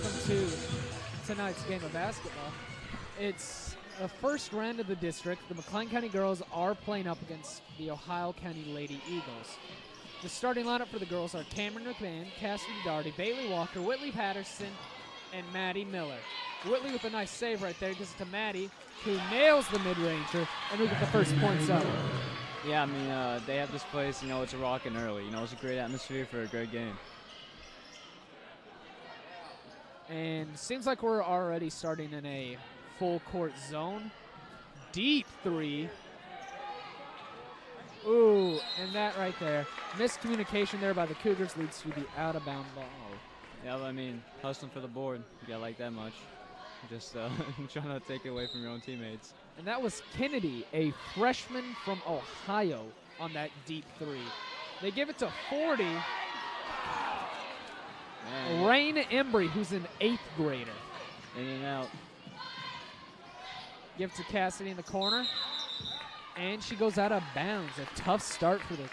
welcome to tonight's game of basketball. It's the first round of the district. The McLean County girls are playing up against the Ohio County Lady Eagles. The starting lineup for the girls are Cameron McLean, Cassidy Darty, Bailey Walker, Whitley Patterson, and Maddie Miller. Whitley with a nice save right there gives it to Maddie, who nails the mid-ranger, and we get the first points up. Yeah, I mean, they have this place, it's a rockin' early. It's a great atmosphere for a great game. And seems like we're already starting in a full court zone. Deep three. Ooh, and that right there. Miscommunication there by the Cougars leads to the out-of-bound ball. Yeah, I mean, hustling for the board. You got like that much. Just trying to take it away from your own teammates. And that was Kennedy, a freshman from Ohio, on that deep three. They give it to 40. Man. Rain Embry, who's an 8th grader. In and out. Give it to Cassidy in the corner. And she goes out of bounds. A tough start for the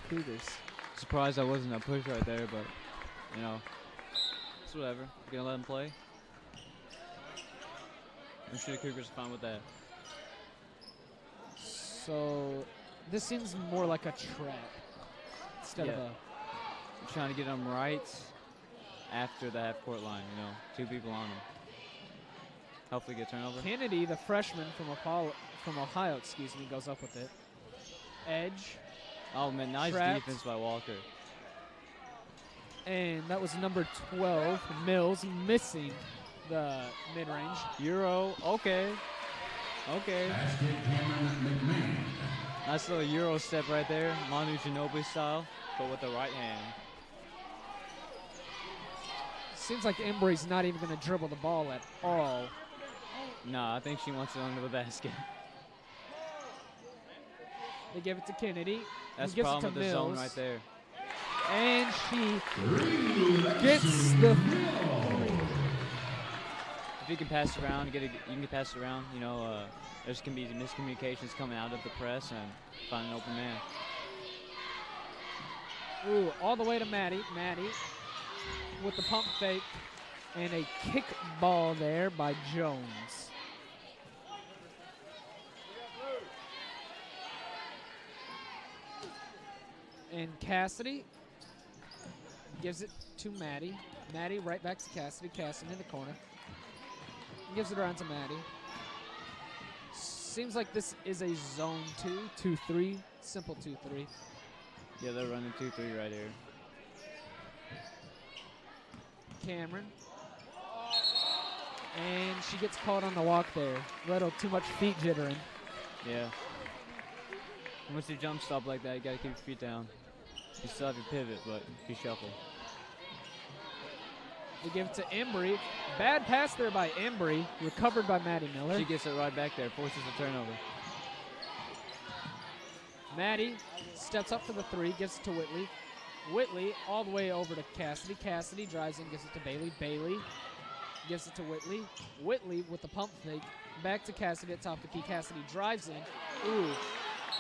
Cougars. Surprised I wasn't a push right there, but, it's whatever. You're going to let them play. I'm sure the Cougars are fine with that. So this seems more like a trap instead of a... I'm trying to get them right after the half-court line, 2 people on them. Hopefully get turnover. Kennedy, the freshman from Ohio, goes up with it. Edge. Oh, man, nice defense by Walker. And that was number 12, Mills, missing the mid-range. Euro, okay. Nice little Euro step right there, Manu Ginobili style, but with the right hand. Seems like Embry's not even going to dribble the ball at all. No, I think she wants it under the basket. They give it to Kennedy. That's the problem with the zone right there. And she gets the... If you can pass it around, you can pass it around. There's going to be miscommunications coming out of the press and find an open man. Ooh, all the way to Maddie. Maddie with the pump fake and a kick ball there by Jones. And Cassidy gives it to Maddie. Maddie right back to Cassidy. Cassidy in the corner. Gives it around to Maddie. Seems like this is a zone 2-2-3, simple 2-3. Yeah, they're running 2-3 right here. Cameron. And she gets caught on the walk there. Little too much feet jittering. Yeah. Once you jump stop like that, you got to keep your feet down. You still have your pivot, but you shuffle. They give it to Embry. Bad pass there by Embry. Recovered by Maddie Miller. She gets it right back there. Forces the turnover. Maddie steps up for the three. Gives it to Whitley. Whitley all the way over to Cassidy. Cassidy drives in. Gives it to Bailey. Bailey gives it to Whitley. Whitley with the pump fake. Back to Cassidy at top of the key. Cassidy drives in. Ooh.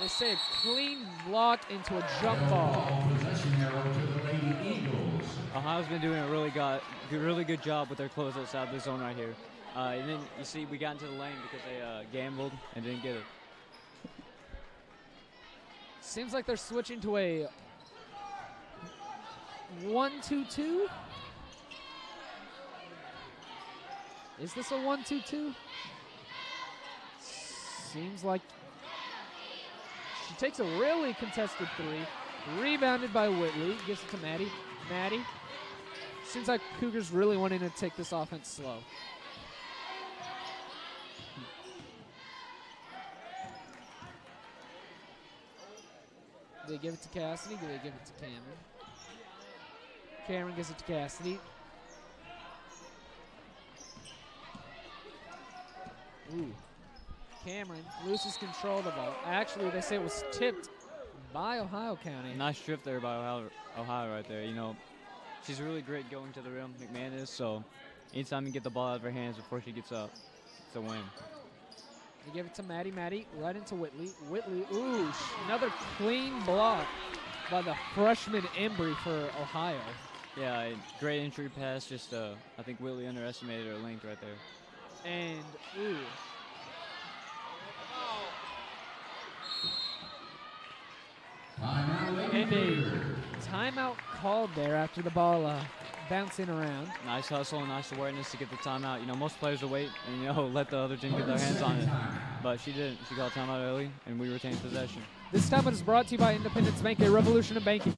They say a clean block into a jump ball. Ohio's been doing a really good job with their closeouts out of the zone right here. And then you see we got into the lane because they gambled and didn't get it. Seems like they're switching to a 1-2-2. Is this a 1-2-2? Seems like she takes a really contested three. Rebounded by Whitley. Gives it to Maddie. Maddie. Seems like Cougars really wanting to take this offense slow. Do they give it to Cassidy? Do they give it to Cameron? Cameron gives it to Cassidy. Ooh. Cameron loses control of the ball. Actually, they say it was tipped by Ohio County. Nice strip there by Ohio right there. She's really great going to the rim, McMahon is, so anytime you get the ball out of her hands before she gets up, it's a win. They give it to Maddie. Maddie right into Whitley. Whitley, ooh, another clean block by the freshman Embry for Ohio. Yeah, great entry pass. Just I think Whitley underestimated her length right there. And ooh. And a timeout called there after the ball bouncing around. Nice hustle and nice awareness to get the timeout. You know, most players will wait and, you know, let the other team get their hands on it. But she didn't. She got timeout early, and we retained possession. This time it is brought to you by Independence Bank, a revolution in banking.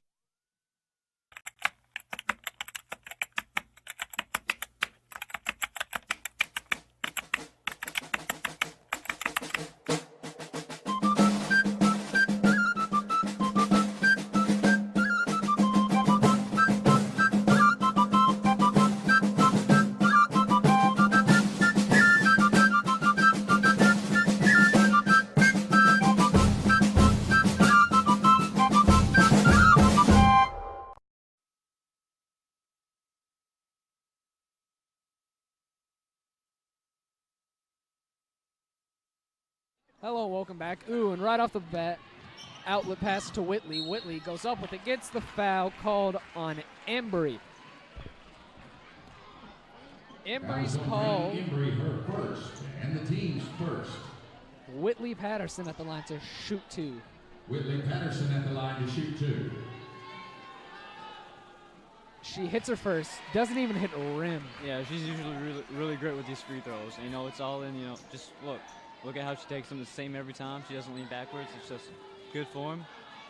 Hello, welcome back. Ooh, and right off the bat, outlet pass to Whitley. Whitley goes up with it, gets the foul called on Embry. Embry's call. Embry her first, and the team's first. Whitley Patterson at the line to shoot two. Whitley Patterson at the line to shoot two. She hits her first, doesn't even hit rim. Yeah, she's usually really great with these free throws. And, you know, it's all in, you know, just look at how she takes them the same every time. She doesn't lean backwards. It's just good form.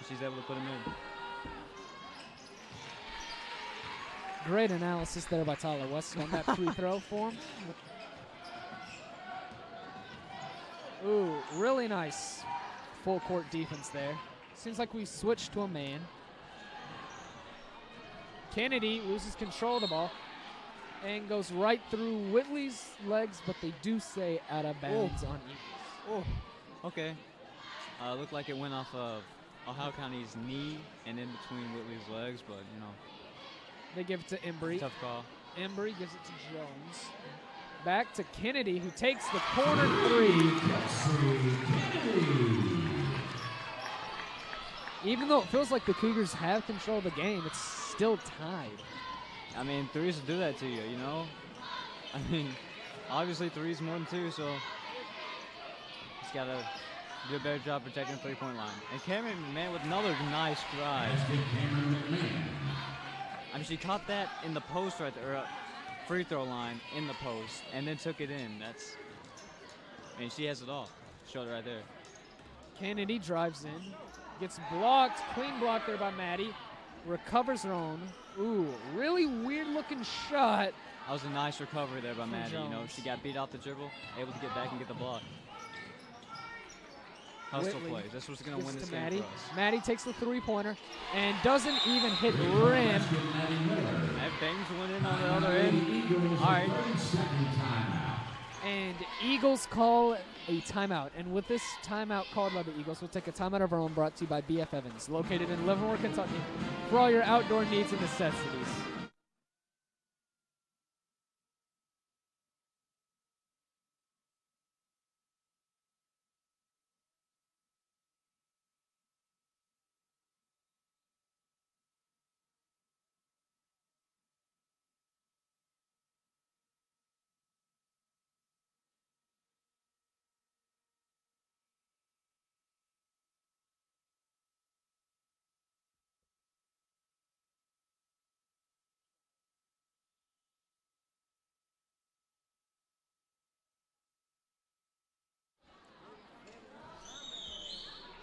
She's able to put them in. Great analysis there by Tyler Weston on that free throw form. Ooh, really nice full court defense there. Seems like we switched to a man. Kennedy loses control of the ball and goes right through Whitley's legs, but they do say out of bounds on Eagles. Oh, okay. Looked like it went off of Ohio County's knee and in between Whitley's legs, but, you know. They give it to Embry. Tough call. Embry gives it to Jones. Back to Kennedy, who takes the corner three. Even though it feels like the Cougars have control of the game, it's still tied. I mean, threes will do that to you, you know? I mean, obviously threes more than two, so just got to do a better job protecting the three-point line. And Cameron McMahon with another nice drive. I mean, she caught that in the post right there, or free throw line in the post, and then took it in. I mean, she has it all. Showed it right there. Kennedy drives in, gets blocked, clean block there by Maddie, recovers her own. Ooh, really weird-looking shot. That was a nice recovery there by Maddie. Jones. You know, she got beat off the dribble, able to get back and get the block. Hustle Whitley plays. That's what's going to win this game Maddie. for us. Maddie takes the three-pointer and doesn't even hit rim. That bangs one in on the other end. All right. And Eagles call a timeout. And with this timeout called by the Eagles, we'll take a timeout of our own brought to you by BF Evans, located in Livermore, Kentucky, for all your outdoor needs and necessities.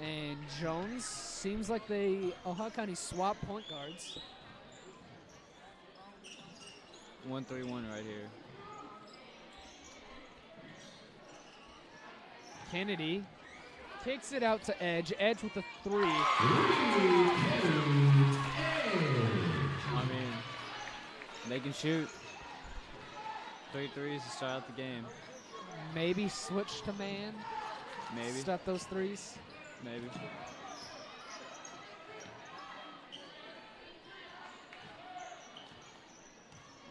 And Jones, seems like Ohio County swap point guards. 1-3-1 right here. Kennedy kicks it out to Edge. Edge with the three. I mean, they can shoot 3 threes to start out the game. Maybe switch to man. Maybe. Start those threes. Maybe.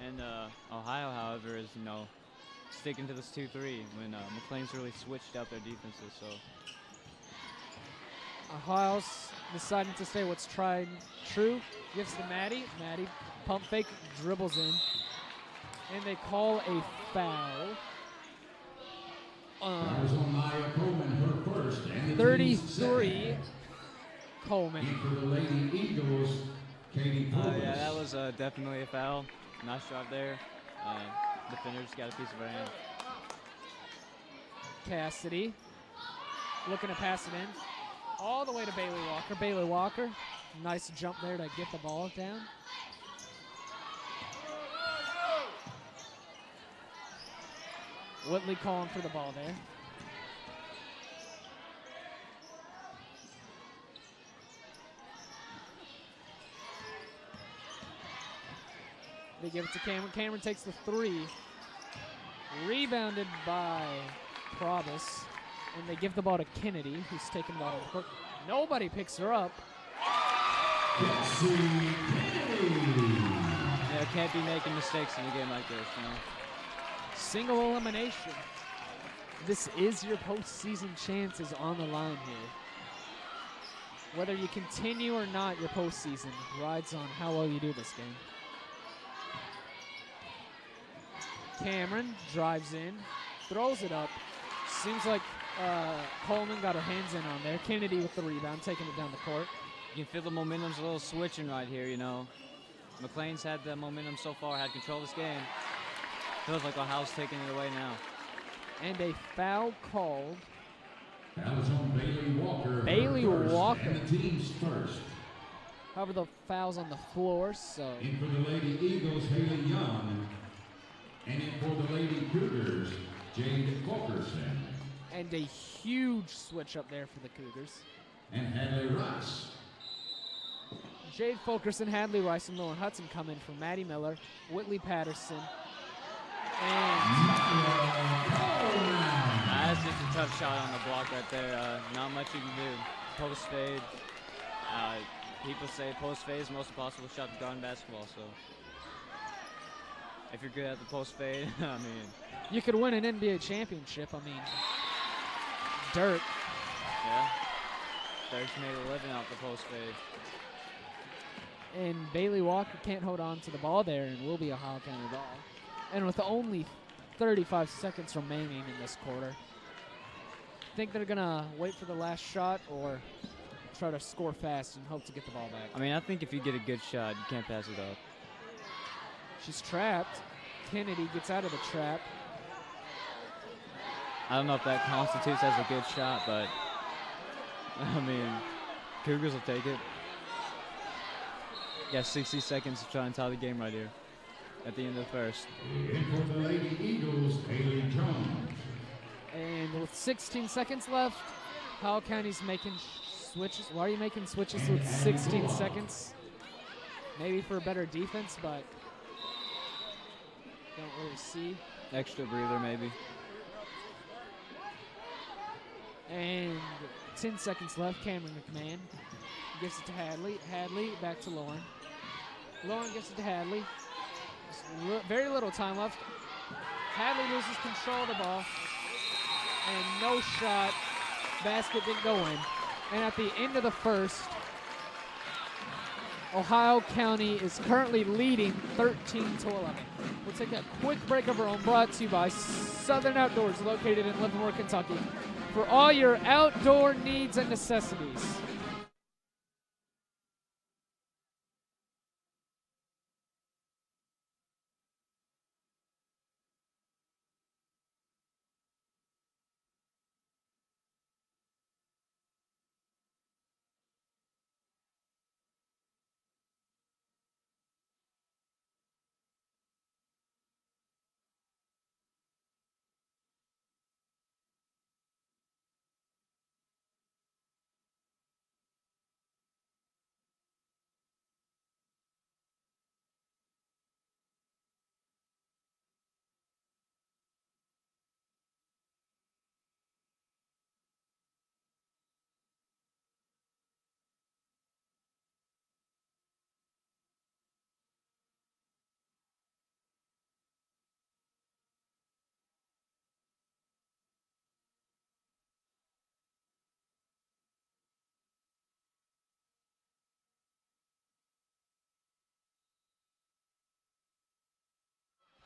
And Ohio, however, is, you know, sticking to this 2-3 when McLean's really switched out their defenses. So Ohio's deciding to say what's tried and true. Gives to Maddie. Maddie pump fake, dribbles in. And they call a foul. That was on Maya Coleman, her first, and the 33, Coleman. And for the Lady Eagles, Katie Purvis. Yeah, that was definitely a foul. Nice job there. Defender just got a piece of her hand. Cassidy looking to pass it in. All the way to Bailey Walker. Bailey Walker, nice jump there to get the ball down. Whitley calling for the ball there. They give it to Cameron. Cameron takes the 3. Rebounded by Probus. And they give the ball to Kennedy, who's taking the ball to the court. Nobody picks her up. Yeah, can't be making mistakes in a game like this, you know. Single elimination. This is your postseason chances on the line here. Whether you continue or not, your postseason rides on how well you do this game. Cameron drives in, throws it up. Seems like Coleman got her hands in on there. Kennedy with the rebound, taking it down the court. You can feel the momentum's a little switching right here, you know. McLean's had the momentum so far, had control of this game. Feels like Ohio's taking it away now. And a foul called. That was on Bailey Walker. Bailey Walker. And the team's first. However, the foul's on the floor, so. In for the Lady Eagles, Haley Young. And in for the Lady Cougars, Jade Fulkerson. And a huge switch up there for the Cougars. And Hadley Rice. Jade Fulkerson, Hadley Rice, and Lauren Hudson come in for Maddie Miller, Whitley Patterson, and That's just a tough shot on the block right there. Not much you can do. Post fade. People say post fade is the most impossible shot to guard in basketball, so if you're good at the post fade, I mean. You could win an NBA championship. I mean, Dirk. Yeah. Dirk's made a living out the post fade. And Bailey Walker can't hold on to the ball there and will be a Ohio County ball. And with only 35 seconds remaining in this quarter, think they're going to wait for the last shot or try to score fast and hope to get the ball back? I mean, I think if you get a good shot, you can't pass it up. She's trapped. Kennedy gets out of the trap. I don't know if that constitutes as a good shot, but I mean, Cougars will take it. Yeah, 60 seconds to try and tie the game right here at the end of the first. In for the Lady Eagles, Haley Jones. And with 16 seconds left, Ohio County's making switches. Why are you making switches with 16 seconds? Maybe for a better defense, but don't really see. Extra breather, maybe. And 10 seconds left. Cameron McMahon gives it to Hadley. Hadley back to Lauren. Lauren gives it to Hadley. Very little time left. Hadley loses control of the ball. And no shot. Basket didn't go in. And at the end of the first, Ohio County is currently leading 13-11. We'll take a quick break of our own, brought to you by Southern Outdoors, located in Livermore, Kentucky, for all your outdoor needs and necessities.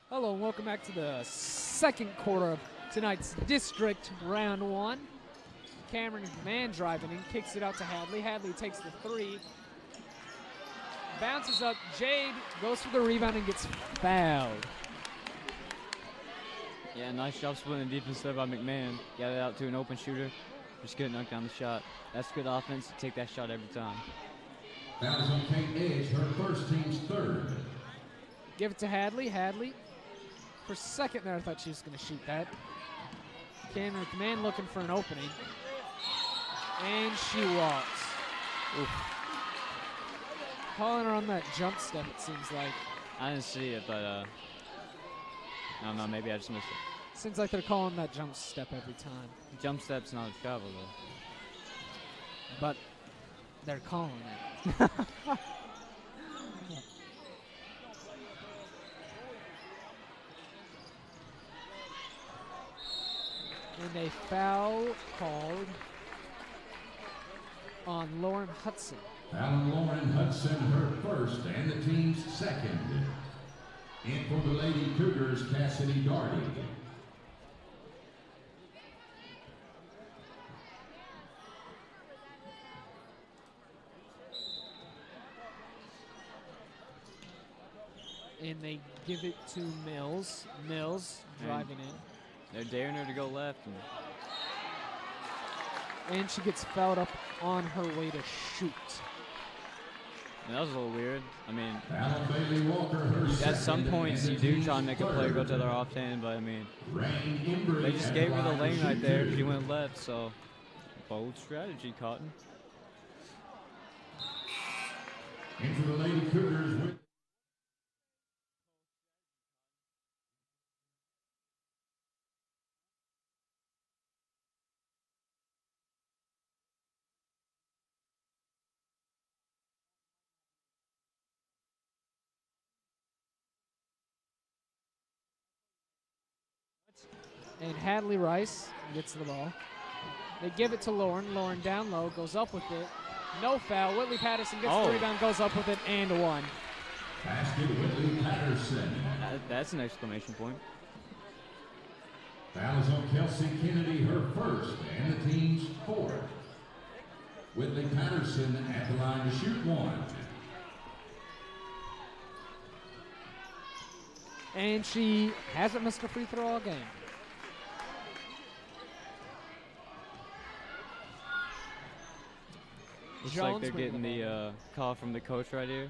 Hello and welcome back to the second quarter of tonight's district round 1. Cameron McMahon driving in, kicks it out to Hadley. Hadley takes the 3. Bounces up. Jade goes for the rebound and gets fouled. Yeah, nice job splitting the defense there by McMahon. Got it out to an open shooter. Just couldn't knock down the shot. That's good offense. Take that shot every time. Fouls on Kate Edge, her first team's 3rd. Give it to Hadley. Hadley. For a second there, I thought she was going to shoot that. Cameron McMahon looking for an opening. And she walks. Oof. Calling her on that jump step, it seems like. I didn't see it, but I don't know. Maybe I just missed it. Seems like they're calling that jump step every time. Jump step's not a travel, though. But they're calling it. And a foul called on Lauren Hudson. Foul on Lauren Hudson, her first and the team's 2nd. In for the Lady Cougars, Cassidy Darty. And they give it to Mills. Mills driving in. They're daring her to go left. And she gets fouled up on her way to shoot. And that was a little weird. I mean, Alan Bailey Walker, her at some second, points and you the do try and team's make a player go 3rd. to their off hand, but I mean, Rain Embry they just at gave her the line to lane right shoot there. 2. She went left, so bold strategy, Cotton. In for the Lady Cougars with And Hadley Rice gets the ball. They give it to Lauren. Lauren down low, goes up with it. No foul. Whitley Patterson gets the rebound, goes up with it, and 1. basket Whitley Patterson. That's an exclamation point. Foul is on Kelsey Kennedy, her first and the team's 4th. Whitley Patterson at the line to shoot 1. And she hasn't missed a free throw all game. Looks Jones like they're bringing getting the the call from the coach right here.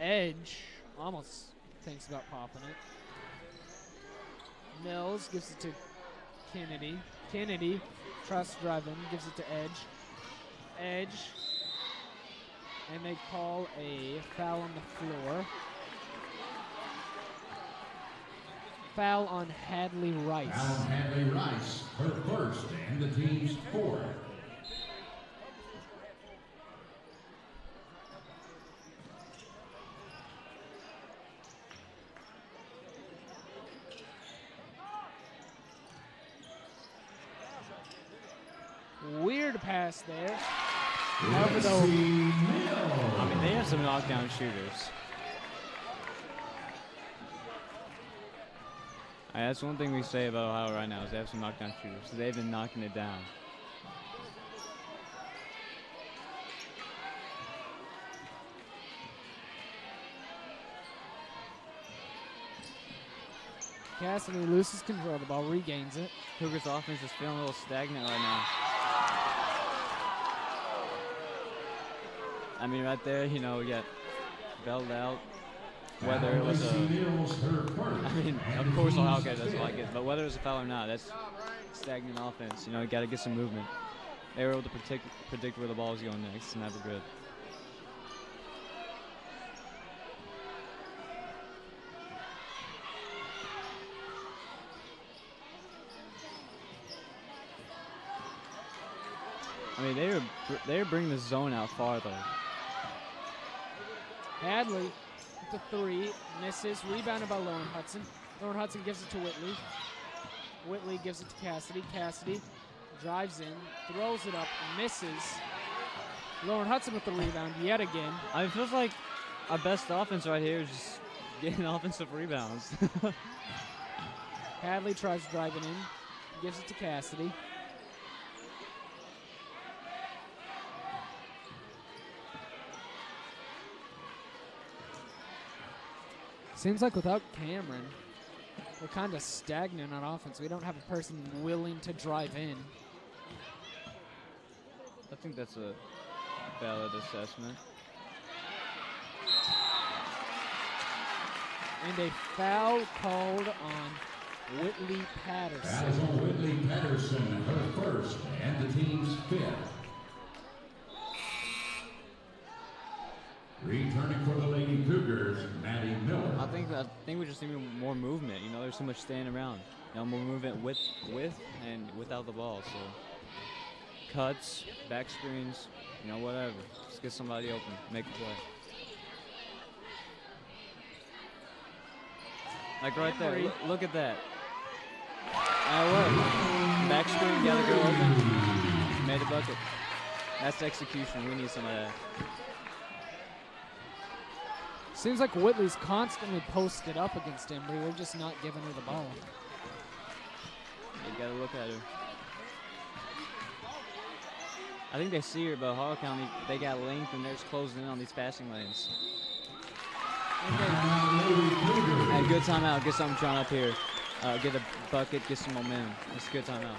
Edge almost thinks about popping it. Mills gives it to Kennedy. Kennedy tries to drive in, gives it to Edge. Edge. And they call a foul on the floor. Foul on Hadley Rice. Foul on Hadley Rice, her first and the team's 4th. Weird pass there. However, though- I mean, they have some knockdown shooters. That's one thing we say about Ohio right now is they have some knockdown shooters. They've been knocking it down. Cassidy loses control of the ball, regains it. Cougars offense is feeling a little stagnant right now. I mean, right there, you know, we got bailed out. Whether it was a, I mean, of course Ohio guys doesn't like it, but whether it was a foul or not, that's stagnant offense. You know, you got to get some movement. They were able to predict where the ball was going next. It's never good. I mean, they were bringing the zone out farther. Hadley with the 3, misses, rebounded by Lauren Hudson. Lauren Hudson gives it to Whitley. Whitley gives it to Cassidy. Cassidy drives in, throws it up, misses. Lauren Hudson with the rebound yet again. I mean, it feels like our best offense right here is just getting offensive rebounds. Hadley tries driving in, gives it to Cassidy. Seems like without Cameron, we're kind of stagnant on offense. We don't have a person willing to drive in. I think that's a valid assessment. And a foul called on Whitley Patterson. That is on Whitley Patterson, her first and the team's 5th. Returning for the Lady Cougars, Maddie Miller. I think we just need more movement. You know, there's too much standing around. You know, more movement with and without the ball. So cuts, back screens, you know, whatever. Just get somebody open, make a play. Like right there, look at that. Now what? Back screen, got to go open. Made a bucket. That's execution. We need some of that. Seems like Whitley's constantly posted up against Embry. We're just not giving her the ball. You got to look at her. I think they see her, but Ohio County, they got length and they're just closing in on these passing lanes. And good timeout. Get something drawn up here. Get a bucket, get some momentum. It's a good timeout.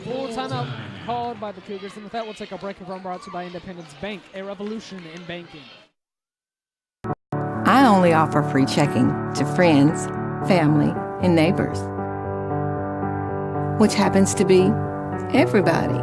Full timeout called by the Cougars. And with that, we'll take a break and run brought to you by Independence Bank, a revolution in banking. I only offer free checking to friends, family, and neighbors, which happens to be everybody.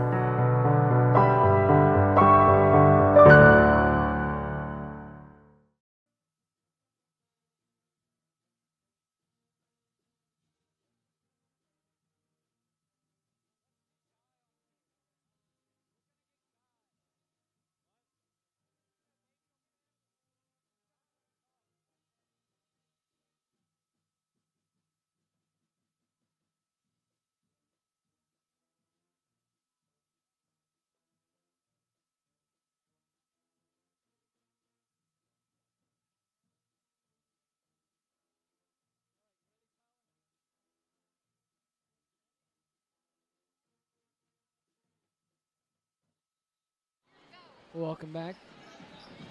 Welcome back.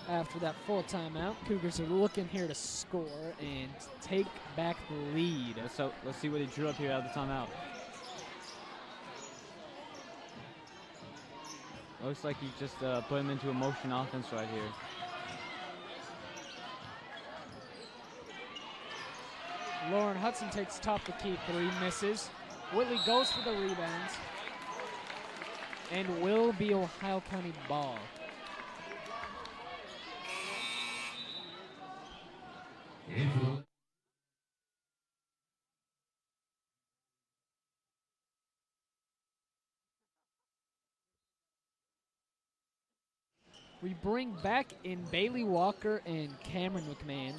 After that full timeout, Cougars are looking here to score and take back the lead. So let's see what he drew up here out of the timeout. Looks like he just put him into a motion offense right here. Lauren Hudson takes top the key three, misses. Whitley goes for the rebounds and will be Ohio County ball. We bring back in Bailey Walker and Cameron McMahon.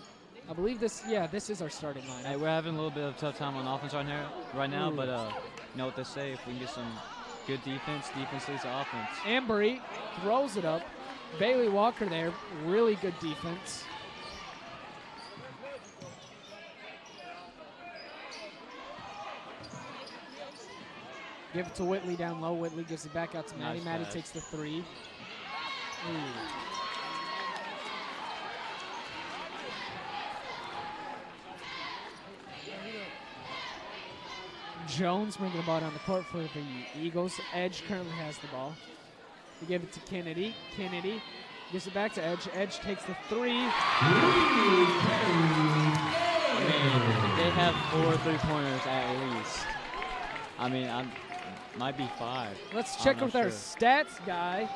I believe this is our starting line. Hey, we're having a little bit of a tough time on offense right now, but you know what they say, if we can get some good defense leads to offense. Embry throws it up. Bailey Walker there, really good defense. Give it to Whitley down low. Whitley gives it back out to Maddie. Nice Maddie pass. takes the three. Jones bringing the ball down the court for the Eagles. Edge currently has the ball. We give it to Kennedy. Kennedy gives it back to Edge. Edge takes the three. They have 4 3-pointers at least. I mean, might be 5. Let's check with our stats guy.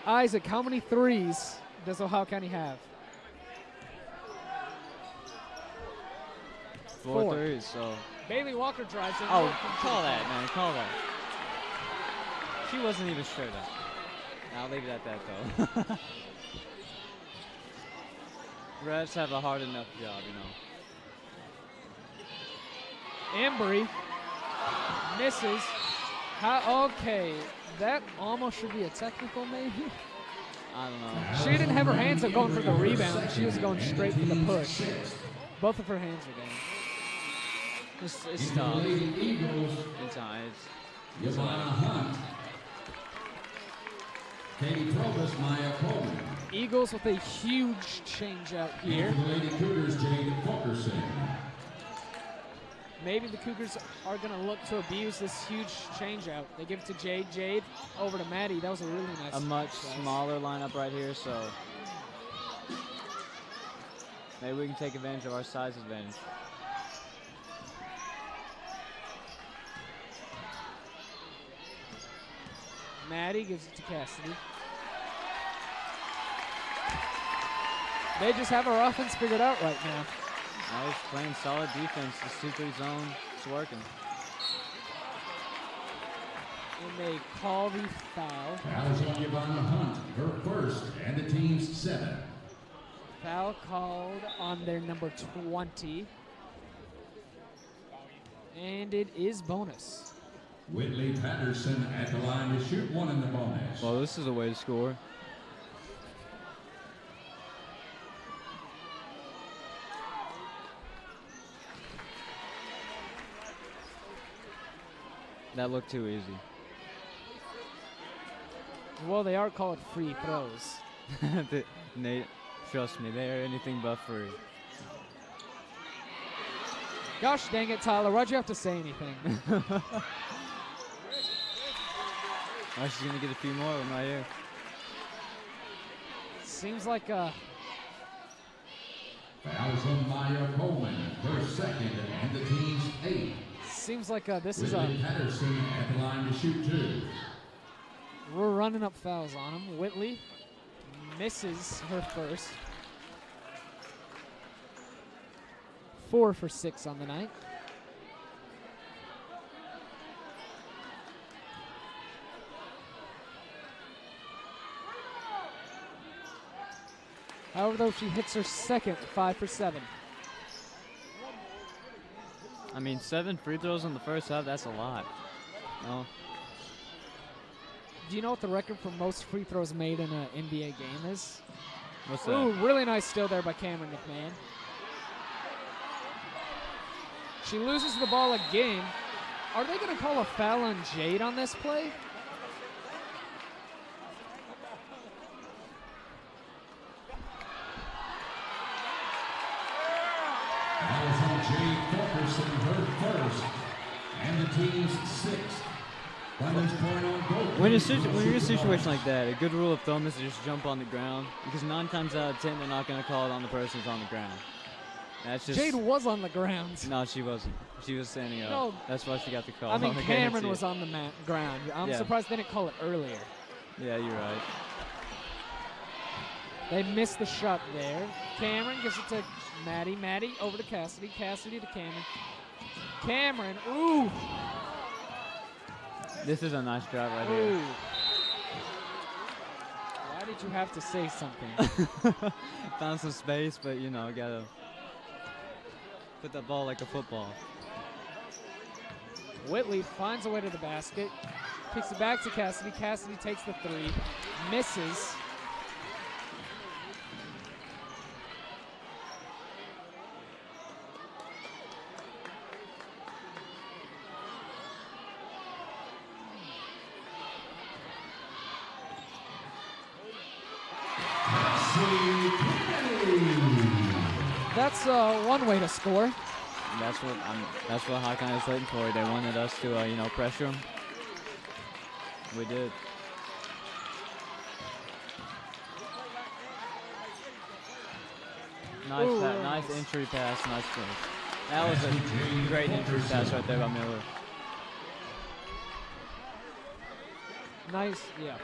Isaac, how many threes does Ohio County have? 4 threes, so. Bailey Walker drives in. Oh, call that, man. Call that. She wasn't even sure that. I'll leave it at that, though. Refs have a hard enough job, you know. Embry misses. Okay, that almost should be a technical, maybe. I don't know. She didn't have her hands up going for the rebound. She was going straight for the push. Both of her hands are down. It's tough. It's times. Yvonne Hunt. Katie Provost, Maya Coleman. Eagles with a huge change out here. And for the Lady Cougars, Jade Fulkerson. Maybe the Cougars are going to look to abuse this huge change out. They give it to Jade. Jade over to Maddie. That was a really nice. A much pass. smaller lineup right here, so maybe we can take advantage of our size advantage. Maddie gives it to Cassidy. They just have our offense figured out right now. Nice, playing solid defense. The 2-3 zone, it's working. And they call the foul. Foul is on Yvonne Hunt, her first, and the team's 7th. Foul called on their number 20. And it is bonus. Whitley Patterson at the line to shoot 1 in the bonus. Well, this is a way to score. That looked too easy. Well, they are called free throws. Nate, trust me, they are anything but free. Gosh dang it, Tyler. Why'd you have to say anything? Oh, she's going to get a few more of them right here. Seems like Fouls on Maya Coleman, her second, and the team's 8th. seems like this is Whitley a. Patterson at the line to shoot 2. We're running up fouls on him. Whitley misses her first. 4 for 6 on the night. However, though, she hits her second, 5 for 7. I mean, 7 free throws in the first half, that's a lot. No. Do you know what the record for most free throws made in an NBA game is? What's that? Ooh, really nice steal there by Cameron McMahon. She loses the ball again. Are they going to call a foul on Jade on this play? That was on Jade Fulkerson, her first, and the team's 6th. Bonus point on goal. When you're in a situation like that, a good rule of thumb is to just jump on the ground, because 9 times out of 10 they're not going to call it on the person who's on the ground. That's just. Jade was on the ground. No, she wasn't. She was standing up. No. That's why she got the call. I mean, I can't Cameron see was it. on the ground. I'm Yeah. surprised they didn't call it earlier. Yeah, you're right. They missed the shot there. Cameron gives it to Maddie. Maddie over to Cassidy. Cassidy to Cameron. Cameron, ooh. This is a nice drive right Ooh. here. Why did you have to say something? Found some space, but you know, gotta put that ball like a football. Whitley finds a way to the basket. Kicks it back to Cassidy. Cassidy takes the 3. Misses. That's one way to score. That's what Hawkeye is waiting for. They wanted us to, you know, pressure them. We did. Nice, Ooh, nice entry pass, nice finish. That was a great entry pass right there by Miller. Nice, yeah.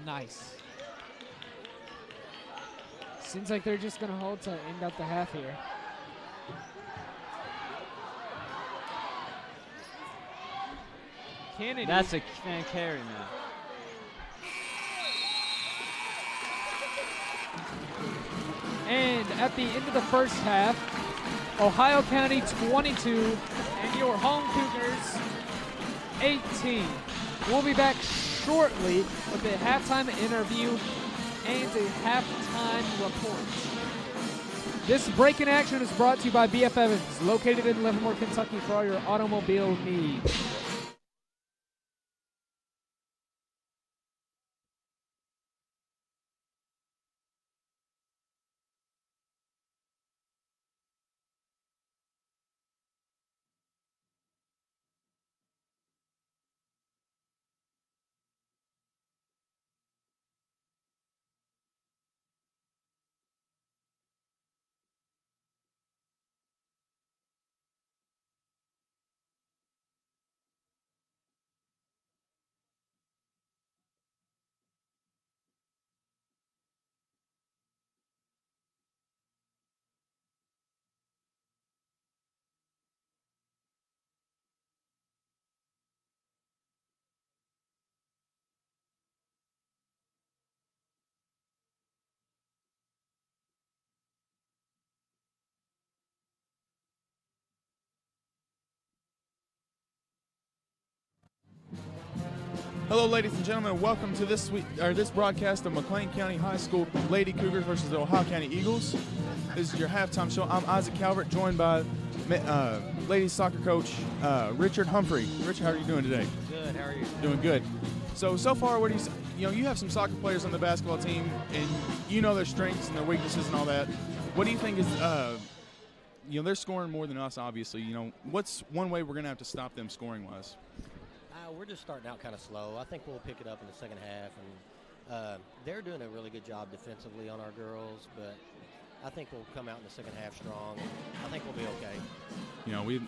Nice. Seems like they're just going to hold to end up the half here. Kennedy. That's a fan carry now. And at the end of the first half, Ohio County 22 and your home Cougars 18. We'll be back shortly with a halftime interview and a halftime report. This break in action is brought to you by BF Evans, located in Livermore, Kentucky, for all your automobile needs. Hello, ladies and gentlemen. Welcome to this broadcast of McLean County High School Lady Cougars versus the Ohio County Eagles. This is your halftime show. I'm Isaac Calvert, joined by ladies soccer coach Richard Humphrey. Richard, how are you doing today? Good. How are you? Doing good. So far, what do you have some soccer players on the basketball team, and you know their strengths and their weaknesses and all that. What do you think is they're scoring more than us, obviously. What's one way we're going to have to stop them scoring-wise? We're just starting out kind of slow. I think we'll pick it up in the second half, and they're doing a really good job defensively on our girls, but I think we'll come out in the second half strong. I think we'll be okay.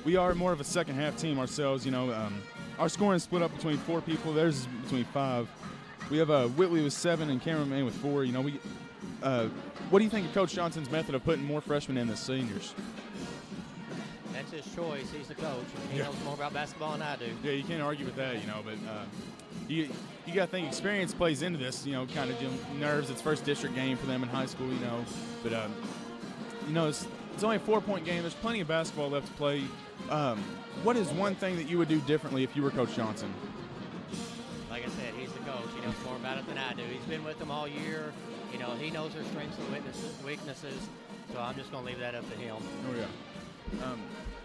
We are more of a second half team ourselves. Our scoring is split up between 4 people. Theirs is between 5. We have Whitley with 7 and Cameron May with 4. What do you think of Coach Johnson's method of putting more freshmen in than seniors? That's his choice. He's the coach. He knows more about basketball than I do. Yeah, you can't argue with that, but you got to think experience plays into this, kind of nerves. It's first district game for them in high school, But, it's only a 4-point game. There's plenty of basketball left to play. What is one thing that you would do differently if you were Coach Johnson? Like I said, he's the coach. He knows more about it than I do. He's been with them all year. He knows their strengths and weaknesses. So I'm just going to leave that up to him. Oh, yeah.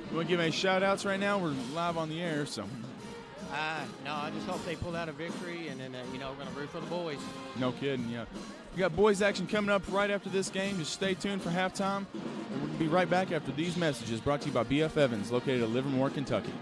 You want to give any shout-outs right now? We're live on the air, so. No, I just hope they pull out a victory, and then, we're going to root for the boys. No kidding, yeah. We got boys action coming up right after this game. Just stay tuned for halftime. And we're going to be right back after these messages brought to you by BF Evans, located in Livermore, Kentucky.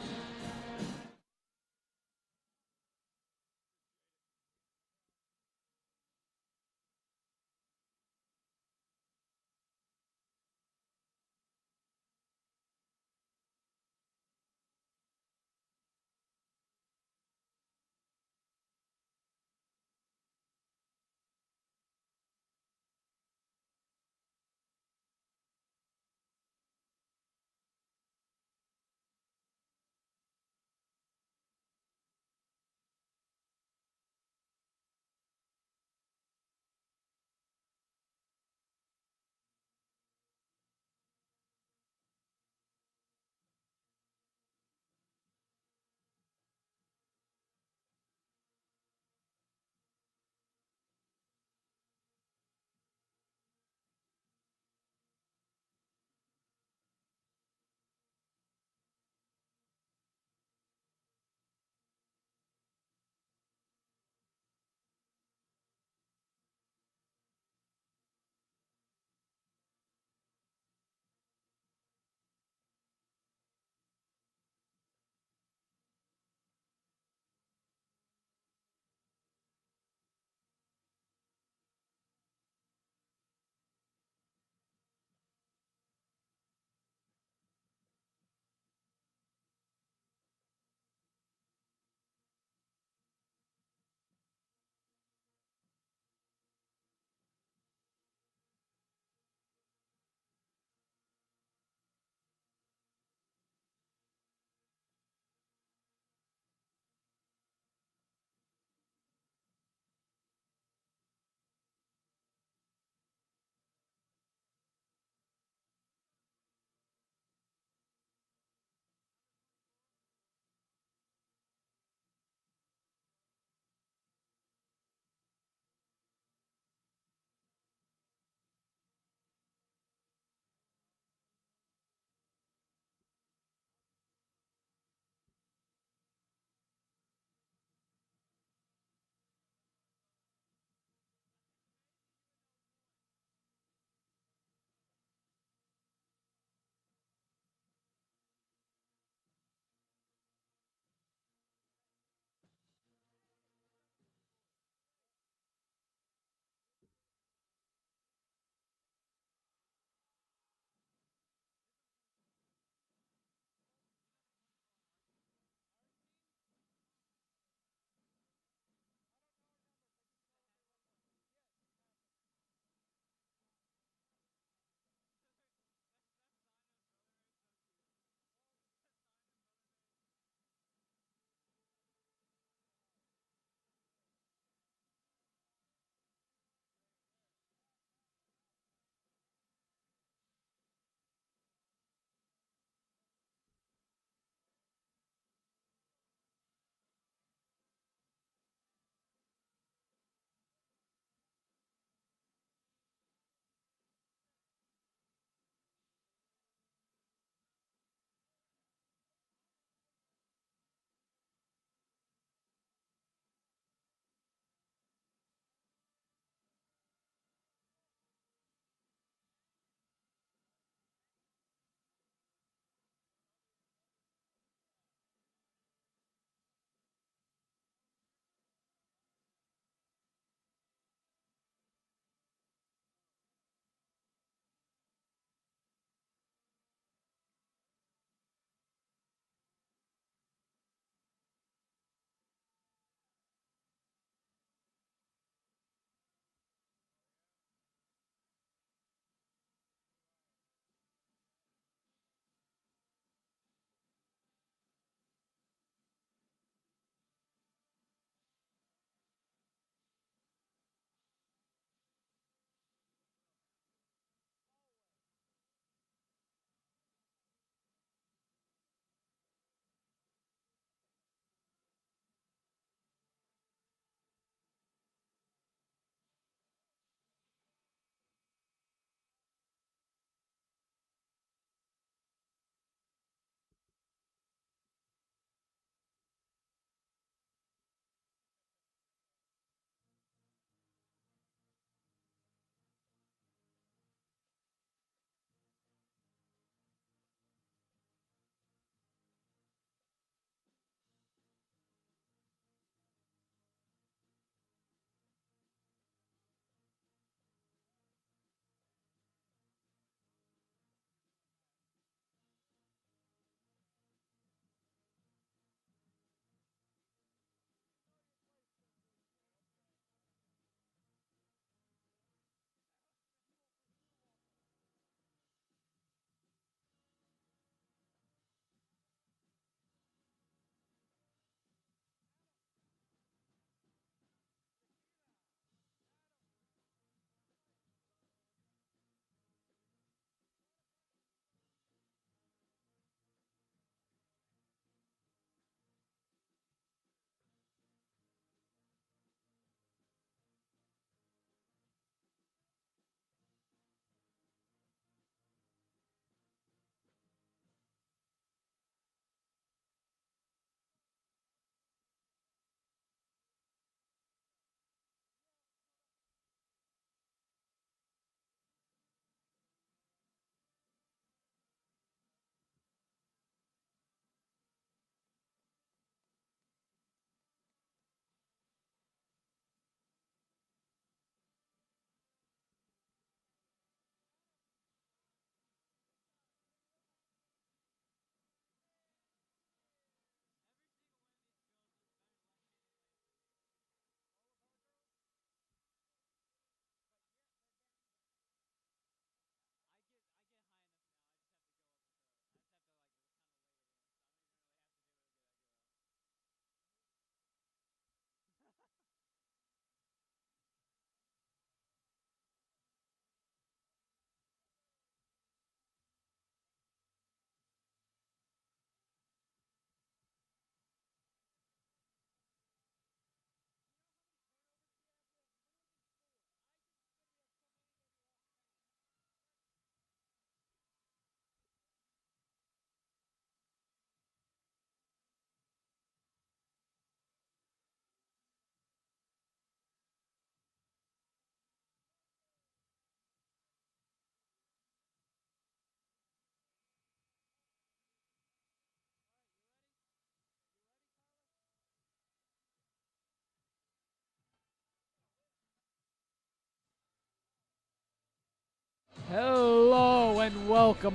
and welcome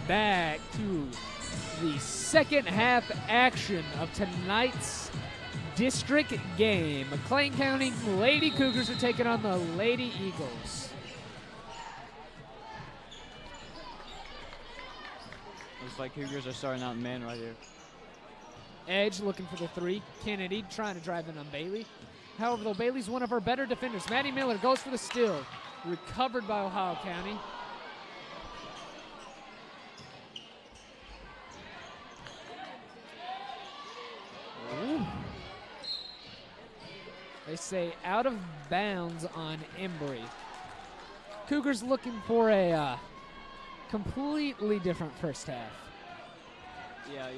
back to the second half action of tonight's district game. McLean County Lady Cougars are taking on the Lady Eagles. Looks like Cougars are starting out in man right here. Edge looking for the three. Kennedy trying to drive in on Bailey. However, though, Bailey's one of our better defenders. Maddie Miller goes for the steal. Recovered by Ohio County. Ooh. They say out of bounds on Embry. Cougars looking for a completely different first half. Yeah,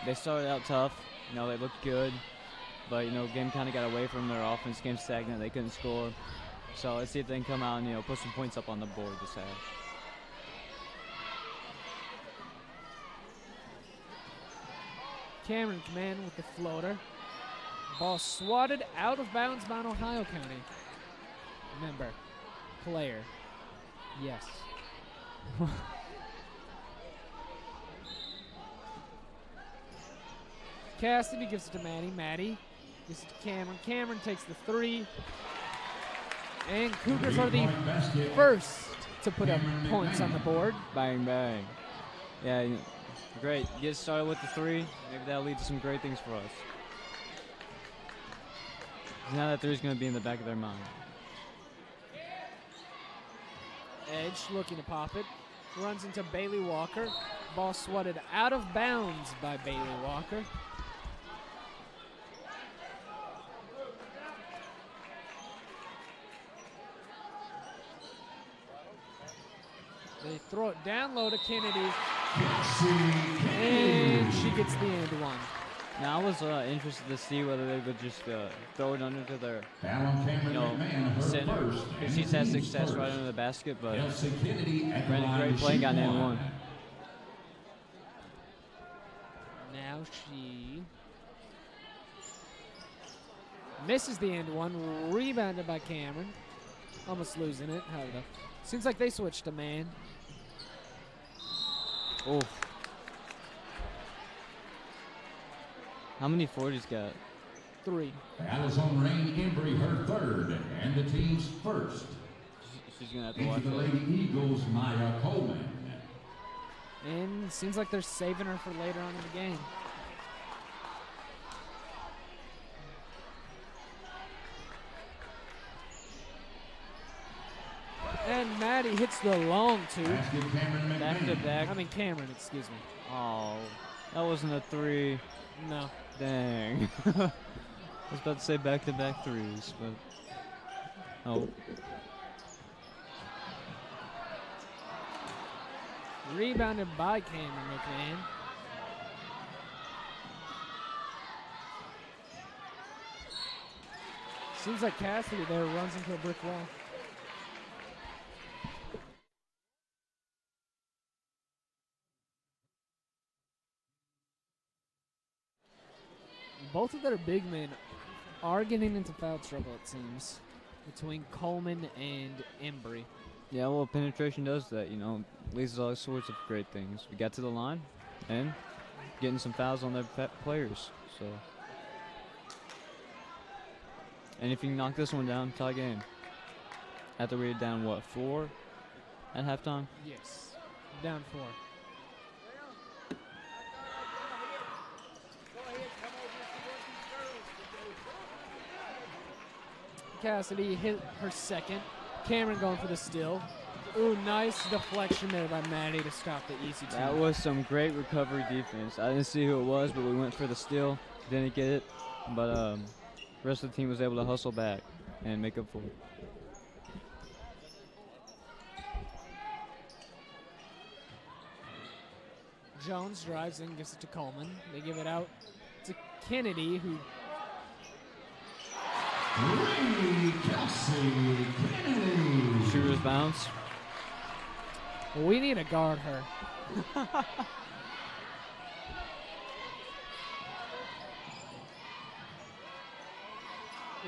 they started out tough. They looked good. But, game kind of got away from their offense. Game stagnant. They couldn't score. So let's see if they can come out and, put some points up on the board this half. Cameron Command with the floater. Ball swatted out of bounds by Ohio County. Remember, player. Yes. Cassidy gives it to Maddie. Maddie gives it to Cameron. Cameron takes the three. And Cougars are the first to put up points on the board. Bang, bang. Yeah, great. Get started with the three. Maybe that'll lead to some great things for us. Now that three's going to be in the back of their mind. Edge looking to pop it. Runs into Bailey Walker. Ball swatted out of bounds by Bailey Walker. They throw it down low to Kennedy. And she gets the end one. Now I was interested to see whether they would just throw it under to their center. Because she's had success right under the basket, but ran a great play and got an end one. Now she misses the end one, rebounded by Cameron. Almost losing it, however. Seems like they switched to man. Oh. How many 40s got? 3. Allison Rain Embry, her third, and the team's first. She's going to have to watch the it. Lady Eagles, Maya Coleman. And seems like they're saving her for later on in the game. And Maddie hits the long two. Back to back. I mean Cameron, excuse me. Oh, that wasn't a three. No. Dang. I was about to say back-to-back threes, but oh. Rebounded by Cameron McLean. Seems like Cassidy there runs into a brick wall. Both of their big men are getting into foul trouble, it seems, between Coleman and Embry. Yeah, well, penetration does that, leads to all sorts of great things. We got to the line and getting some fouls on their players. So, and if you can knock this one down, tie game. After we're down, 4 at halftime? Yes, down 4. Cassidy hit her second. Cameron going for the steal. Ooh, nice deflection there by Maddie to stop the easy two. That was some great recovery defense. I didn't see who it was, but we went for the steal. Didn't get it. But the rest of the team was able to hustle back and make up for it. Jones drives in, gives it to Coleman. They give it out to Kennedy, who Shooter's bounce. we need to guard her.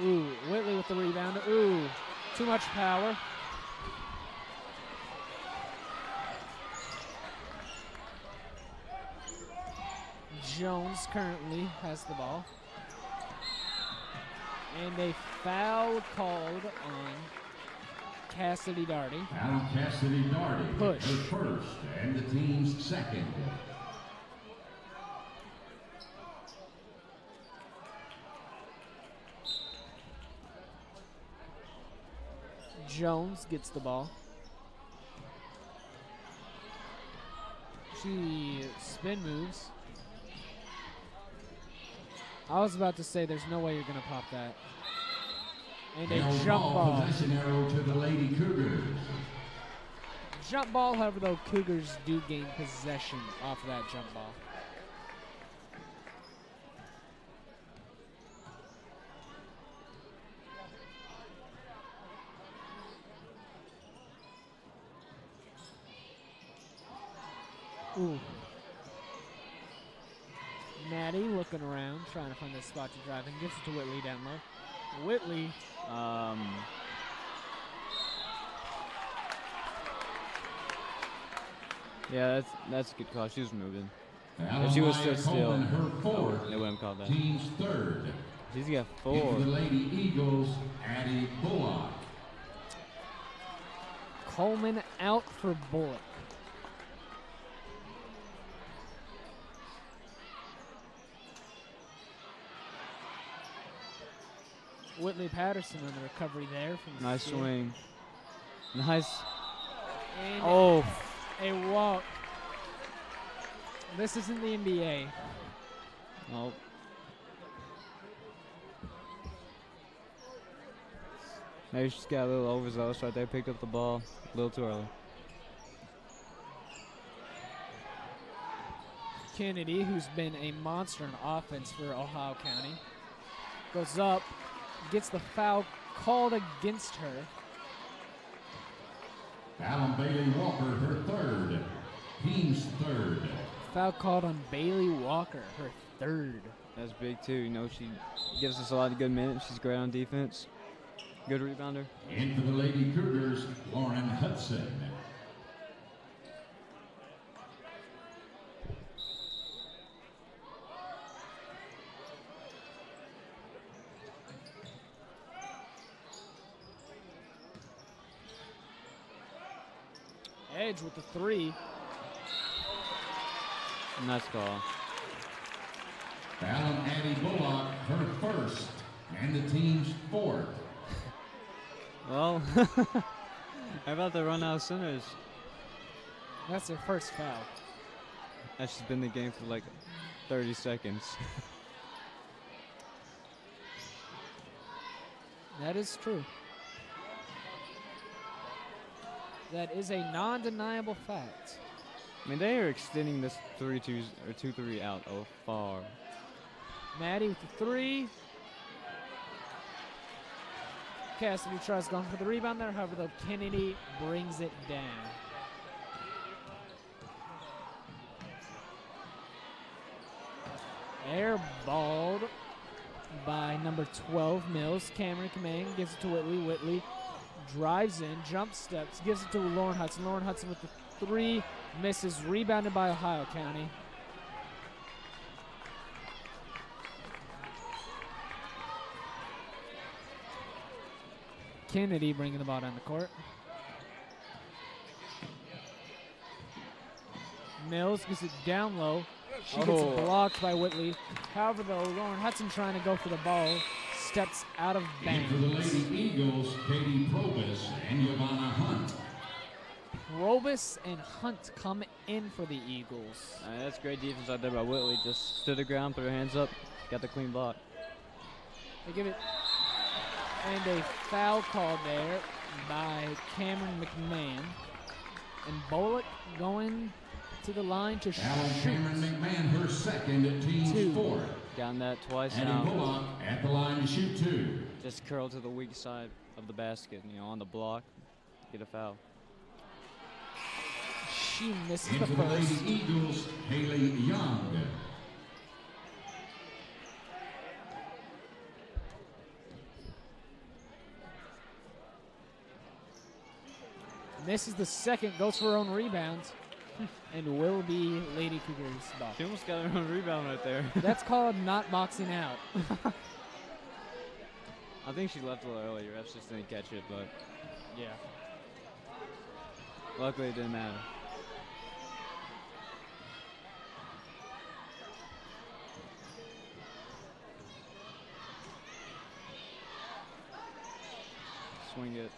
Ooh, Whitley with the rebound. Ooh, too much power. Jones currently has the ball. And a foul called on Cassidy Darty. Foul Cassidy Darty. Push. Her first and the team's second. Jones gets the ball. She spin moves. I was about to say there's no way you're going to pop that. And a jump ball. Possession arrow to the Lady Cougars. Jump ball, however, though, Cougars do gain possession off of that jump ball. Ooh. Maddie looking around, trying to find a spot to drive in. Gives it to Whitley down low. Whitley. Yeah, that's a good call. She was moving. If she was still. Her fourth. They wouldn't call that. Team's third. She's got Into 4. the Lady Eagles, Addie Bullock. Coleman out for Bullock. Whitley Patterson on the recovery there from the Nice steal. swing. Nice. And Oh, a walk. This isn't the NBA. nope. Maybe she's got a little overzealous right there. Picked up the ball a little too early. Kennedy, who's been a monster in offense for Ohio County, goes up, gets the foul called against her. Alan Bailey Walker, her third. Team's third. Foul called on Bailey Walker, her third. That's big too. You know, she gives us a lot of good minutes. She's great on defense. Good rebounder. In for the Lady Cougars, Lauren Hudson. Edge with the 3. Nice call. Alan Addie Bullock, her first, and the team's fourth. Well, how about the run out centers? That's her first foul. That's just been the game for like 30 seconds. That is true. That is a non-deniable fact. I mean, they are extending this 3-2 or 2-3 out far. Maddie with the 3. Cassidy tries going for the rebound there. However, though, Kennedy brings it down. Airballed by number 12, Mills. Cameron Command gives it to Whitley. Whitley drives in, jump steps, gives it to Lauren Hudson. Lauren Hudson with the 3, misses, rebounded by Ohio County. Kennedy bringing the ball down the court. Mills gets it down low. She gets blocked by Whitley. However, though, Lauren Hudson trying to go for the ball, steps out of In for the bounds. Lady Eagles, Katie Probus and Giovanna Hunt. Probus and Hunt come in for the Eagles. That's great defense out there by Whitley. Just stood the ground, put her hands up, got the clean block. They give it, and a foul call there by Cameron McMahon. And Bullock going to the line to Alan shoot. Cameron McMahon, her second, team's 2. fourth. Gotten that twice Addie now. Bullock at the line to shoot 2. Just curl to the weak side of the basket, you know, on the block, get a foul. She misses the Into the Lady first. Eagles, Haley Young. Misses the second, goes for her own rebound. and will be Lady Cougars ball. She almost got her own rebound right there. That's called not boxing out. I think she left a little early. Refs just didn't catch it, but Yeah. luckily it didn't matter. Swing it.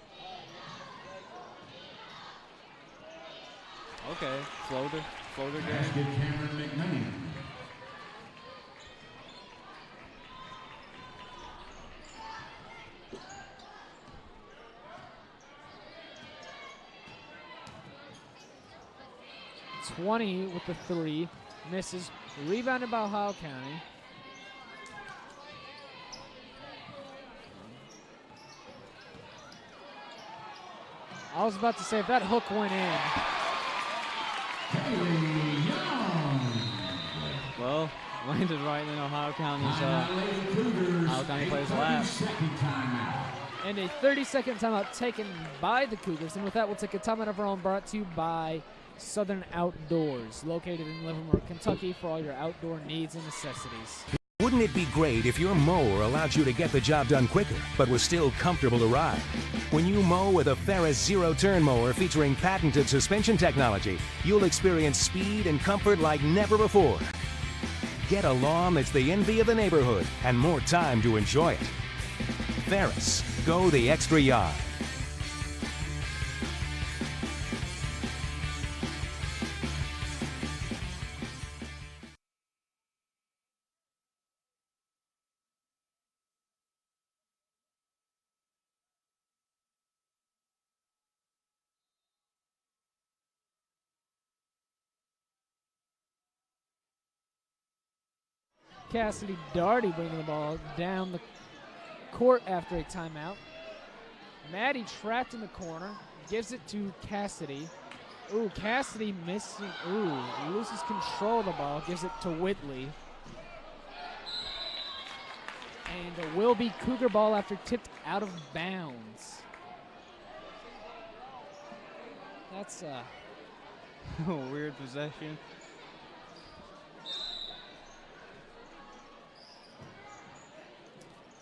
Okay, floater game. Basket Cameron McLean. .20 with the 3. Misses. Rebounded by Ohio County. I was about to say, if that hook went in. Well, landed right in Ohio County's Ohio County players' lap. And a 30-second timeout taken by the Cougars. And with that, we'll take a timeout of our own, brought to you by Southern Outdoors, located in Livermore, Kentucky, for all your outdoor needs and necessities. Wouldn't it be great if your mower allowed you to get the job done quicker, but was still comfortable to ride? When you mow with a Ferris zero-turn mower featuring patented suspension technology, you'll experience speed and comfort like never before. Get a lawn that's the envy of the neighborhood and more time to enjoy it. Ferris, go the extra yard. Cassidy Darty bringing the ball down the court after a timeout. Maddie trapped in the corner, gives it to Cassidy. Ooh, Cassidy missing. Ooh, loses control of the ball, gives it to Whitley. And it will be Cougar ball after tipped out of bounds. That's a Weird possession.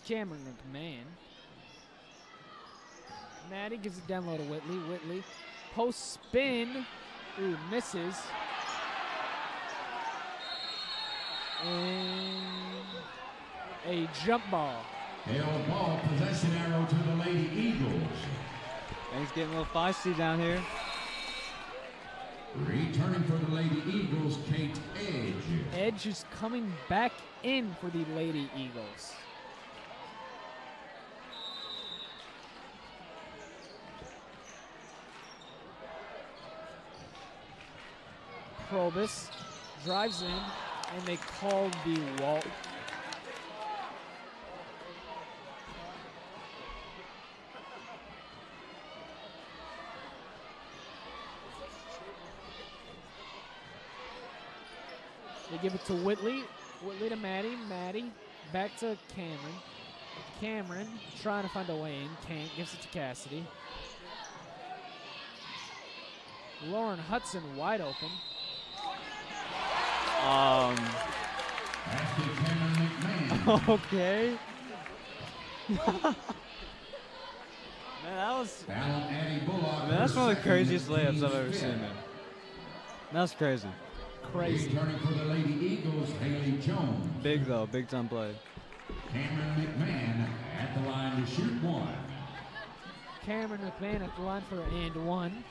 Cameron McMahon. Maddie gives it down low to Whitley. Whitley, post spin. Ooh, misses. And a jump ball. Held ball, possession arrow to the Lady Eagles. Things getting a little feisty down here. Returning for the Lady Eagles, Kate Edge. Edge is coming back in for the Lady Eagles. Probus drives in, and they call the wall. They give it to Whitley. Whitley to Maddie. Maddie back to Cameron. Cameron trying to find a way in. Can't. Gives it to Cassidy. Lauren Hudson wide open. Okay. Man, that's one of the craziest layups I've ever seen, man. That's crazy. Crazy. Returning for the Lady Eagles, Haley Jones. Big though, big time play. Cameron McMahon at the line to shoot one. Cameron McMahon at the line for and one.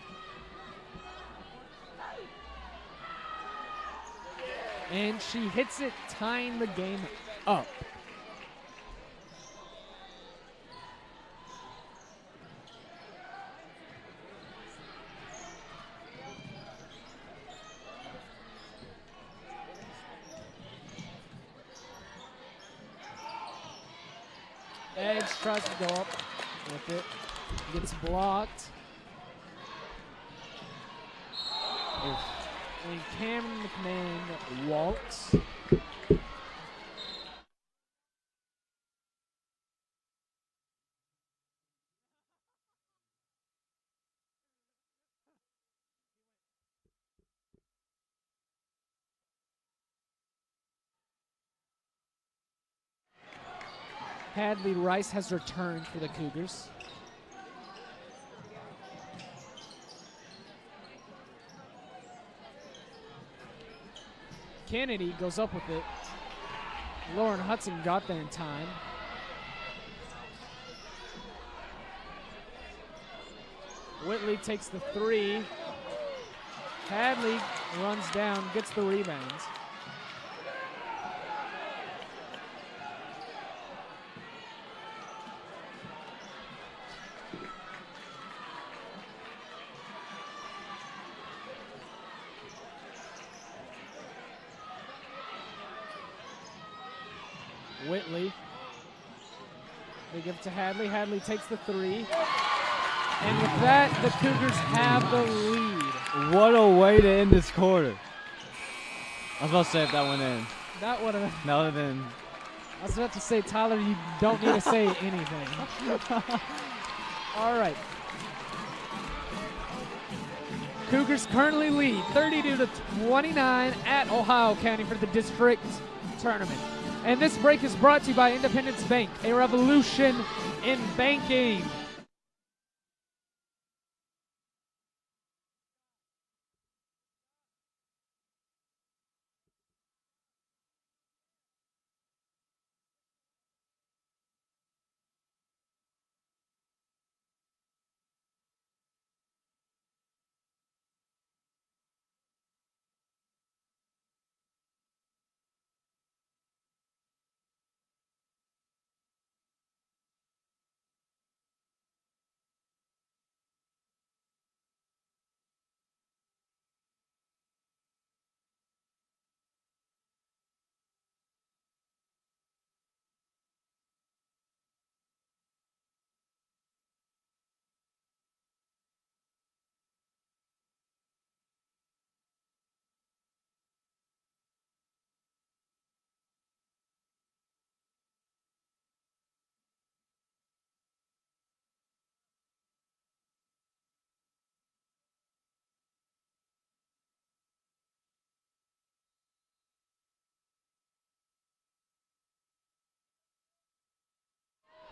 And she hits it, tying the game up. Edge tries to go up with it. Gets blocked. And Cameron McMahon walks. Hadley Rice has returned for the Cougars. Kennedy goes up with it. Lauren Hudson got there in time. Whitley takes the three. Hadley runs down, gets the rebounds. Whitley. They give it to Hadley. Hadley takes the three. And with that, the Cougars have the lead. What a way to end this quarter. I was about to say if that went in. That would have. That would have been. I was about to say, Tyler, you don't need to say anything. All right. Cougars currently lead 32-29 at Ohio County for the district tournament. And this break is brought to you by Independence Bank, a revolution in banking.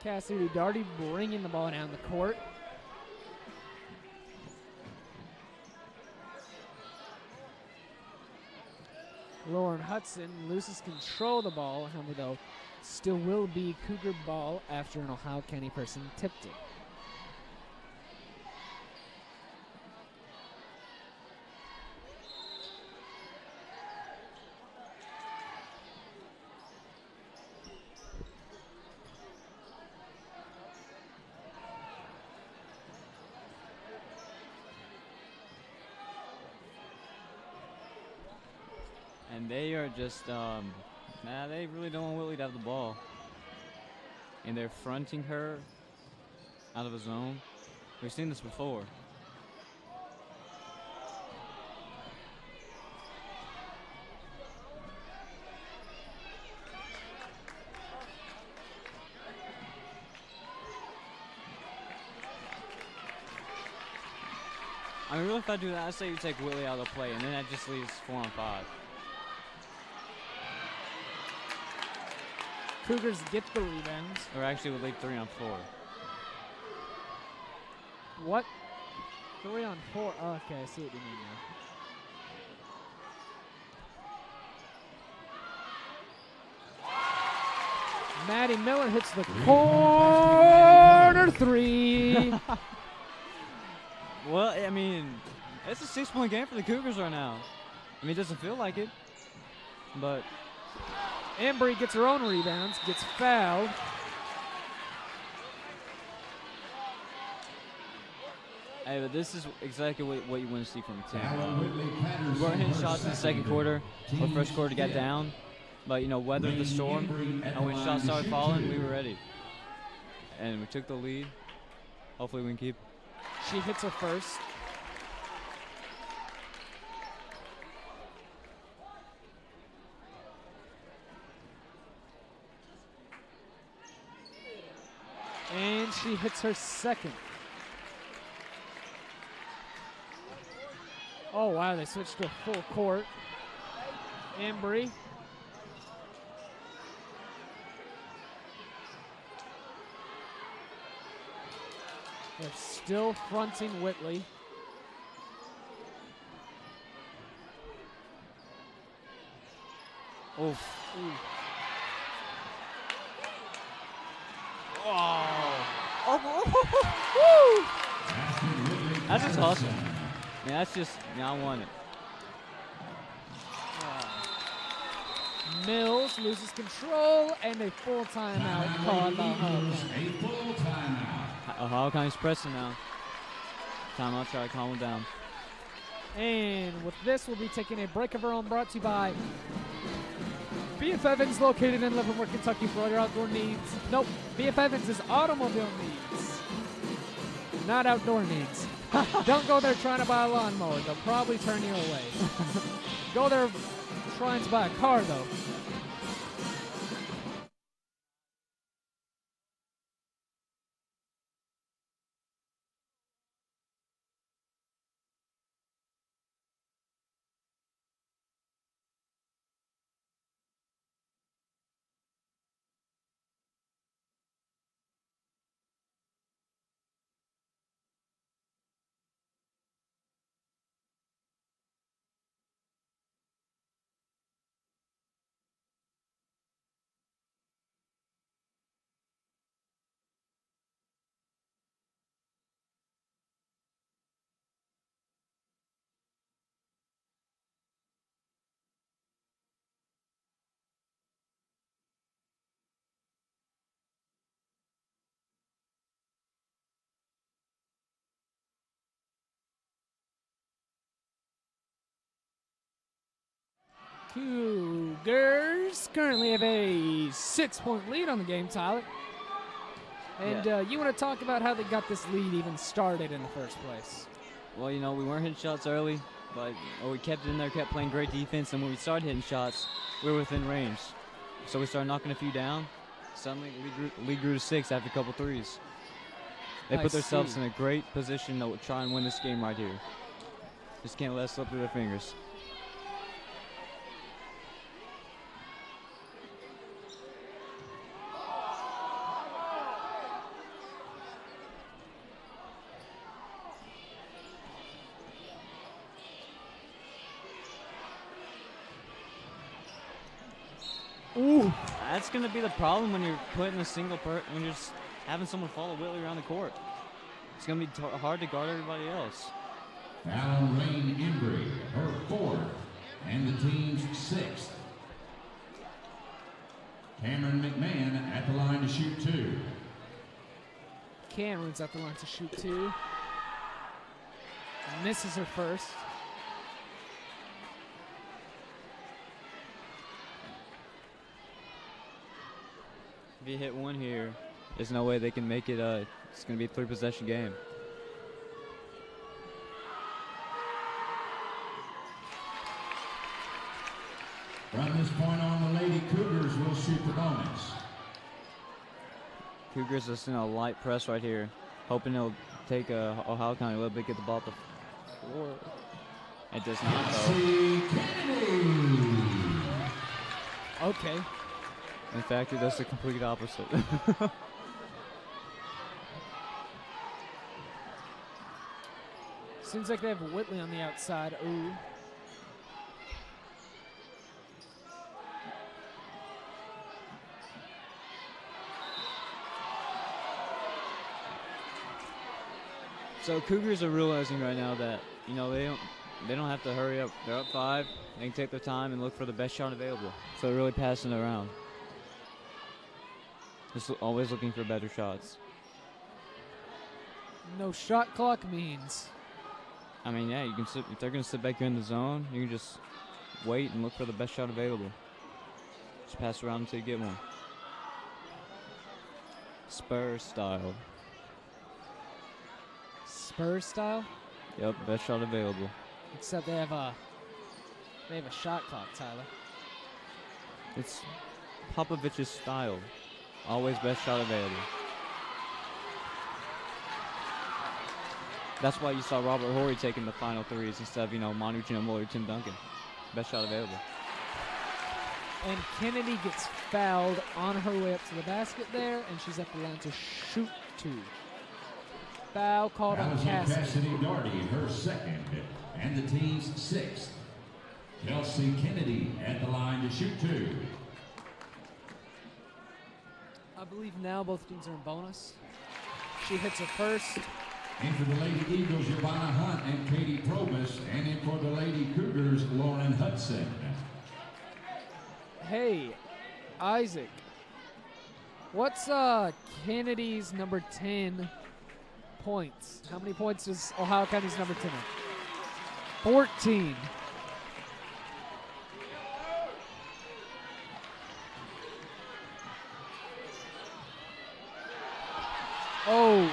Cassidy Darty bringing the ball down the court. Lauren Hudson loses control of the ball. However, though, still will be Cougar ball after an Ohio County person tipped it. And they are just, they really don't want Whitley to have the ball. And they're fronting her out of a zone. We've seen this before. I mean, really, if I do that, I say you take Whitley out of the play, and then that just leaves 4 on 5. Cougars get the rebounds. Or actually would leave 3 on 4. What? 3 on 4. Oh, okay, I see what you mean now. Maddie Miller hits the corner three. Well, I mean, it's a 6-point game for the Cougars right now. I mean, it doesn't feel like it, but Embry gets her own rebounds, gets fouled. Hey, but this is exactly what you want to see from a team. We weren't hitting shots in the second quarter or first quarter to get down, but, you know, weathered the storm, and when shots started falling, we were ready. And we took the lead. Hopefully we can keep. She hits her first. And she hits her second. Oh, wow, they switched to a full court. Embry. They're still fronting Whitley. Oh. That's just awesome. Yeah, that's just, I want it. Mills loses control, and a full timeout called by Ohio County. A full timeout. Ohio County's pressing now. Timeout, try to calm them down. And with this, we'll be taking a break of our own, brought to you by B.F. Evans, located in Livermore, Kentucky, for all your outdoor needs. Nope, B.F. Evans is automobile needs, not outdoor needs. Don't go there trying to buy a lawnmower. They'll probably turn you away. Go there trying to buy a car, though. Cougars currently have a 6-point lead on the game, Tyler. And you want to talk about how they got this lead even started in the first place? Well, you know, we weren't hitting shots early, but we kept it in there, kept playing great defense, and when we started hitting shots, we were within range. So we started knocking a few down. Suddenly, the lead grew to 6 after a couple threes. They put themselves in a great position to try and win this game right here. Just can't let it slip through their fingers. Ooh. That's going to be the problem when you're putting a single when you're just having someone follow Whitley around the court. It's going to be hard to guard everybody else. Fallon Rain Embry, her 4th, and the team's 6th. Cameron McMahon at the line to shoot 2. Cameron's at the line to shoot 2. And misses her first. If you hit one here, there's no way they can make it. It's going to be a 3-possession game. From this point on, the Lady Cougars will shoot the bonus. Cougars just in a light press right here, hoping they'll take Ohio County a little bit, get the ball to the floor. It does not, though. Okay. In fact, it does the complete opposite. Seems like they have Whitley on the outside. Ooh. So Cougars are realizing right now that, you know, they don't have to hurry up. They're up 5. They can take their time and look for the best shot available. So they're really passing it around. Just always looking for better shots. No shot clock means. I mean, yeah, you can sit, if they're going to sit back here in the zone, you can just wait and look for the best shot available. Just pass around until you get one. Spurs style. Spurs style? Yep, best shot available. Except they have a shot clock, Tyler. It's Popovich's style. Always best shot available. That's why you saw Robert Horry taking the final threes instead of, you know, Manu Ginobili or Tim Duncan. Best shot available. And Kennedy gets fouled on her way up to the basket there, and she's at the line to shoot 2. Foul called on Allison Cassidy. Cassidy Darty, her second, and the team's sixth. Kelsey Kennedy at the line to shoot 2. I believe now both teams are in bonus. She hits her first. In for the Lady Eagles, Yvonne Hunt and Katie Probus. And in for the Lady Cougars, Lauren Hudson. Hey, Isaac. What's Kennedy's number 10 points? How many points does Ohio County's number 10 have? 14. Oh.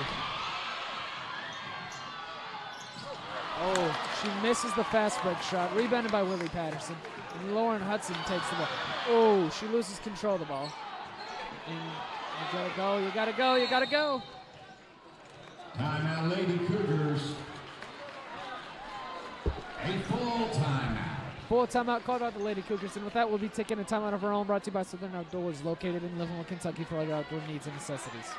Oh, she misses the fast break shot. Rebounded by Willie Patterson. And Lauren Hudson takes the ball. Oh, she loses control of the ball. And you gotta go, you gotta go, you gotta go. Timeout, Lady Cougars. A full timeout. Full timeout called out the Lady Cougars. And with that, we'll be taking a timeout of our own, brought to you by Southern Outdoors, located in Livermore, Kentucky, for all your outdoor needs and necessities.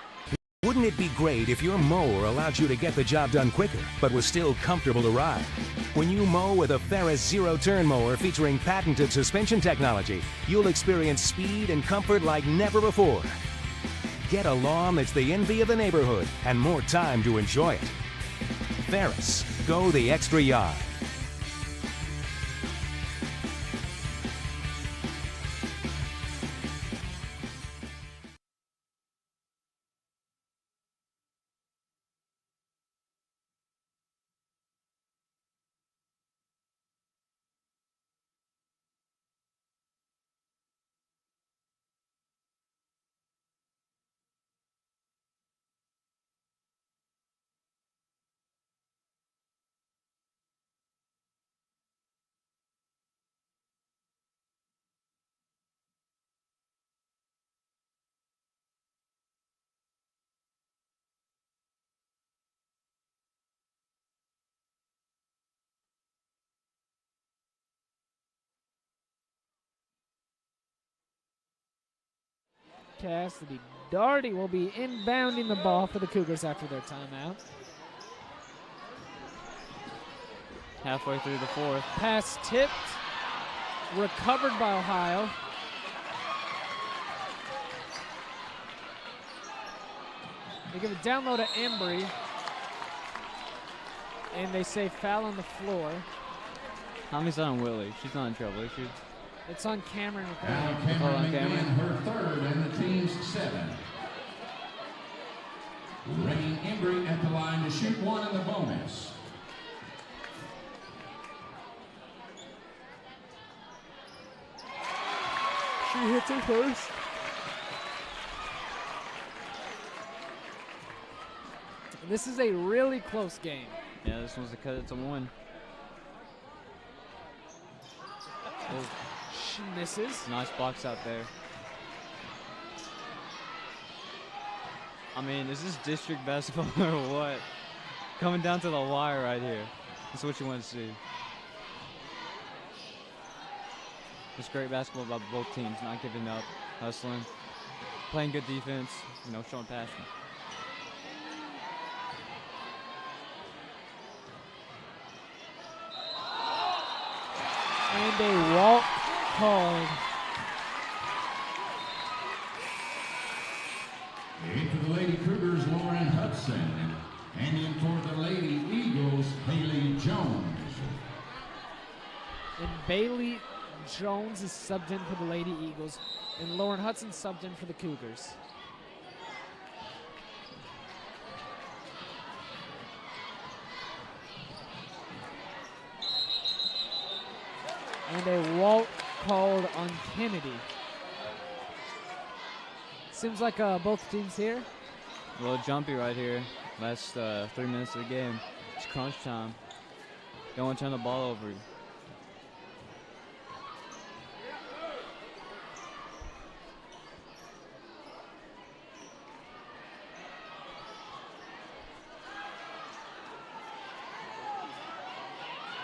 Wouldn't it be great if your mower allowed you to get the job done quicker, but was still comfortable to ride? When you mow with a Ferris zero-turn mower featuring patented suspension technology, you'll experience speed and comfort like never before. Get a lawn that's the envy of the neighborhood and more time to enjoy it. Ferris, go the extra yard. Cassidy Darty will be inbounding the ball for the Cougars after their timeout. Halfway through the fourth. Pass tipped, recovered by Ohio. They give it down low to Embry. And they say foul on the floor. How many's on Willie? She's not in trouble, is she? It's on Cameron Now McLean. Cameron McLean, her third, and the team's 7. Ready Embry at the line to shoot 1 in the bonus. She hits it first. This is a really close game. Yeah, this one's to cut it to 1. Oh, She misses. nice box out there. I mean, is this district basketball or what? Coming down to the wire right here. That's what you want to see. It's great basketball by both teams, not giving up, hustling, playing good defense, showing passion. And a walk called. In for the Lady Cougars, Lauren Hudson. And in for the Lady Eagles, Haley Jones. And Bailey Jones is subbed in for the Lady Eagles. And Lauren Hudson subbed in for the Cougars. And a walk called on Kennedy. Seems like both teams here. A little jumpy right here. Last 3 minutes of the game. It's crunch time. Don't want to turn the ball over.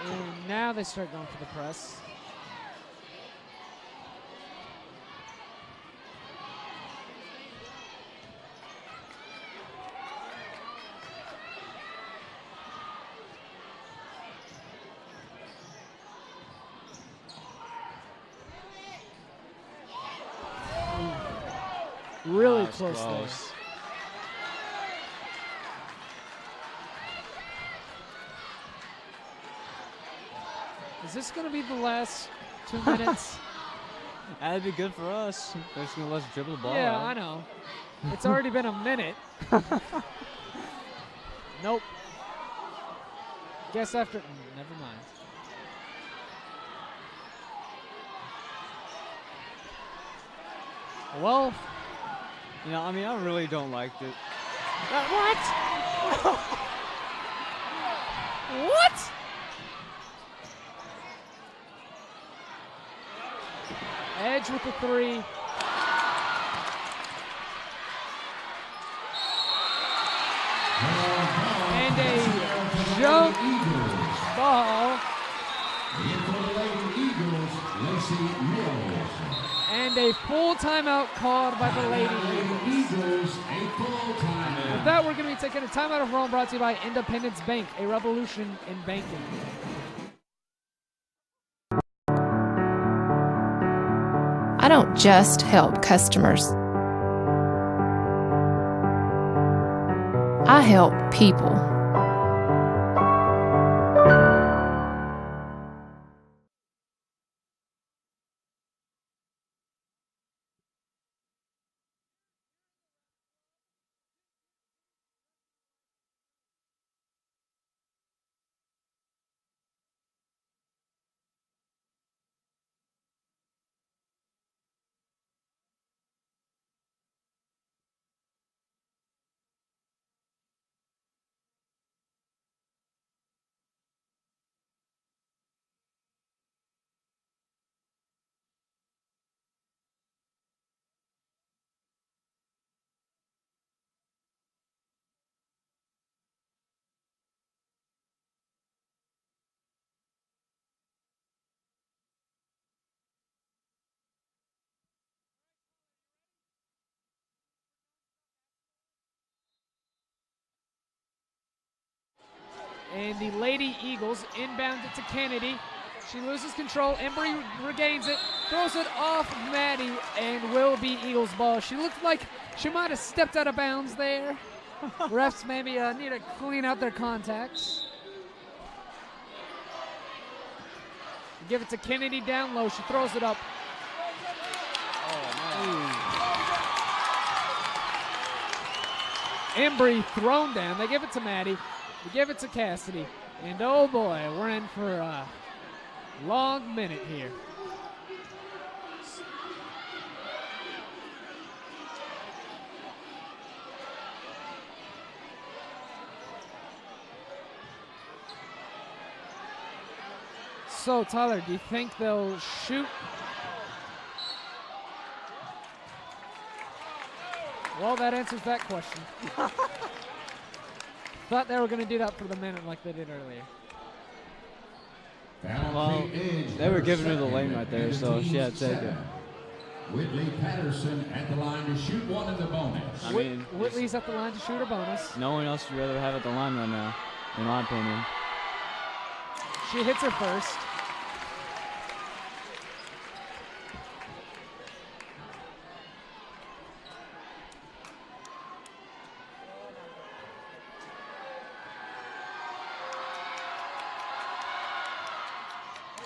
And now they start going for the press. Really That's close, close. there. Is this going to be the last 2 minutes? That'd be good for us. They're just going to let us dribble the ball. Yeah, out. I know. It's already been a minute. Nope. Guess after. Never mind. Well, You know, I mean, I really don't like it. what? What? Edge with the 3. And a jump ball. And a full timeout called by the Lady Eagles. With that, we're going to be taking a timeout of Rome, brought to you by Independence Bank, a revolution in banking. I don't just help customers. I help people. And the Lady Eagles inbound it to Kennedy. She loses control. Embry regains it, throws it off Maddie, and will be Eagles ball. She looked like she might have stepped out of bounds there. Refs maybe need to clean out their contacts. Give it to Kennedy down low. She throws it up. Embry thrown down. They give it to Maddie. They give it to Cassidy. And oh boy, we're in for a long minute here. So, Tyler, do you think they'll shoot? Well, that answers that question. Thought they were going to do that for the minute like they did earlier. Well, they were giving her the lane right there, so she had to take it. Whitley Patterson at the line to shoot one in the bonus. I mean, Whitley's at the line to shoot a bonus. no one else would rather have at the line right now, in my opinion. She hits her first.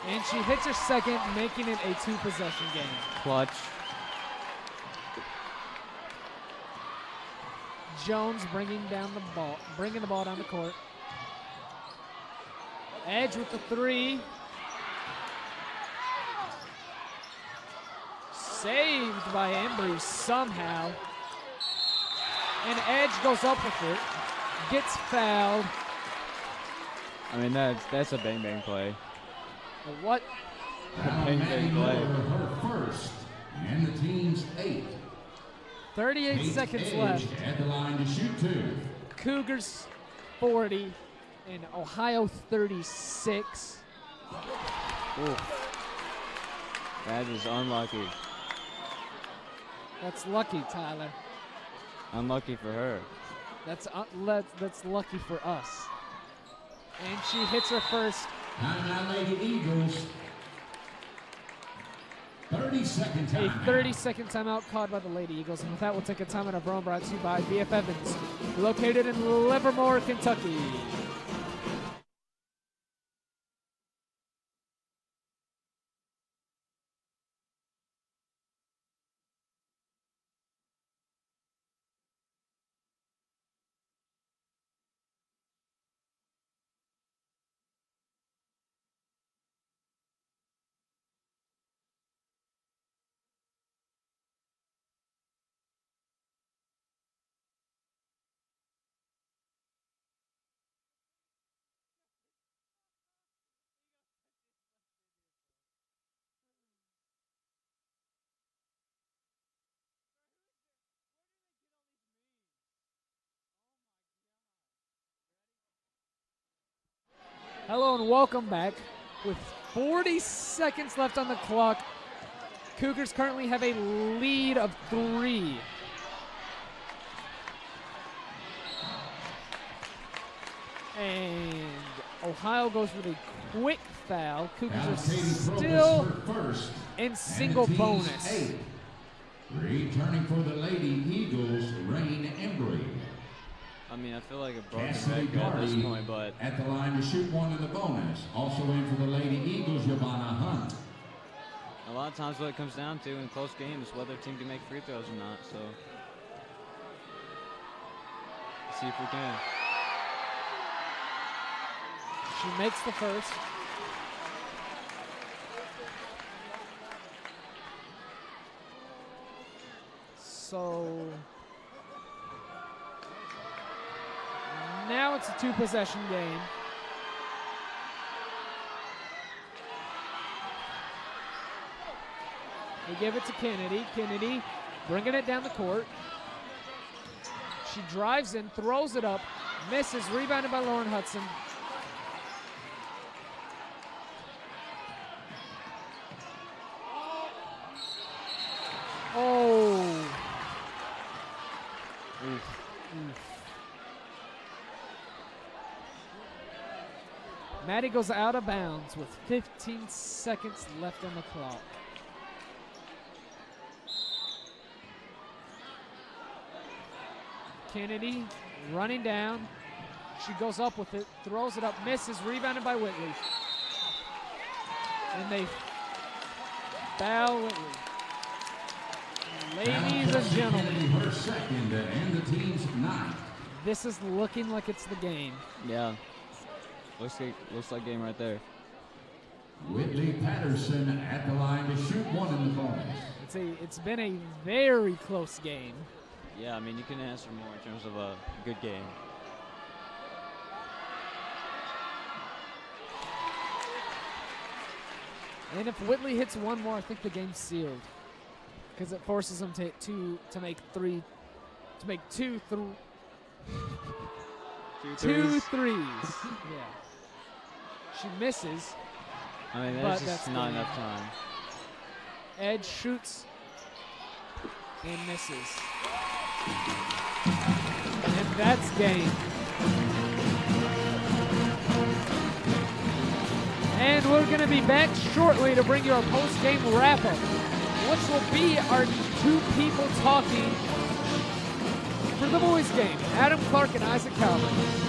And she hits her second, making it a 2-possession game. Clutch. Jones bringing the ball down the court. Edge with the 3. Saved by Embry somehow. And Edge goes up with it. Gets fouled. I mean, that's a bang-bang play. What? Bang play. Her first, and the team's 8. 38 Kate seconds Edge left. at the line to shoot 2. Cougars 40 and Ohio 36. Ooh. That is unlucky. That's lucky, Tyler. Unlucky for her. That's lucky for us. And she hits her first. Now, Lady Eagles. 30-second A time. 30-second timeout called by the Lady Eagles. And with that, we'll take a timeout of our own, brought to you by BF Evans, located in Livermore, Kentucky. Hello and welcome back. With 40 seconds left on the clock, Cougars currently have a lead of 3. And Ohio goes with a quick foul. Cougars are still in single bonus. 8. Returning for the Lady Eagles, Rain Embry. I mean, I feel like a broken Cassidy record at this Gardy point, but at the line to shoot one in the bonus. Also in for the Lady Eagles, Yvonne Hunt. a lot of times what it comes down to in close games is whether a team can make free throws or not. So, let's see if we can. She makes the first. So now it's a 2-possession game. We give it to Kennedy. Kennedy bringing it down the court. She drives in, throws it up, misses, rebounded by Lauren Hudson. Oh. Maddie goes out of bounds with 15 seconds left on the clock. Kennedy running down. She goes up with it, throws it up, misses, rebounded by Whitley. And they foul Whitley. Ladies and gentlemen, her second and the team's 9th. this is looking like it's the game. Yeah, looks like game right there. Whitley Patterson at the line to shoot one in the bonus. It's been a very close game. Yeah, I mean, you can answer more in terms of a good game. And if Whitley hits one more, I think the game's sealed, because it forces them to make two threes. Yeah. She misses. I mean, But that's just that's not good. enough time. Edge shoots and misses. And that's game. And we're going to be back shortly to bring you our post-game wrap-up, which will be our two people talking for the boys' game, Adam Clark and Isaac Calvin.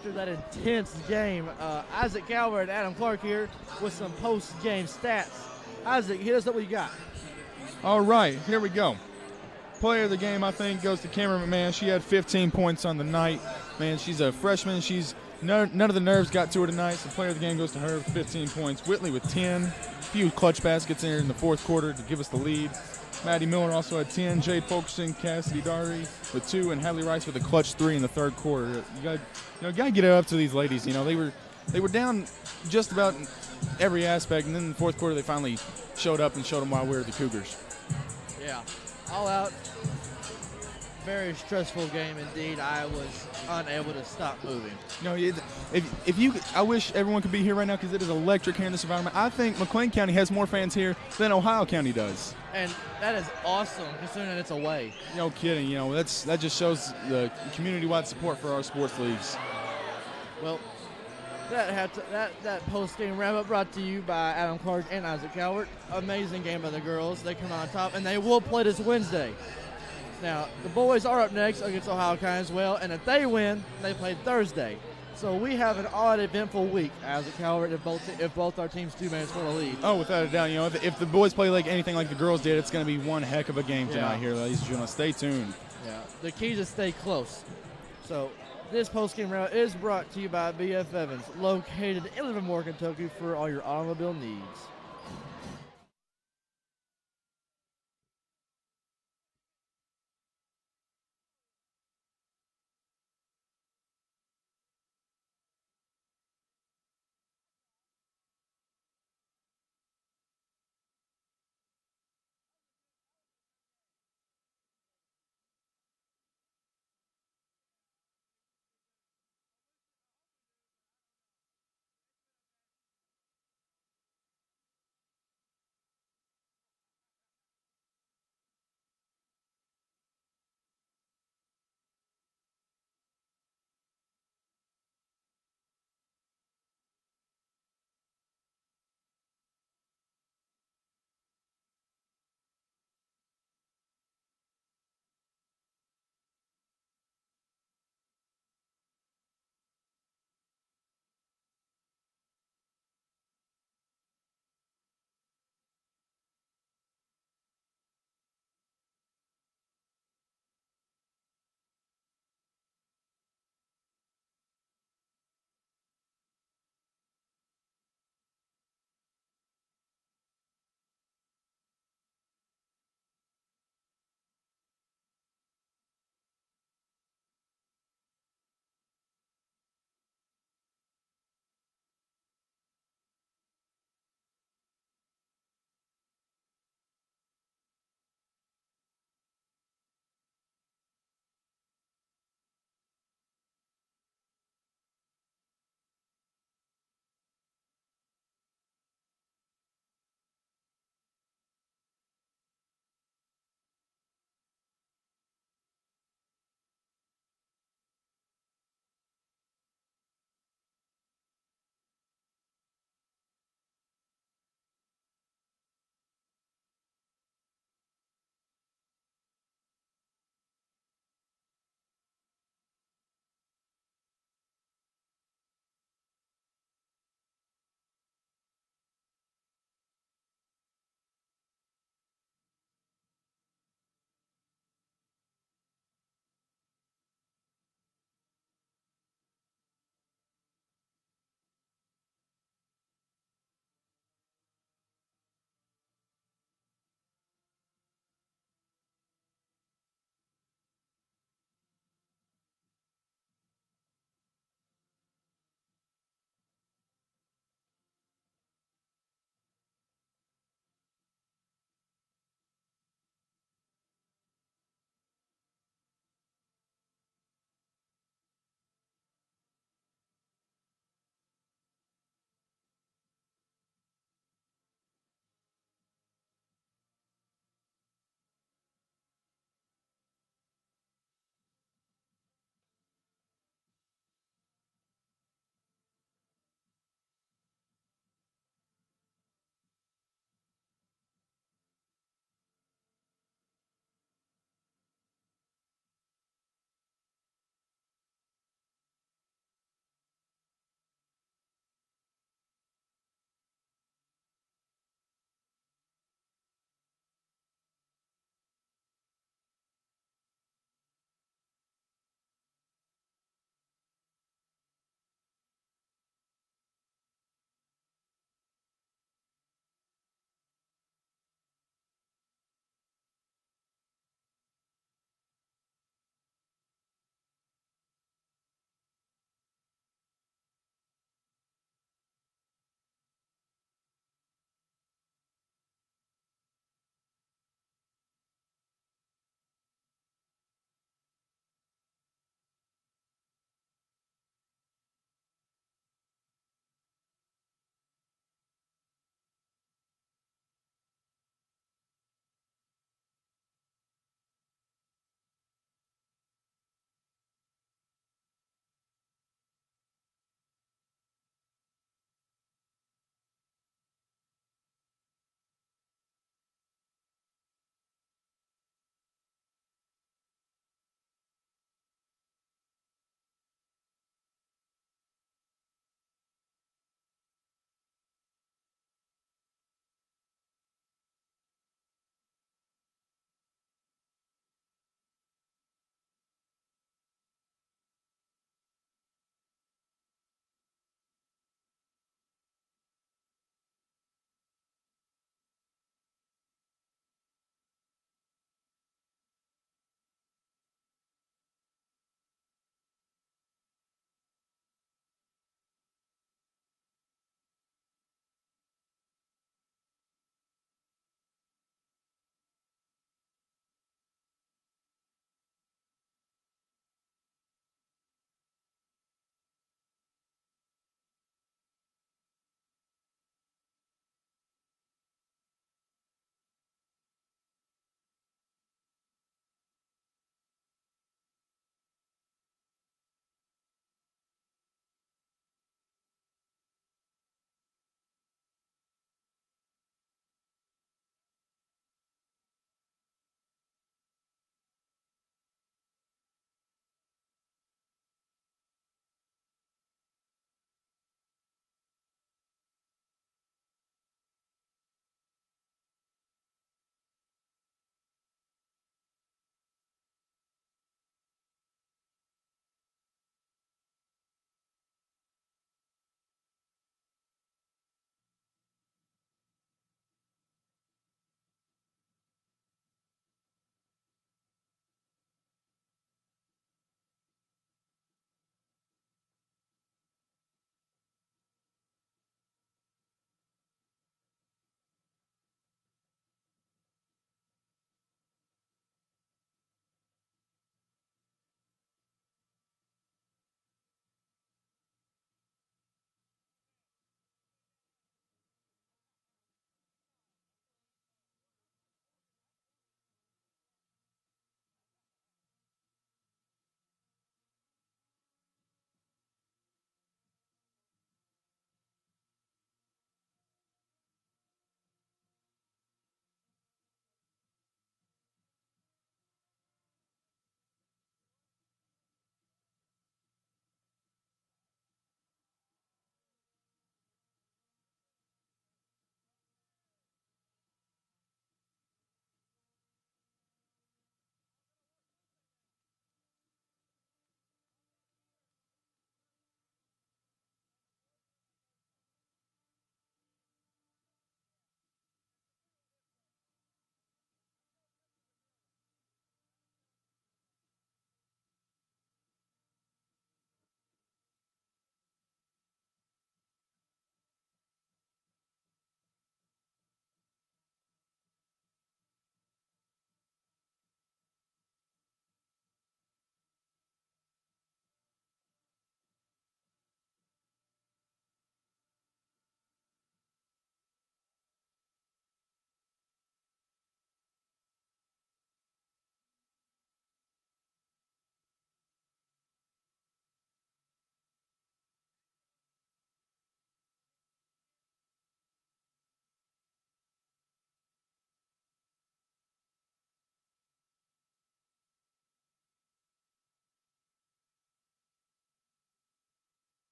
after that intense game. Isaac Calvert and Adam Clark here with some post-game stats. Isaac, hit us up what you got. All right, here we go. Player of the game, I think, goes to Cameron McMahon. She had 15 points on the night. Man, she's a freshman. None of the nerves got to her tonight, so player of the game goes to her with 15 points. Whitley with 10. A few clutch baskets in the fourth quarter to give us the lead. Maddie Miller also had 10. Jade Fulkerson, Cassidy Dari with 2, and Hadley Rice with a clutch 3 in the third quarter. You got to get it up to these ladies. You know, they were down just about every aspect, and then in the fourth quarter they finally showed up and showed them why we were the Cougars. Yeah, all out. Very stressful game indeed. I was unable to stop moving. No, I wish everyone could be here right now because it is electric here in this environment. I think McLean County has more fans here than Ohio County does. And that is awesome considering it's away. No kidding. You know, that just shows the community-wide support for our sports leagues. Well, that post-game wrap-up brought to you by Adam Clark and Isaac Calvert. Amazing game by the girls. They come out on top, and they will play this Wednesday. Now, the boys are up next against Ohio County as well, and if they win, they play Thursday. So we have an odd, eventful week, Isaac Calvert, if both our teams do manage for the lead. Oh, without a doubt. You know, if the boys play like anything like the girls did, it's going to be one heck of a game tonight here, ladies and gentlemen. Stay tuned. Yeah, the key is to stay close. So this post-game round is brought to you by B.F. Evans, located in Livermore, Kentucky, for all your automobile needs.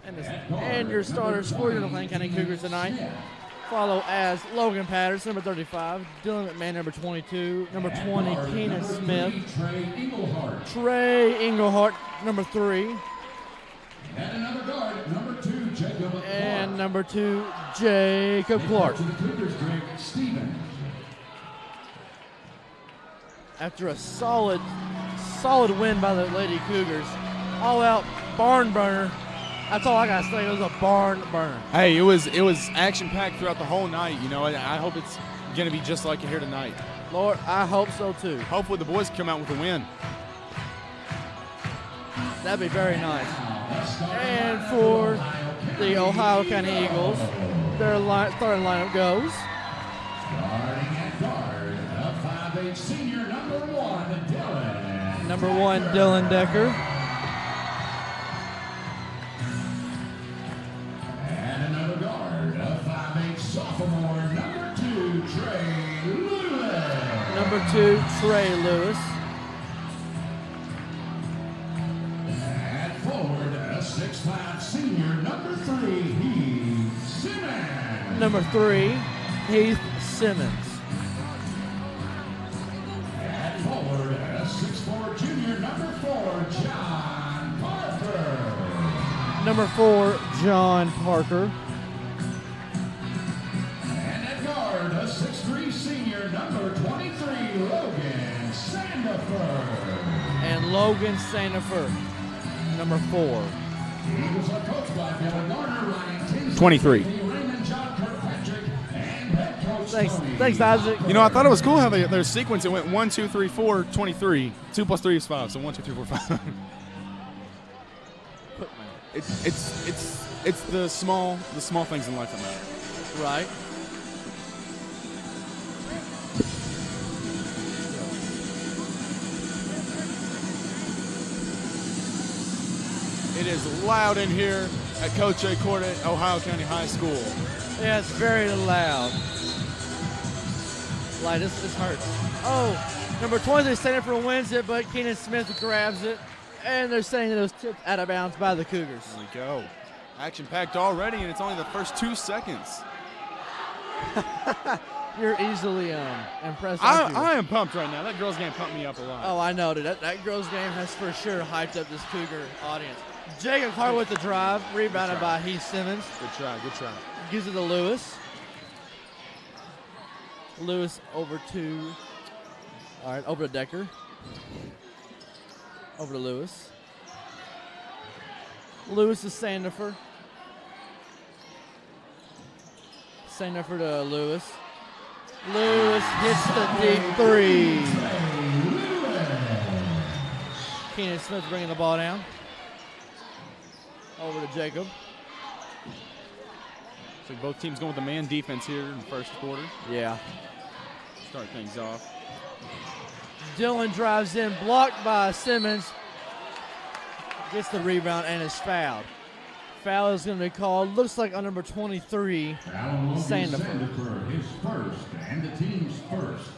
And your starters for your McLean County Cougars tonight follow as Logan Patterson, number 35, Dylan McMahon, number 22, number 20, Keenan Smith, Trey Englehart, number 3, And another guard, number 2, Jacob Clark. and number 2, Jacob Clark. To the Cougars, Greg Stevens. After a solid win by the Lady Cougars, all-out barn burner. That's all I got to say. It was a barn burner. Hey, it was action-packed throughout the whole night. You know, I hope it's going to be just like it here tonight. Lord, I hope so too. Hopefully the boys come out with a win. That'd be very nice. And for the Ohio County Eagles, their starting lineup goes. Starting at guard, a 5'8" senior, number 1, Dylan. Number 1, Dylan Decker. And another guard, a 5'8" sophomore, number 2, Trey Lewis. Number 2, Trey Lewis. At forward, a 6'5" senior, number 3, Heath Simmons. Number 3, Heath Simmons. At forward, a 6'4" junior, number 4, John Parker. Number 4, John Parker. And at guard, a 6'3" senior, number 23, Logan Sandefur. And Logan Sandefur, number 4. Eagles are coached by Dylan Garner, Ryan Tinsley, 23. Raymond John Kirkpatrick, and head coach Thanks, Isaac. You know, I thought it was cool how their sequence, it went 1, 2, 3, 4, 23. 2 plus 3 is 5, so 1, 2, 3, 4, 5. It's the small things in life that matter. Right. It is loud in here at Coach A. Court at Ohio County High School. Yeah, it's very loud. Like, this hurts. Oh, number 20, Sandefur wins it, but Keenan Smith grabs it. And they're saying it was tipped out of bounds by the Cougars. There we go. Action-packed already, and it's only the first 2 seconds. You're easily impressed. aren't you? I am pumped right now. That girls game pumped me up a lot. Oh, I know, dude. That girls' game has for sure hyped up this Cougar audience. Jacob Clark with the drive, rebounded by Heath Simmons. Good try, good try. Gives it to Lewis. Lewis over to Decker. Over to Lewis. Lewis to Sandefur. Sandefur to Lewis. Lewis hits the deep 3. Keenan Smith bringing the ball down. Over to Jacob. So both teams going with the man defense here in the first quarter. Yeah. Start things off. Dylan drives in, blocked by Simmons. Gets the rebound and is fouled. Foul is going to be called. Looks like on number 23, Sandefur. His first and the team's first.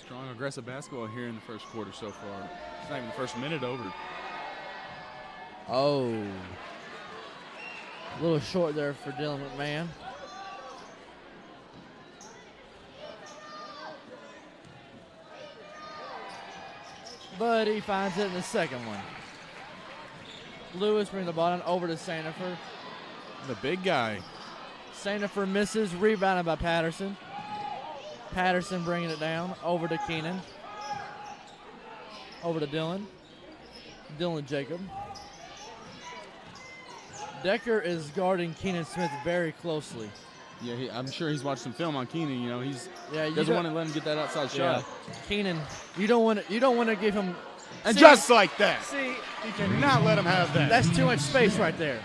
Strong, aggressive basketball here in the first quarter so far. It's not even the first minute over. Oh. A little short there for Dylan McMahon. But he finds it in the second one. Lewis brings the ball down over to Sandefur. The big guy. Sandefur misses, rebounded by Patterson. Patterson bringing it down over to Keenan. Over to Dylan. Dylan Jacob. Decker is guarding Keenan Smith very closely. Yeah, I'm sure he's watched some film on Keenan. You know, he you doesn't want to let him get that outside shot. Keenan, you don't want to give him. And just like that. See, you cannot let him have that. That's too much space right there.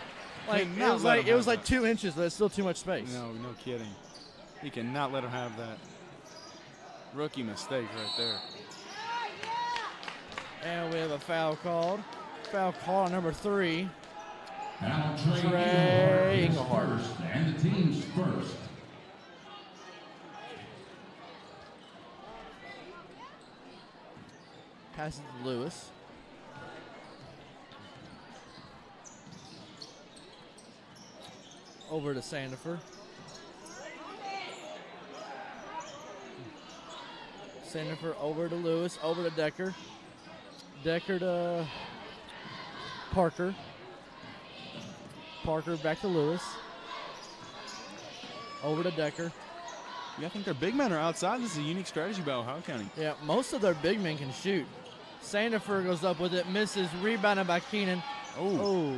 Like Cannot it was like 2 inches, but it's still too much space. No kidding. He cannot let him have that. Rookie mistake right there. And we have a foul called. Foul call on number 3. Now Trey Englehart. First and the team's first. Passes to Lewis. over to Sandifer. Sandifer over to Lewis, over to Decker. Decker to Parker. Parker back to Lewis. Over to Decker. Yeah, I think their big men are outside. This is a unique strategy by Ohio County. Yeah, most of their big men can shoot. Sandifer goes up with it, misses, rebounded by Keenan. Oh.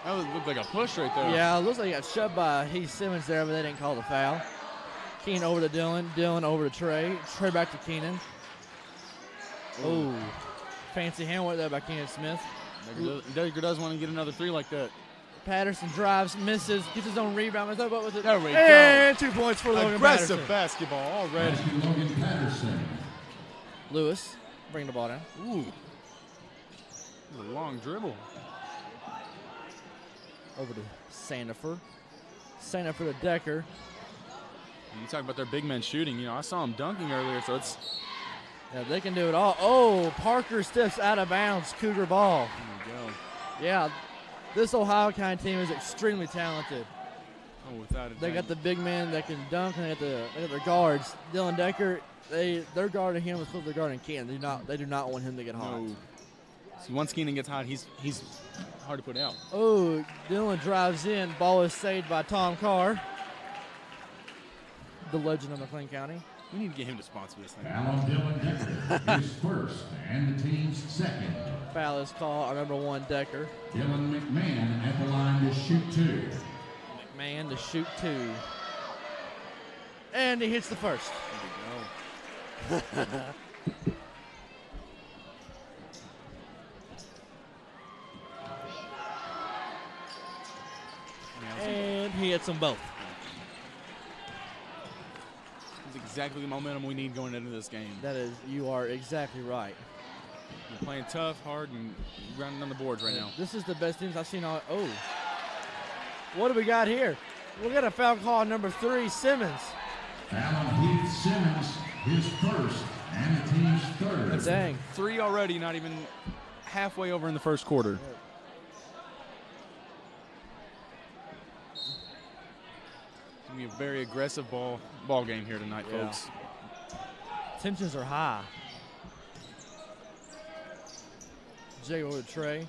That looked like a push right there. Yeah, it looks like he got shoved by Heath Simmons there, but they didn't call the foul. Keenan over to Dylan. Dylan over to Trey. Trey back to Keenan. Oh. Fancy handwork there by Keenan Smith. Decker does want to get another three like that. Patterson drives, misses, gets his own rebound. Goes up with it. There we go. And 2 points for Logan Aggressive Patterson. basketball already. Logan Patterson. Lewis, bring the ball down. Ooh. A long dribble. Over to Sandifer. Sandifer to Decker. You talk about their big men shooting. You know, I saw him dunking earlier, so it's. Yeah, they can do it all. Oh, Parker steps out of bounds. Cougar ball. There we go. Yeah, this Ohio County team is extremely talented. Oh, without a doubt. They got the big men that can dunk, and they got their guards. Dylan Decker, they're guarding him as they're guarding Keenan. They do not want him to get hot. No. See, once Keenan gets hot, he's hard to put out. Oh, Dylan drives in. Ball is saved by Tom Carr, the legend of McLean County. We need to get him to sponsor this thing. Foul on Dylan Decker, his first and the team's second. Foul is called on number 1, Decker. Dylan McMahon at the line to shoot 2. McMahon to shoot 2. And he hits the first. There we go. And he hits them both. It's exactly the momentum we need going into this game. That is, you are exactly right. We're playing tough, hard, and grounding on the boards right now. This is the best teams I've seen all. Oh. What do we got here? We got a foul call on number 3, Simmons. Foul on Heath Simmons, his first and the team's third. Dang. 3 already, not even halfway over in the first quarter. It's going to be a very aggressive ball game here tonight, folks. Tensions are high. Jay over to Trey.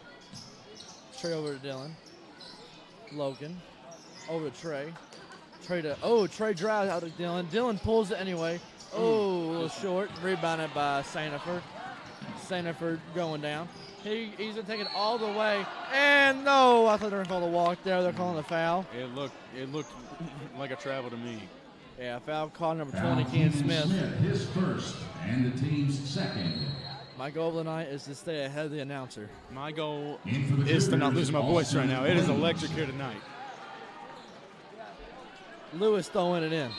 Trey over to Dylan. Logan. Over to Trey. Trey drives out to Dylan. Dylan pulls it anyway. Oh, a little short. Rebounded by Sandifer. Sandifer going down. He's going to take it all the way. And no, I thought they were going to call the walk there. They're calling the foul. It looked like a travel to me. Yeah, foul call number 20, Keenan Smith. His first and the team's second. My goal tonight is to stay ahead of the announcer. My goal is to not lose my voice right now. It is electric here tonight. Lewis throwing it in.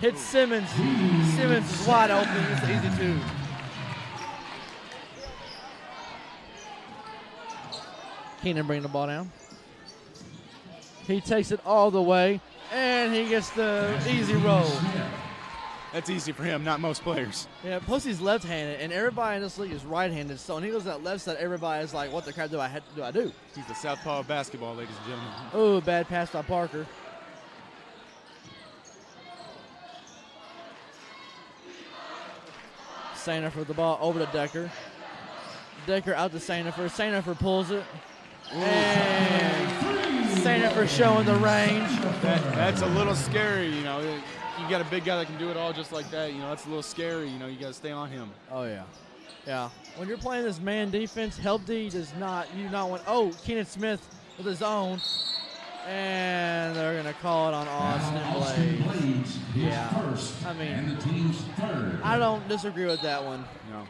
Hits Simmons. Simmons is wide open. It's an easy 2. Keenan bringing the ball down. He takes it all the way, and he gets the easy roll. That's easy for him, not most players. Yeah, plus he's left-handed, and everybody in this league is right-handed. So when he goes to that left side, everybody is like, what the crap do I do? He's the southpaw of basketball, ladies and gentlemen. Oh, bad pass by Parker. Sandifer with the ball over to Decker. Decker out to Sandifer. Sandifer pulls it. And Sandifer showing the range. That's a little scary, you know. You got a big guy that can do it all just like that. You know, that's a little scary. You know, you got to stay on him. Oh, yeah. Yeah. When you're playing this man defense, help D does not, you do not want, oh, Keenan Smith with his own. And they're going to call it on Austin Blades. Yeah. First I mean, and the team's third. I don't disagree with that one. No.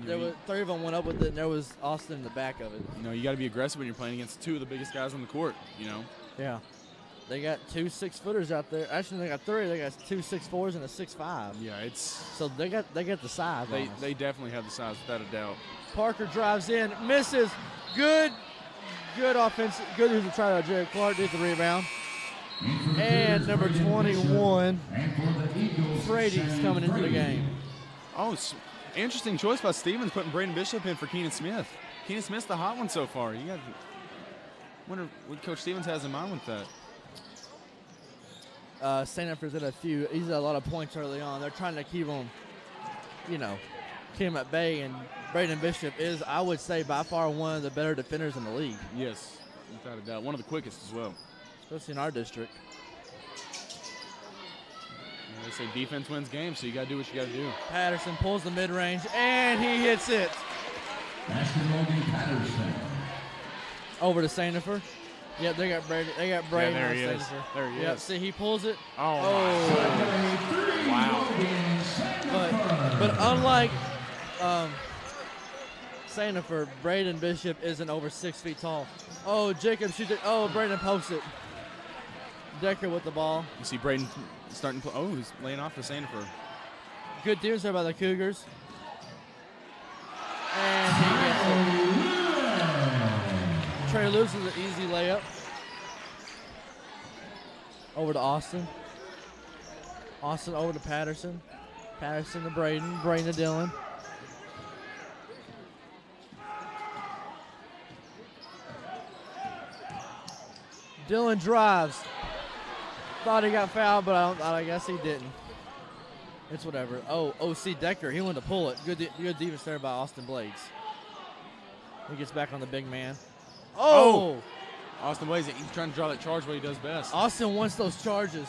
There were 3 of them went up with it, and there was Austin in the back of it. You know, you got to be aggressive when you're playing against 2 of the biggest guys on the court, you know. Yeah. They got 2 6-footers out there. Actually, they got 3. They got 2 6'4" and a 6'5". Yeah, it's so they got the size. They definitely have the size, without a doubt. Parker drives in, misses. Good offense. Good use of try by Jared Clark. Did the rebound. And number 21, Brady's coming into the game. Oh, it's interesting choice by Stevens putting Braden Bishop in for Keenan Smith. Keenan Smith's the hot one so far. You got wonder what Coach Stevens has in mind with that. Sanford's at he's at a lot of points early on. They're trying to keep him, keep him at bay. And Braden Bishop is, I would say, by far one of the better defenders in the league. Yes, without a doubt. One of the quickest as well. Especially in our district. They say defense wins games, so you got to do what you got to do. Patterson pulls the mid-range, and he hits it. Ashton Logan Patterson. Over to Sandifer. Yep, they got Braden. Yeah, there he is. There he Yep, is. see, he pulls it. Oh. Wow. But unlike Sandifer, Braden Bishop isn't over 6 feet tall. Oh, Jacob shoots it. Oh, Braden posts it. Decker with the ball. You see Braden starting to play. Oh, he's laying off for Sandifer. Good defense there by the Cougars. And he gets it. Trey Lewis is an easy layup. Over to Austin. Austin over to Patterson. Patterson to Braden. Braden to Dillon. Dillon drives. Thought he got fouled, but I guess he didn't. It's whatever. Oh, O.C. Decker, he wanted to pull it. Good defense there by Austin Blades. He gets back on the big man. Oh! Austin Blades, he's trying to draw that charge what he does best. Austin wants those charges.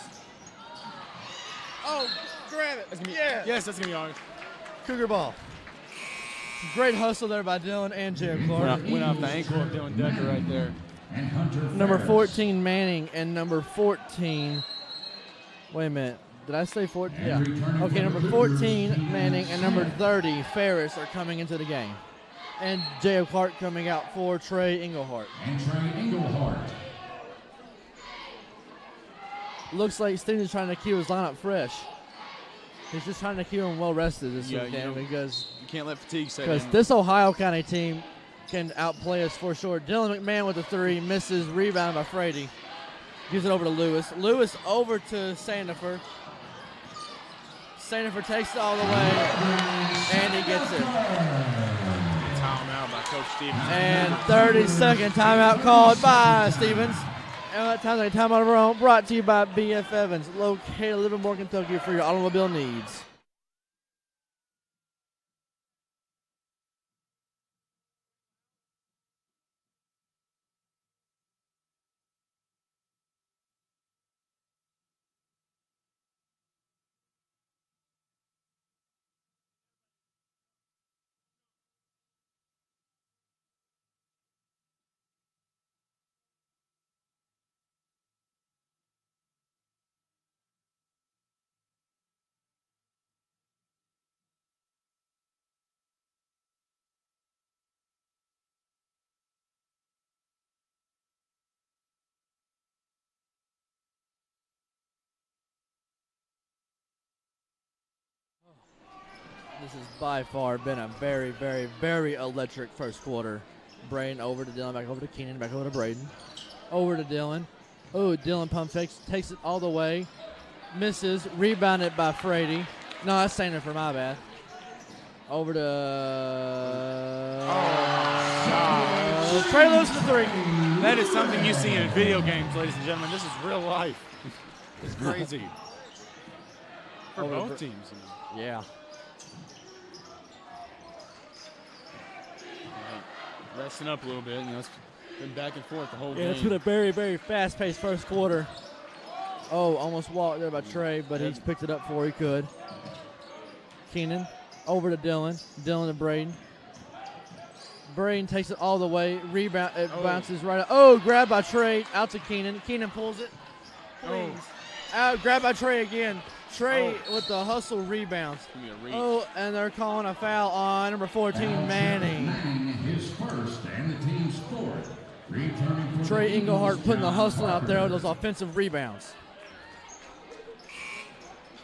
Oh, grab it. Yeah. Yes, that's going to be ours. Cougar ball. Great hustle there by Dillon and Jared Clark. Went off the ankle of Dylan Decker right there. Number 14, Manning, and number 14. Wait a minute. Did I say 14? Yeah. Okay, number 14, Manning, and number 30, Ferris, are coming into the game. And J.O. Clark coming out for Trey Englehart. Looks like Stevens trying to keep his lineup fresh. He's just trying to keep him well rested this weekend because you can't let fatigue set because in. this Ohio County team can outplay us for sure. Dylan McMahon with the three, misses, rebound by Frady. Gives it over to Lewis. Lewis over to Sandifer. Sandifer takes it all the way, and he gets it. Timeout by Coach Stevens. And 30-second timeout called by Stevens. And that time, a timeout of our own, brought to you by B.F. Evans, located in Livermore, Kentucky, for your automobile needs. This has by far been a very, very, very electric first quarter. Braden over to Dillon, back over to Keenan, back over to Braden. Over to Dillon. Oh, Dillon pump fakes, takes it all the way. Misses, rebounded by Frady. No, that's Sandifer, my bad. Over to Trey Lewis to three. That is something you see in video games, ladies and gentlemen. This is real life. It's crazy. For both teams. Yeah. Resting up a little bit. It's been back and forth the whole game. Yeah, it's been a very, very fast-paced first quarter. Oh, almost walked there by Trey, but he's picked it up before he could. Keenan over to Dillon. Dillon to Braden. Braden takes it all the way. Rebound. It bounces right out. Oh, grabbed by Trey. Out to Keenan. Keenan pulls it. Please. Out. Grabbed by Trey again. Trey with the hustle rebounds. Oh, and they're calling a foul on number 14, Manning. His first and the team's fourth. Trey Englehart putting the hustle out there with those offensive rebounds.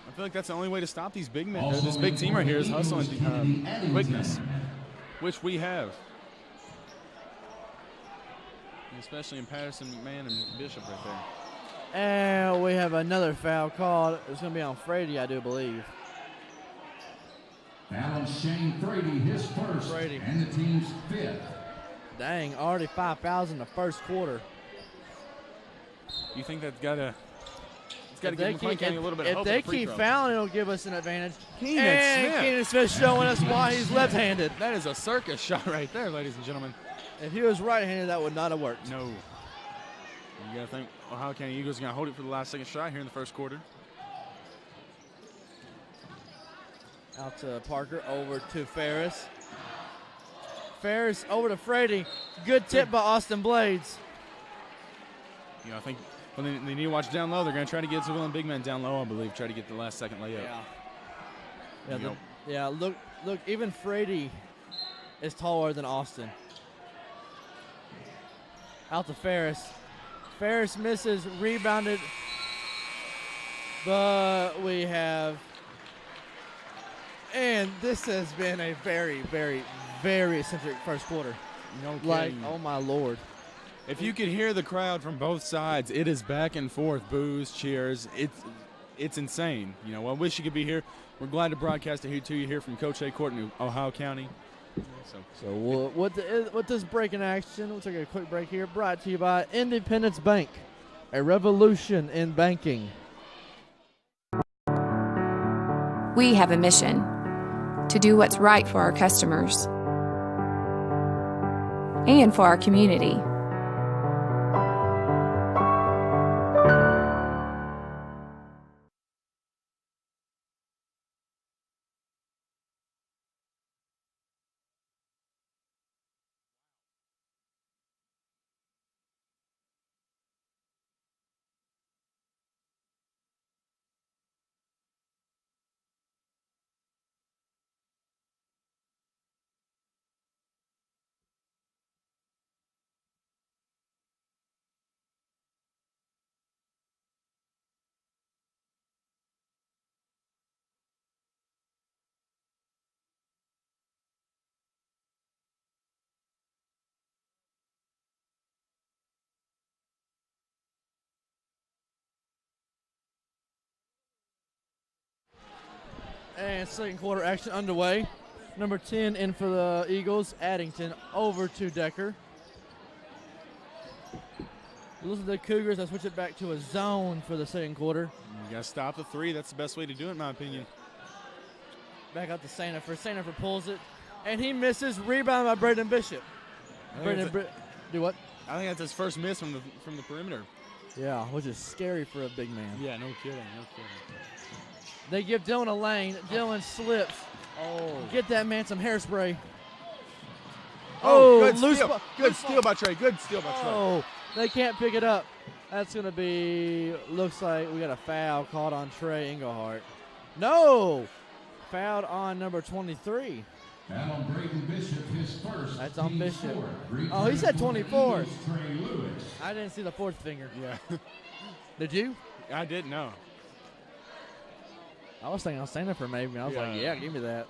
I feel like that's the only way to stop these big men. This big team right here is hustling quickness, which we have. Especially in Patterson, McMahon, and Bishop right there. And we have another foul called. It's going to be on Frady, I do believe. Foul on Shane Frady, his first, and the team's fifth. Dang, already 5 fouls in the first quarter. You think that's got to give McLean County a little bit of If hope they with the free keep throw. fouling, it'll give us an advantage. Keenan and Smith. Keenan Smith showing us why he's left-handed. That is a circus shot right there, ladies and gentlemen. If he was right-handed, that would not have worked. No. You got to think Ohio County Eagles are going to hold it for the last second shot here in the first quarter. Out to Parker, over to Ferris. Ferris over to Frady. Good tip by Austin Blades. You know, I think when they need to watch down low, they're going to try to get Civilian big man down low, I believe, try to get the last second layup. Yeah, look, even Frady is taller than Austin. Out to Ferris. Ferris misses, rebounded, but we have, and this has been a very, very, very eccentric first quarter. No kidding. Like, oh my Lord. If you could hear the crowd from both sides, it is back and forth, boos, cheers. It's insane. You know, I wish you could be here. We're glad to broadcast it here to you here from Coach A. Court in Ohio County. So with this break in action, we'll take a quick break here. Brought to you by Independence Bank, a revolution in banking. We have a mission to do what's right for our customers and for our community. And second quarter action underway. Number 10 in for the Eagles, Addington over to Decker. Listen to the Cougars. I switch it back to a zone for the second quarter. You got to stop the three. That's the best way to do it, in my opinion. Back out to Sandifer. Sandifer pulls it, and he misses. Rebound by Braden Bishop. Do what? I think that's his first miss from the perimeter. Yeah, which is scary for a big man. Yeah, no kidding, no kidding. They give Dylan a lane. Dylan slips. Oh. Get that man some hairspray. Good loose steal. ball. Good steal by Trey. Good steal by Trey. Oh, they can't pick it up. That's going to be, looks like we got a foul called on Trey Englehart. No! Fouled on number 23. And on Braden Bishop, his first. That's on team Bishop. score. Oh, he said 24. Eagles, Trey Lewis. I didn't see the fourth finger. Yeah. Did you? I didn't know. I was thinking I was standing for maybe. I was like, yeah, give me that.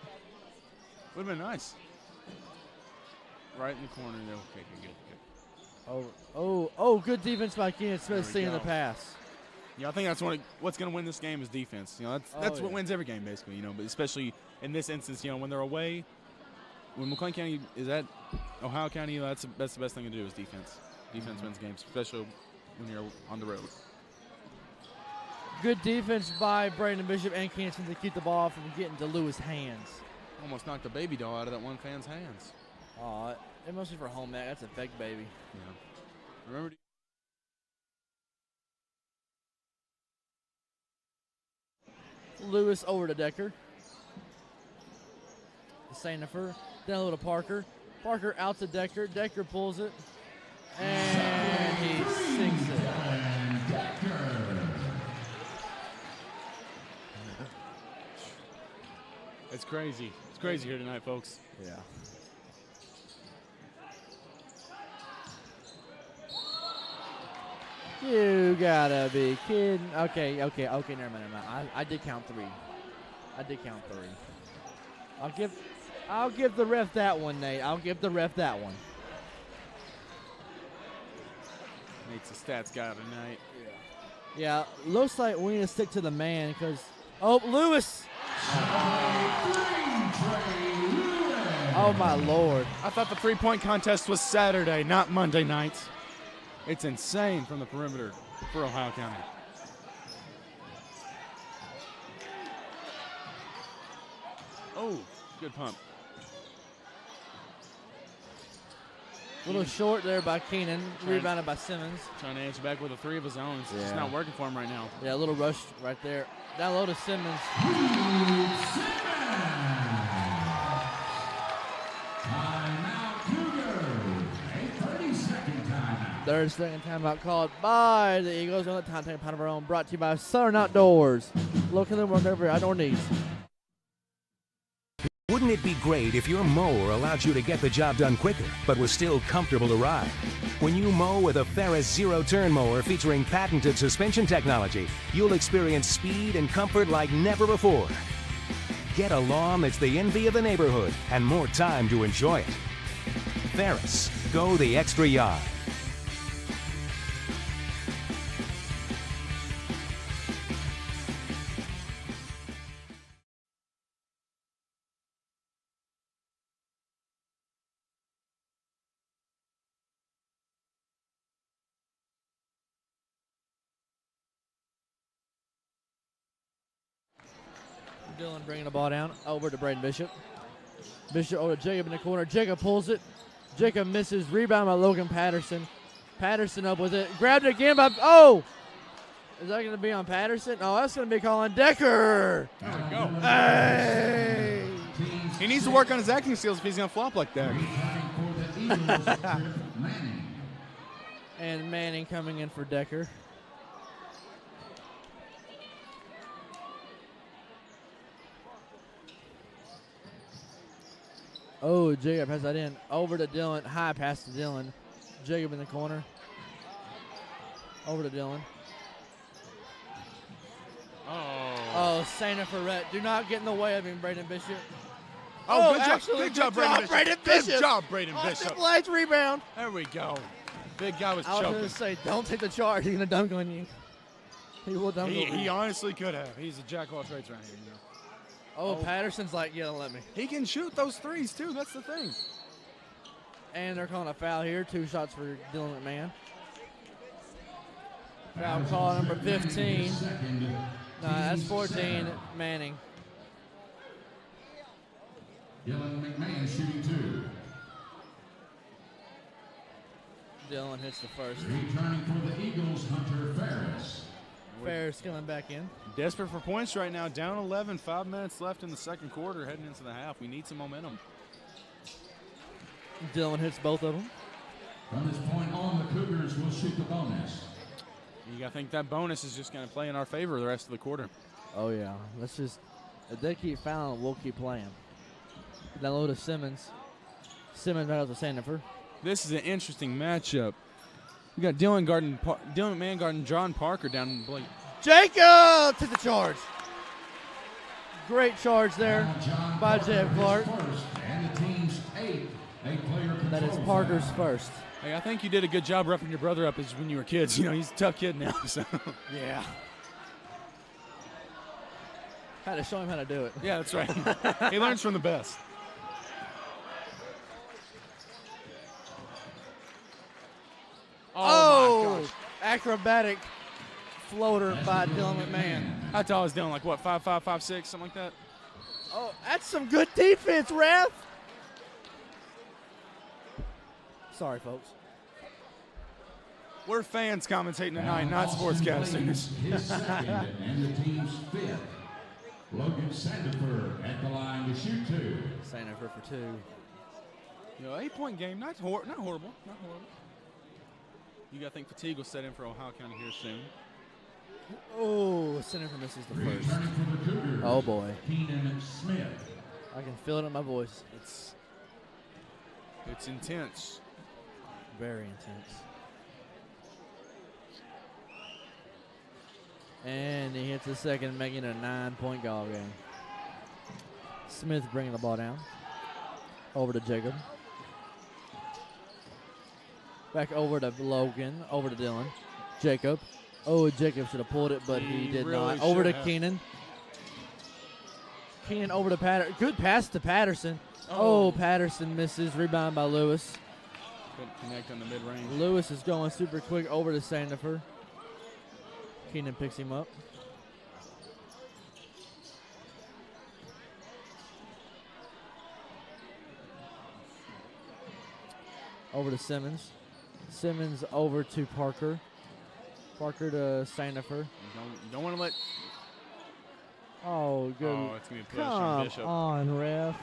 Would have been nice. Right in the corner. Okay, good. Oh, good defense by Keenan Smith There we seeing go. the pass. Yeah, I think that's what's going to win this game is defense. You know, that's what wins every game basically. You know, but especially in this instance, you know, when they're away, when McLean County is at Ohio County, you know, that's the best thing to do is defense. Defense wins games, especially when you're on the road. Good defense by Braden Bishop and Keenan Smith to keep the ball from getting to Lewis' hands. Almost knocked a baby doll out of that one fan's hands. Oh, it must be for home ec. That's a fake baby. Yeah. Remember. Lewis over to Decker. Sandifer. Down low to Parker. Parker out to Decker. Decker pulls it. And he sinks it. It's crazy. It's crazy here tonight, folks. Yeah. You gotta be kidding. Okay, never mind. I did count three. I'll give the ref that one, Nate. I'll give the ref that one. Nate's a stats guy tonight. Yeah, looks like we need to stick to the man because, oh, Lewis. Oh, my Lord. I thought the three-point contest was Saturday, not Monday night. It's insane from the perimeter for Ohio County. Oh, good pump. A little short there by Keenan, rebounded by Simmons. Trying to answer back with a three of his own. It's just not working for him right now. Yeah, a little rush right there. Down low to Simmons. Timeout Cougars. A 30-second timeout. Third second timeout called by the Eagles. On the time taking part of our own. Brought to you by Southern Outdoors. Locally work over your outdoor needs. Wouldn't it be great if your mower allowed you to get the job done quicker, but was still comfortable to ride? When you mow with a Ferris zero-turn mower featuring patented suspension technology, you'll experience speed and comfort like never before. Get a lawn that's the envy of the neighborhood and more time to enjoy it. Ferris, go the extra yard. Dylan bringing the ball down over to Braden Bishop. Bishop over to Jacob in the corner. Jacob pulls it. Jacob misses. Rebound by Logan Patterson. Patterson up with it. Grabbed it again by. Oh! Is that going to be on Patterson? No, that's going to be calling Decker. There we go. Hey! He needs to work on his acting skills if he's going to flop like that. And Manning coming in for Decker. Oh, Jacob has that in. Over to Dylan. High pass to Dylan. Jacob in the corner. Over to Dylan. Oh, Santa Ferret. Do not get in the way of him, Braden Bishop. Oh, good actually, job, Braden Bishop. Bishop. Good job, Braden Austin Bishop. Blade's rebound. There we go. Big guy was I was going choking. to say, don't take the charge. He's going to dunk on you. He will dunk on you. He honestly could have. He's a jack of all trades around here, you know. Oh, Patterson's like yelling at me. He can shoot those threes, too. That's the thing. And they're calling a foul here. 2 shots for Dylan McMahon. Foul call number 15. No, that's 14, Manning. Dylan McMahon shooting 2. Dylan hits the first. Returning for the Eagles, Hunter Ferris. Ferris coming back in. Desperate for points right now. Down 11, 5 minutes left in the second quarter, heading into the half. We need some momentum. Dylan hits both of them. From this point on, the Cougars will shoot the bonus. You got to think that bonus is just going to play in our favor the rest of the quarter. Oh, yeah. Let's just, if they keep fouling, we'll keep playing. Down low to Simmons. Simmons right out to Sandifer. This is an interesting matchup. We got Dylan McMahon guarding John Parker down in Blake. Jacob took the charge. Great charge there by Jeff Clark. And the team's 8th player control. That is Parker's first. Hey, I think you did a good job roughing your brother up as when you were kids. You know, he's a tough kid now. So. Yeah. Had to show him how to do it. Yeah, that's right. He learns from the best. Oh, my gosh. acrobatic floater by Dylan McMahon. How tall is Dylan? Like what, 5'5", 5'6", something like that? Oh, that's some good defense, ref. Sorry, folks. We're fans commentating tonight, not sportscasters. His second and the team's 5th. Logan Sandifer at the line to shoot 2. Sandifer for 2. You know, 8-point game, not horrible, not horrible. You got to think fatigue will set in for Ohio County here soon. Oh, Sandifer misses the first. Returning for the Cougars, Oh, boy. Keenan Smith. I can feel it in my voice. It's intense. Very intense. And he hits the second, making it a 9-point ball game. Smith bringing the ball down. Over to Jacob. Back over to Logan. Over to Dylan. Jacob. Oh, Jacob should have pulled it, but he did really not. Over to should have. Keenan. Keenan over to Patterson. Good pass to Patterson. Oh, Patterson misses. Rebound by Lewis. Couldn't connect on the mid-range. Lewis is going super quick over to Sandifer. Keenan picks him up. Over to Simmons. Simmons over to Parker. Parker to Sandifer. You don't want to let. Oh, good. Oh, it's going to be a push on Bishop. Come on, ref.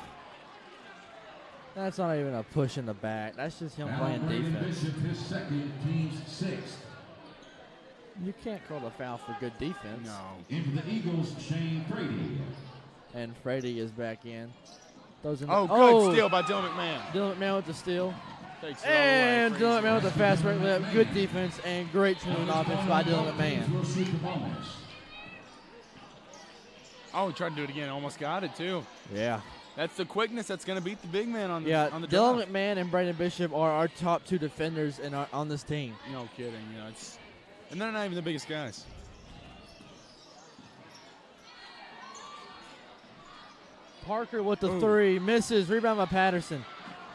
That's not even a push in the back. That's just him playing defense. Bishop, his second, team's sixth. You can't call a foul for good defense. No. In for the Eagles, Shane Frady. And Frady is back in. Those in Oh, good steal by Dylan McMahon. Dylan McMahon with the steal. Takes it all And away. Dylan McMahon with the fast break lip. Good defense and great team offense by Dylan McMahon. Will shoot the bonus. Oh, he tried to do it again. Almost got it, too. Yeah. That's the quickness that's going to beat the big man on the Dylan drop. McMahon and Brandon Bishop are our top two defenders on this team. No kidding. And they're not even the biggest guys. Parker with the three. Misses. Rebound by Patterson.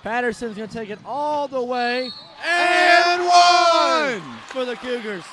Patterson's going to take it all the way. And one! For the Cougars.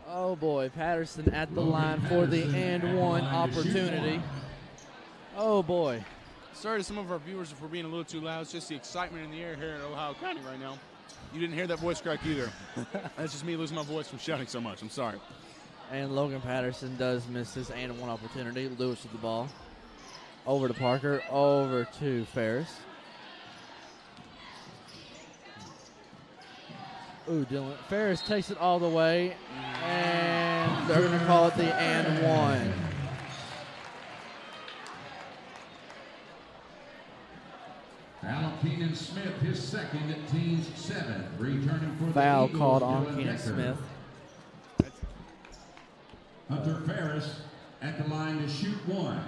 Oh boy, Patterson at the line for the and one opportunity. Oh boy. Sorry to some of our viewers if we're being a little too loud. It's just the excitement in the air here in Ohio County right now. You didn't hear that voice crack either. That's just me losing my voice from shouting so much. I'm sorry. And Logan Patterson does miss his and one opportunity. Lewis with the ball. Over to Parker. Over to Ferris. Ooh, Dylan. Ferris takes it all the way. And they're going to call it the and one. Foul Keenan Smith, his second, team's seventh. Returning for Foul the Eagles, called on Dylan Keenan Decker. Smith. Hunter Ferris at the line to shoot one.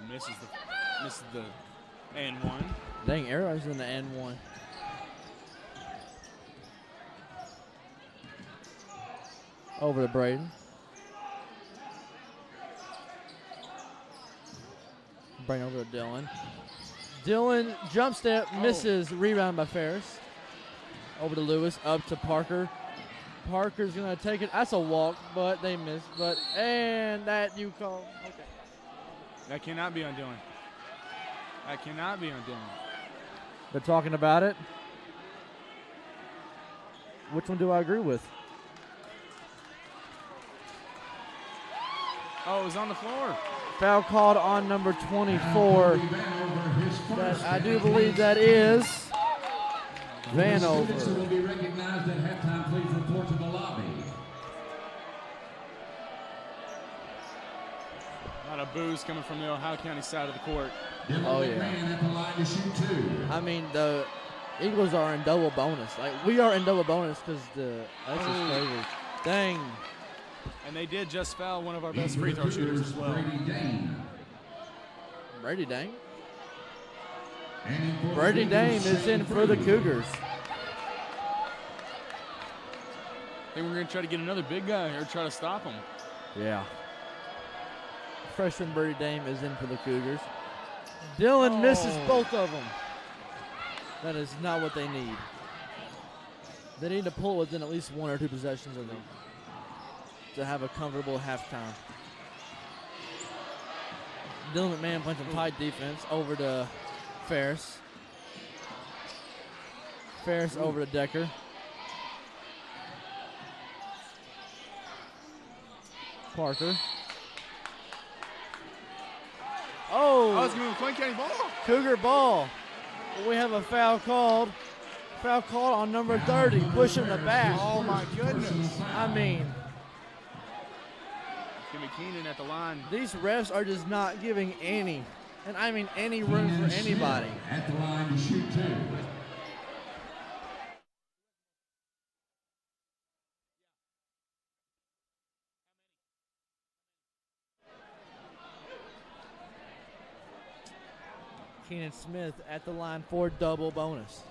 Misses the and one. Dang, Arrow's in the and one. Over to Braden. Bring over to Dylan. Dylan jump step, misses. Rebound by Ferris. Over to Lewis, up to Parker. Parker's gonna take it. That's a walk, but they missed. And that you call. Okay. That cannot be on Dylan. That cannot be on Dylan. They're talking about it. Which one do I agree with? Oh, it was on the floor. Foul called on number 24. That I do believe that is Vanover. Will be recognized at halftime. Please report to the lobby. A lot of boos coming from the Ohio County side of the court. Oh, yeah. At the line to shoot two. I mean, the Eagles are in double bonus. Like, we are in double bonus because that's just crazy. Dang. And they did just foul one of our best free throw shooters as well. Brady Dame is in for the Cougars. I think we're going to try to get another big guy here, try to stop him. Yeah. Freshman Brady Dame is in for the Cougars. Dylan misses both of them. That is not what they need. They need to pull within at least 1 or 2 possessions of them to have a comfortable halftime. Dylan McMahon playing some tight defense over to Ferris. Ferris over to Decker. Parker. Oh! It's going to be McLean County ball. Cougar ball. We have a foul called. Foul called on number 30, pushing the back. Oh, my goodness. I mean, It's going to be Keenan at the line. these refs are just not giving any, and I mean any room for anybody. At the line to shoot 2. Keenan Smith at the line for double bonus.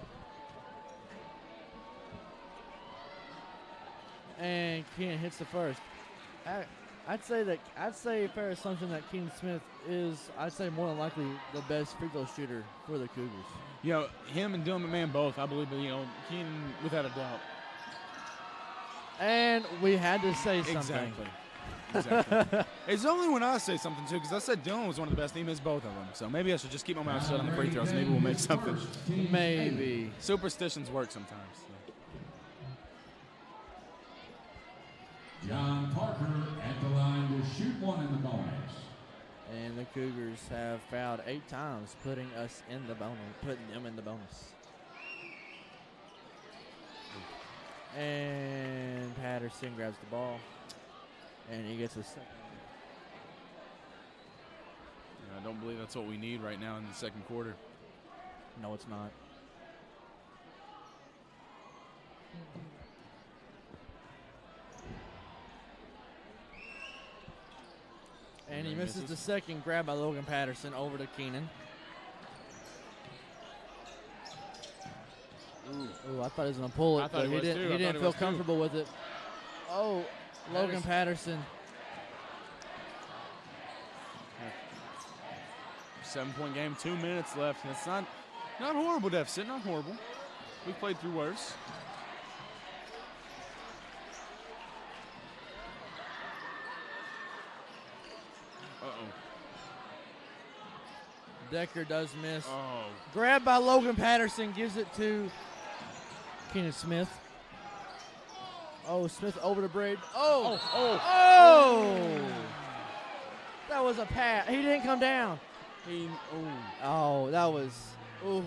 And Keenan hits the first. I'd say fair assumption that Keenan Smith is, I'd say more than likely the best free throw shooter for the Cougars. You know, him and Dylan McMahon both, I believe, you know, Keenan without a doubt. And we had to say something. Exactly. It's only when I say something, too, because I said Dylan was one of the best. He missed both of them. So maybe I should just keep my mouth shut on the free throws. Maybe we'll make something. Maybe. Superstitions work sometimes. So. John Parker at the line to shoot 1 in the bonus. And the Cougars have fouled 8 times, putting them in the bonus. And Patterson grabs the ball, and he gets a second. Yeah, I don't believe that's what we need right now in the second quarter. No, it's not. And he misses the second grab by Logan Patterson over to Keenan. Ooh, I thought he was going to pull it, but he didn't feel comfortable with it. Oh, Logan Patterson. 7-point game, 2 minutes left. That's not horrible deficit, not horrible. We've played through worse. Decker does miss. Oh. Grabbed by Logan Patterson, gives it to Keenan Smith. Oh, Smith over to Braid. Oh! That was a pass. He didn't come down. Oh, that was. Ooh.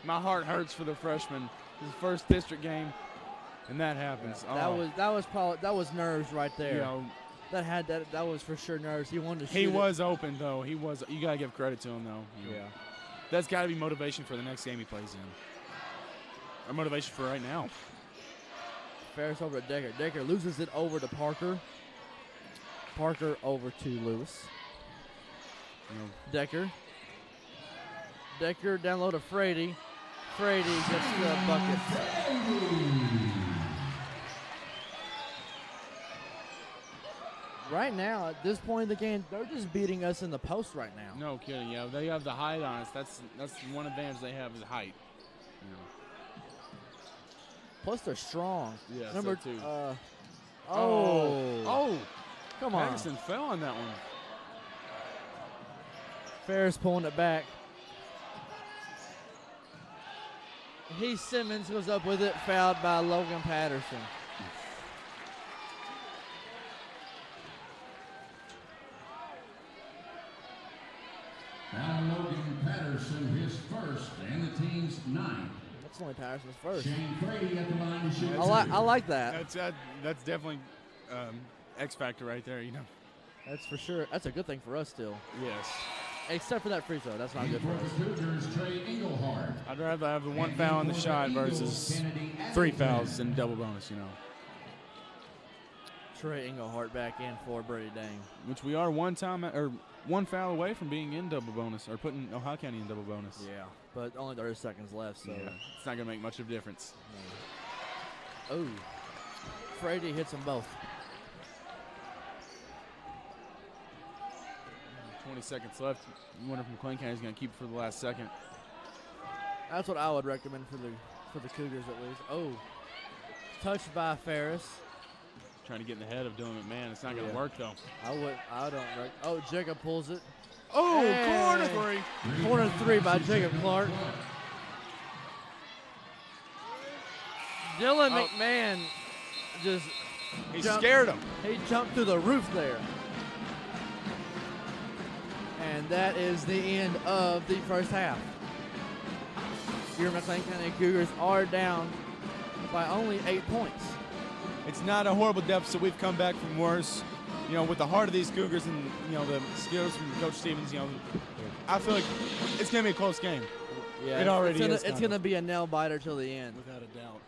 My heart hurts for the freshman. His first district game, and that happens. Yeah, that was nerves right there. You know, that was for sure nerves. He wanted to shoot. He was open though. He was. You gotta give credit to him though. Yeah. That's got to be motivation for the next game he plays in. Or motivation for right now. Ferris over to Decker. Decker loses it over to Parker. Parker over to Lewis. Decker. Decker down low to Frady. Frady gets the bucket. Right now, at this point in the game, they're just beating us in the post right now. No kidding. Yeah, they have the height on us. That's one advantage they have is height. Plus, they're strong. Yeah, Number so too. Come on. Patterson fell on that one. Ferris pulling it back. Heath Simmons goes up with it, fouled by Logan Patterson. Now Logan Patterson, his first, and the team's 9th. That's only Patterson's first. Shane Frady at the line to shoot. I like that. That's definitely X factor right there. You know. That's for sure. That's a good thing for us still. Yes. Except for that free throw. That's not good for us. I'd rather have the one foul in the shot versus 3 fouls and double bonus, you know. Trey Englehart back in for Brady Dane. Which we are one foul away from being in double bonus, or putting Ohio County in double bonus. Yeah, but only 30 seconds left, so. Yeah, it's not going to make much of a difference. No. Oh, Frady hits them both. 20 seconds left. You wonder if McLean County is going to keep it for the last second. That's what I would recommend for the Cougars at least. Oh, touched by Ferris. Trying to get in the head of Dylan McMahon. It's not going to work, though. I don't. Oh, Jacob pulls it. Oh, Hey. corner three. Corner three by Jacob Clark. Dylan McMahon just He jumped- scared him. He jumped through the roof there. And that is the end of the first half. Your McLean County Cougars are down by only 8 points. It's not a horrible deficit. We've come back from worse. You know, with the heart of these Cougars and, you know, the skills from Coach Stevens, you know, I feel like it's going to be a close game. Yeah, it already is. It's going to be a nail biter till the end. Without a doubt.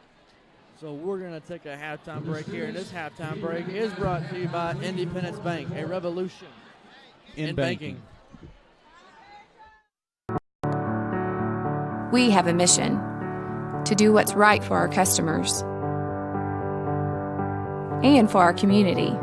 So we're going to take a halftime break here, and this halftime break is brought to you by Independence Bank, a revolution in banking. We have a mission to do what's right for our customers and for our community.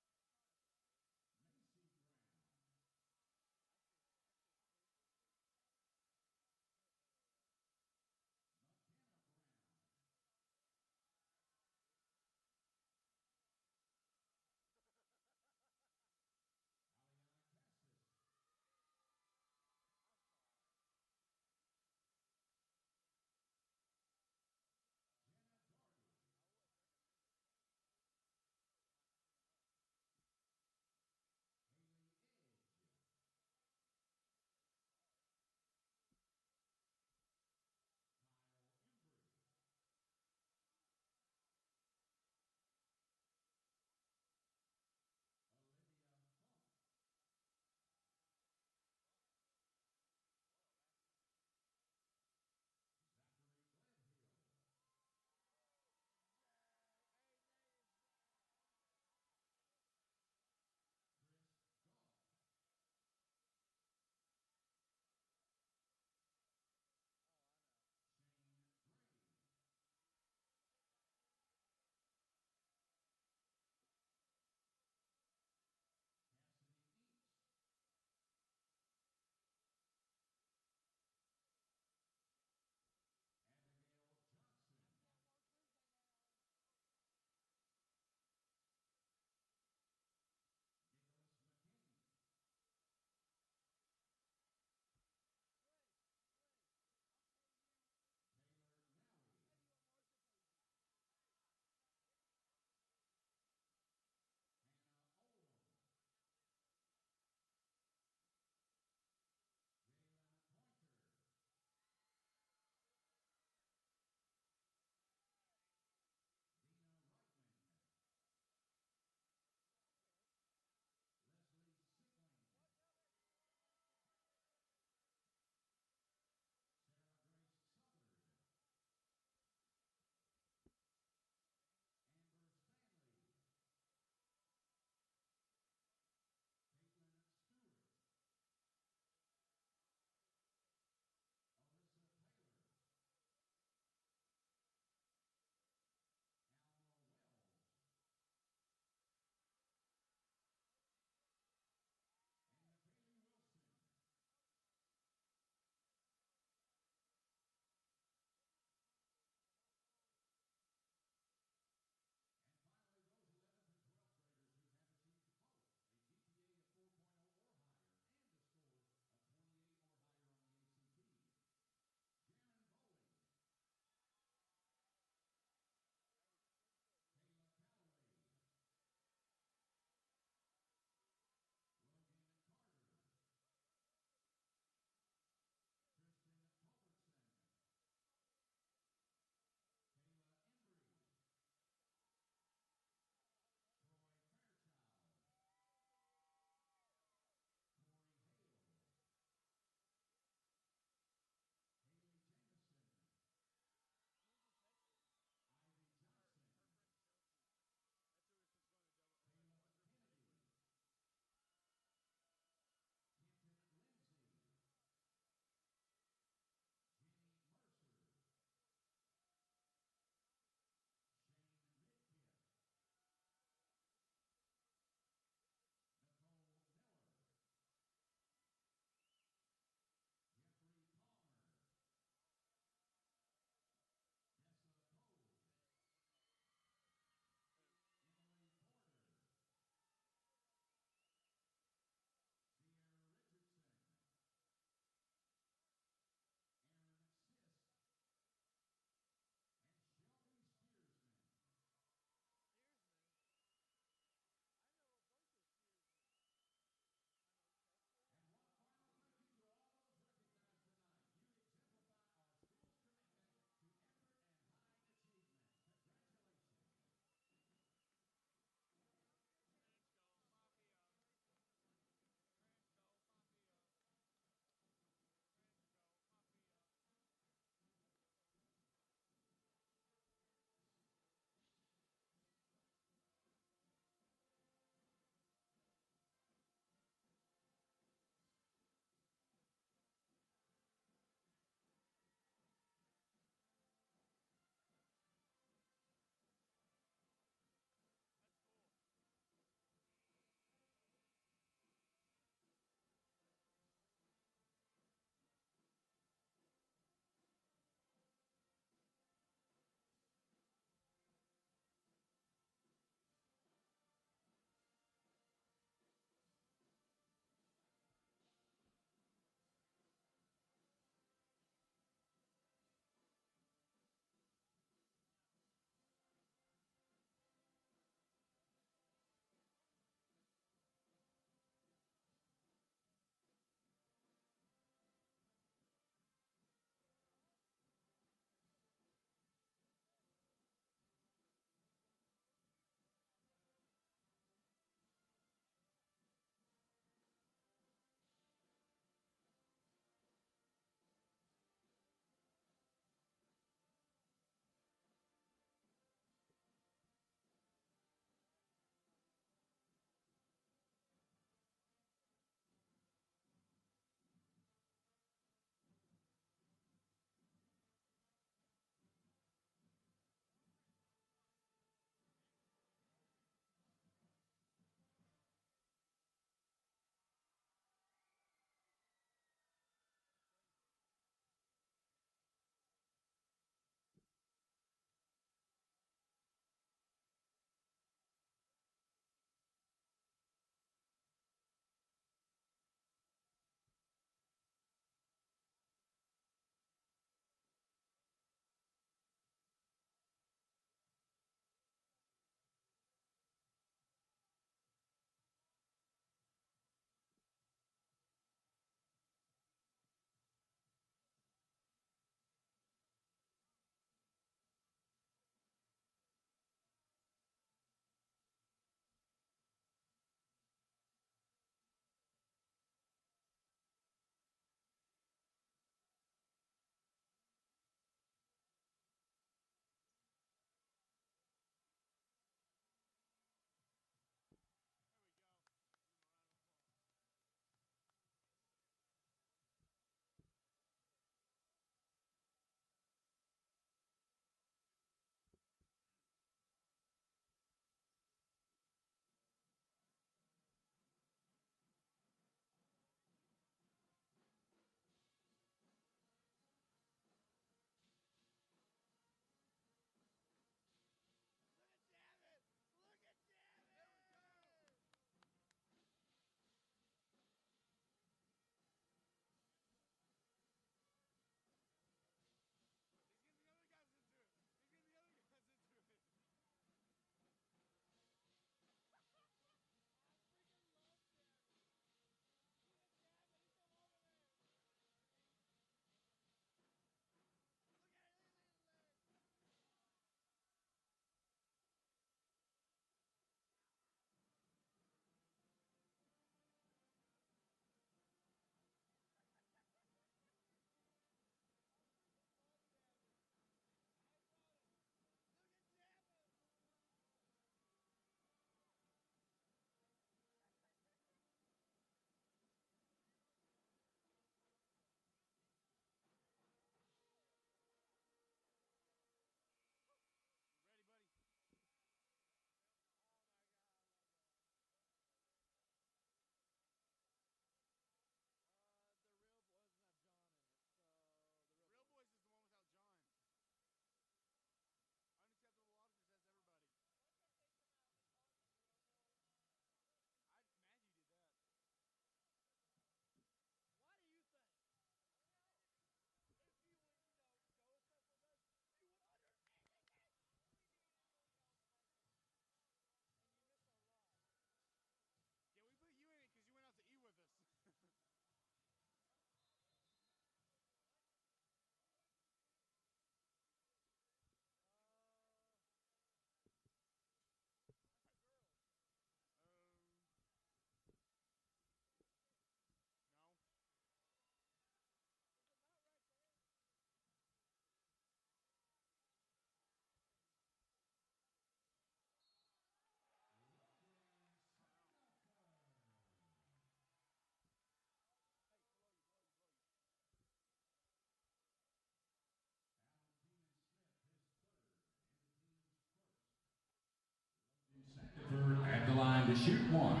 line to shoot one.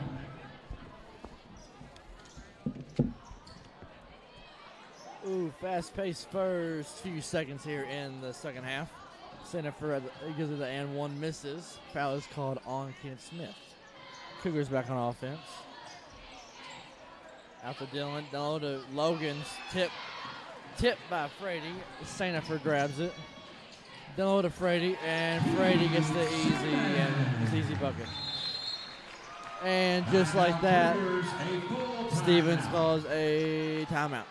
Ooh, fast-paced first few seconds here in the second half. Center for gives it the and one misses. Foul is called on Kenneth Smith. Cougars back on offense. Out to Dylan. Down to Logan's tip by Frady. Sanford grabs it. Down to Frady, and Frady gets the easy bucket. And just like that, Stevens calls a timeout.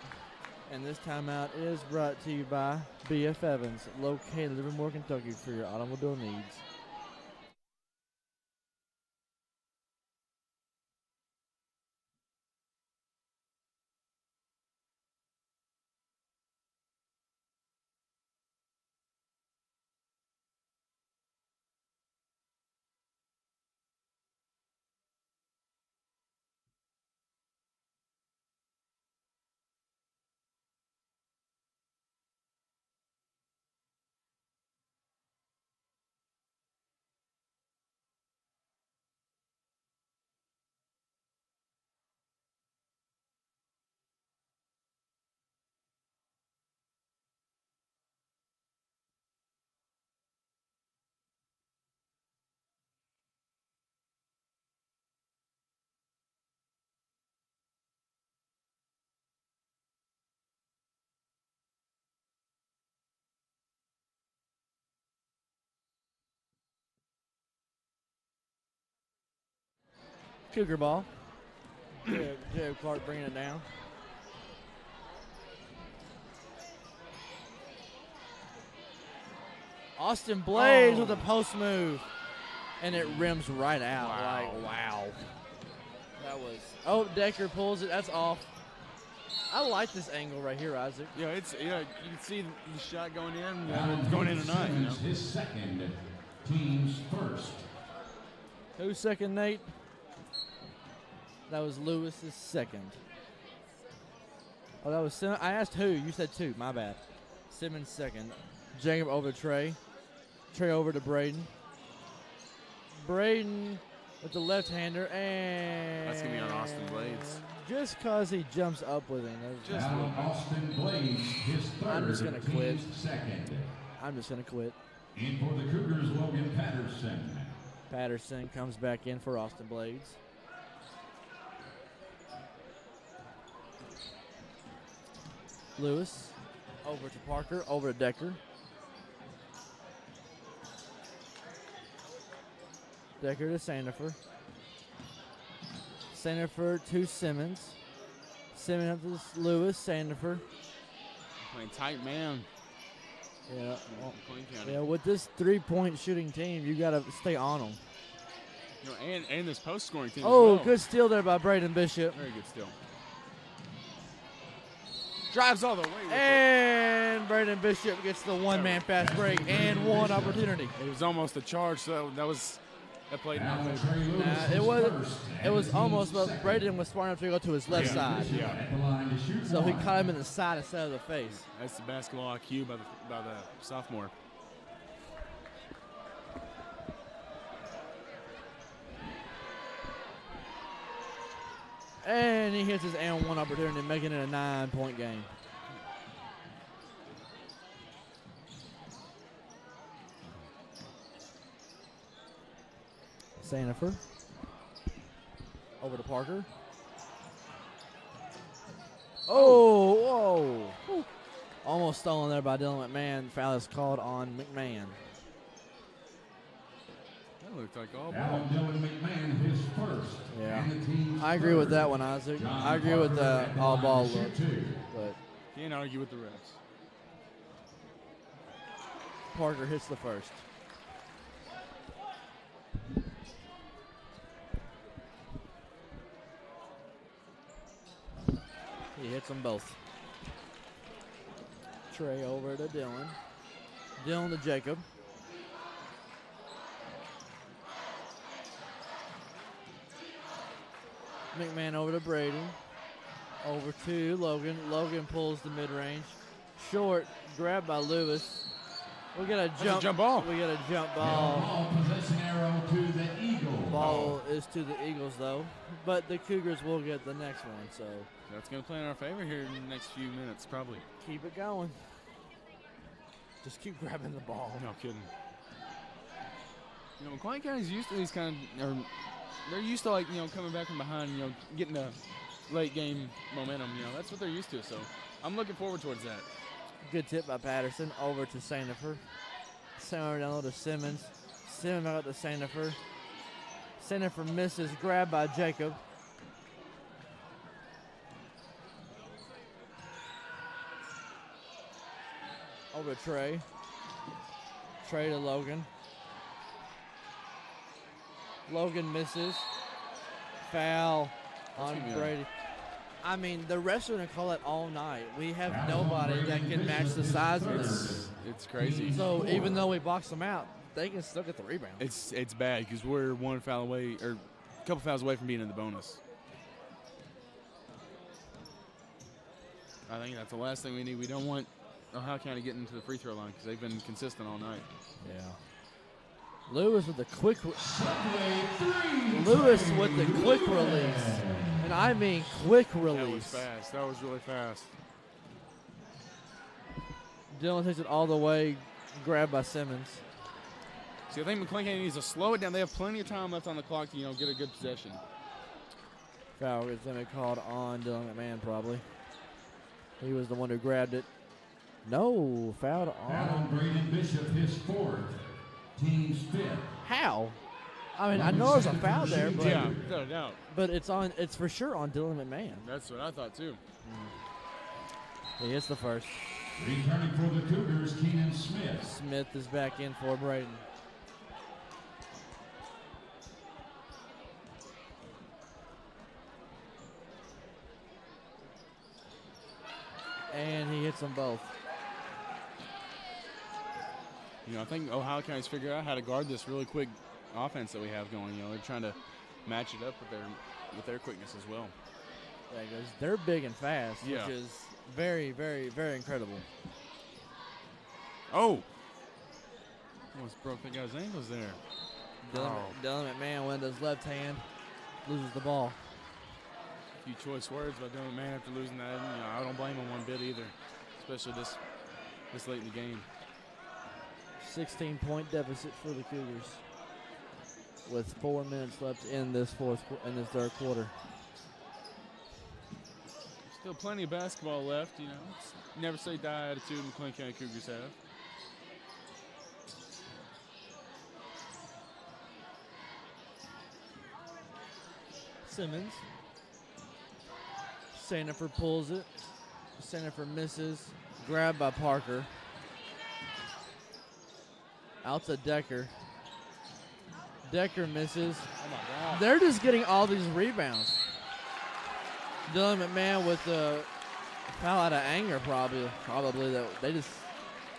And this timeout is brought to you by B.F. Evans, located in Livermore, Kentucky, for your automobile needs. Cougar ball. Jared Clark bringing it down. Austin Blades with a post move. And it rims right out. Wow. That was. Oh, Decker pulls it. That's off. I like this angle right here, Isaac. Yeah, you can see the shot going in. It's going in tonight. You know? His second, team's first. Who's second, Nate? That was Lewis's second. Oh, that was Simmons. I asked who. You said two. My bad. Simmons second. Jacob over to Trey. Trey over to Braden. Braden with the left-hander, and That's going to be on Austin Blades. Just because he jumps up with him. Austin Blades, his third. I'm just going to quit. Second. I'm just going to quit. In for the Cougars, Logan Patterson. Patterson comes back in for Austin Blades. Lewis over to Parker, over to Decker. Decker to Sandifer. Sandifer to Simmons. Simmons up to Lewis, Sandifer. Playing tight man. Yeah. Yeah, with this three-point shooting team, you got to stay on them. You know, and this post-scoring team. Oh, as well. good steal there by Braden Bishop. Very good steal. Drives all the way. And Braden Bishop gets the one-man fast break and one opportunity. It was almost a charge, so that played in our favor. It was almost, but Braden was smart enough to go to his left side. Yeah. So he caught him in the side instead of the face. That's the basketball IQ by the sophomore. And he hits his and one opportunity, making it a 9-point game. Sandifer. Over to Parker. Oh, whoa. Almost stolen there by Dylan McMahon. Foul is called on McMahon. That looked like all Now ball. Dylan McMahon, his first. Yeah. And the team's I agree with third. that one, Isaac. John I agree with the Parker all at the ball line to look. shoot two. But Can't argue with the refs. Parker hits the first. He hits them both. Trey over to Dylan. Dylan to Jacob. McMahon over to Brady. Over to Logan. Logan pulls the mid-range. Short, grabbed by Lewis. We got a jump ball. We got a jump ball. Ball possessing arrow to the Eagles. ball is to the Eagles, though. But the Cougars will get the next one, so. That's going to play in our favor here in the next few minutes, probably. Keep it going. Just keep grabbing the ball. No kidding. McLean County's used to these kind of, or they're used to, like, coming back from behind, getting the late game momentum. That's what they're used to. So I'm looking forward towards that. Good tip by Patterson over to Sandifer. Center down low to Simmons. Simmons out to Sandifer. Sandifer misses, grabbed by Jacob. Over to Trey. Trey to Logan. Logan misses. Foul on Brady. I mean, the refs are going to call it all night. We have nobody that can match the size of this. It's crazy. So even though we box them out, they can still get the rebound. It's bad because we're one foul away, or a couple fouls away from being in the bonus. I think that's the last thing we need. We don't want Ohio County getting to the free throw line because they've been consistent all night. Yeah. Lewis with the quick Lewis with the quick release. And I mean quick release. That was fast. That was really fast. Dylan takes it all the way, grabbed by Simmons. See, I think McLean County needs to slow it down. They have plenty of time left on the clock to, get a good possession. Foul is going to be called on Dylan McMahon probably. He was the one who grabbed it. No, fouled on. Alan Braden Bishop, his fourth. Team's fifth. How? I mean, I know there's a foul there, but yeah, no doubt. But it's for sure on Dylan McMahon. That's what I thought too. He hits the first. Returning for the Cougars, Keenan Smith. Smith is back in for Braden. And he hits them both. I think Ohio County's figured out how to guard this really quick offense that we have going. They're trying to match it up with their quickness as well. Yeah, because they're big and fast, yeah. Which is very, very, very incredible. Oh! Almost broke that guy's ankles there. Dylan McMahon with his left hand loses the ball. A few choice words by Dylan McMahon after losing that. I don't blame him one bit either, especially this late in the game. 16-point deficit for the Cougars with 4 minutes left in this third quarter. Still plenty of basketball left, It's never say die attitude McLean County Cougars have. Simmons. Sandifer pulls it. Sandifer misses. Grabbed by Parker. Out to Decker. Decker misses. Oh, my God. They're just getting all these rebounds. Dylan McMahon with the foul out of anger, probably that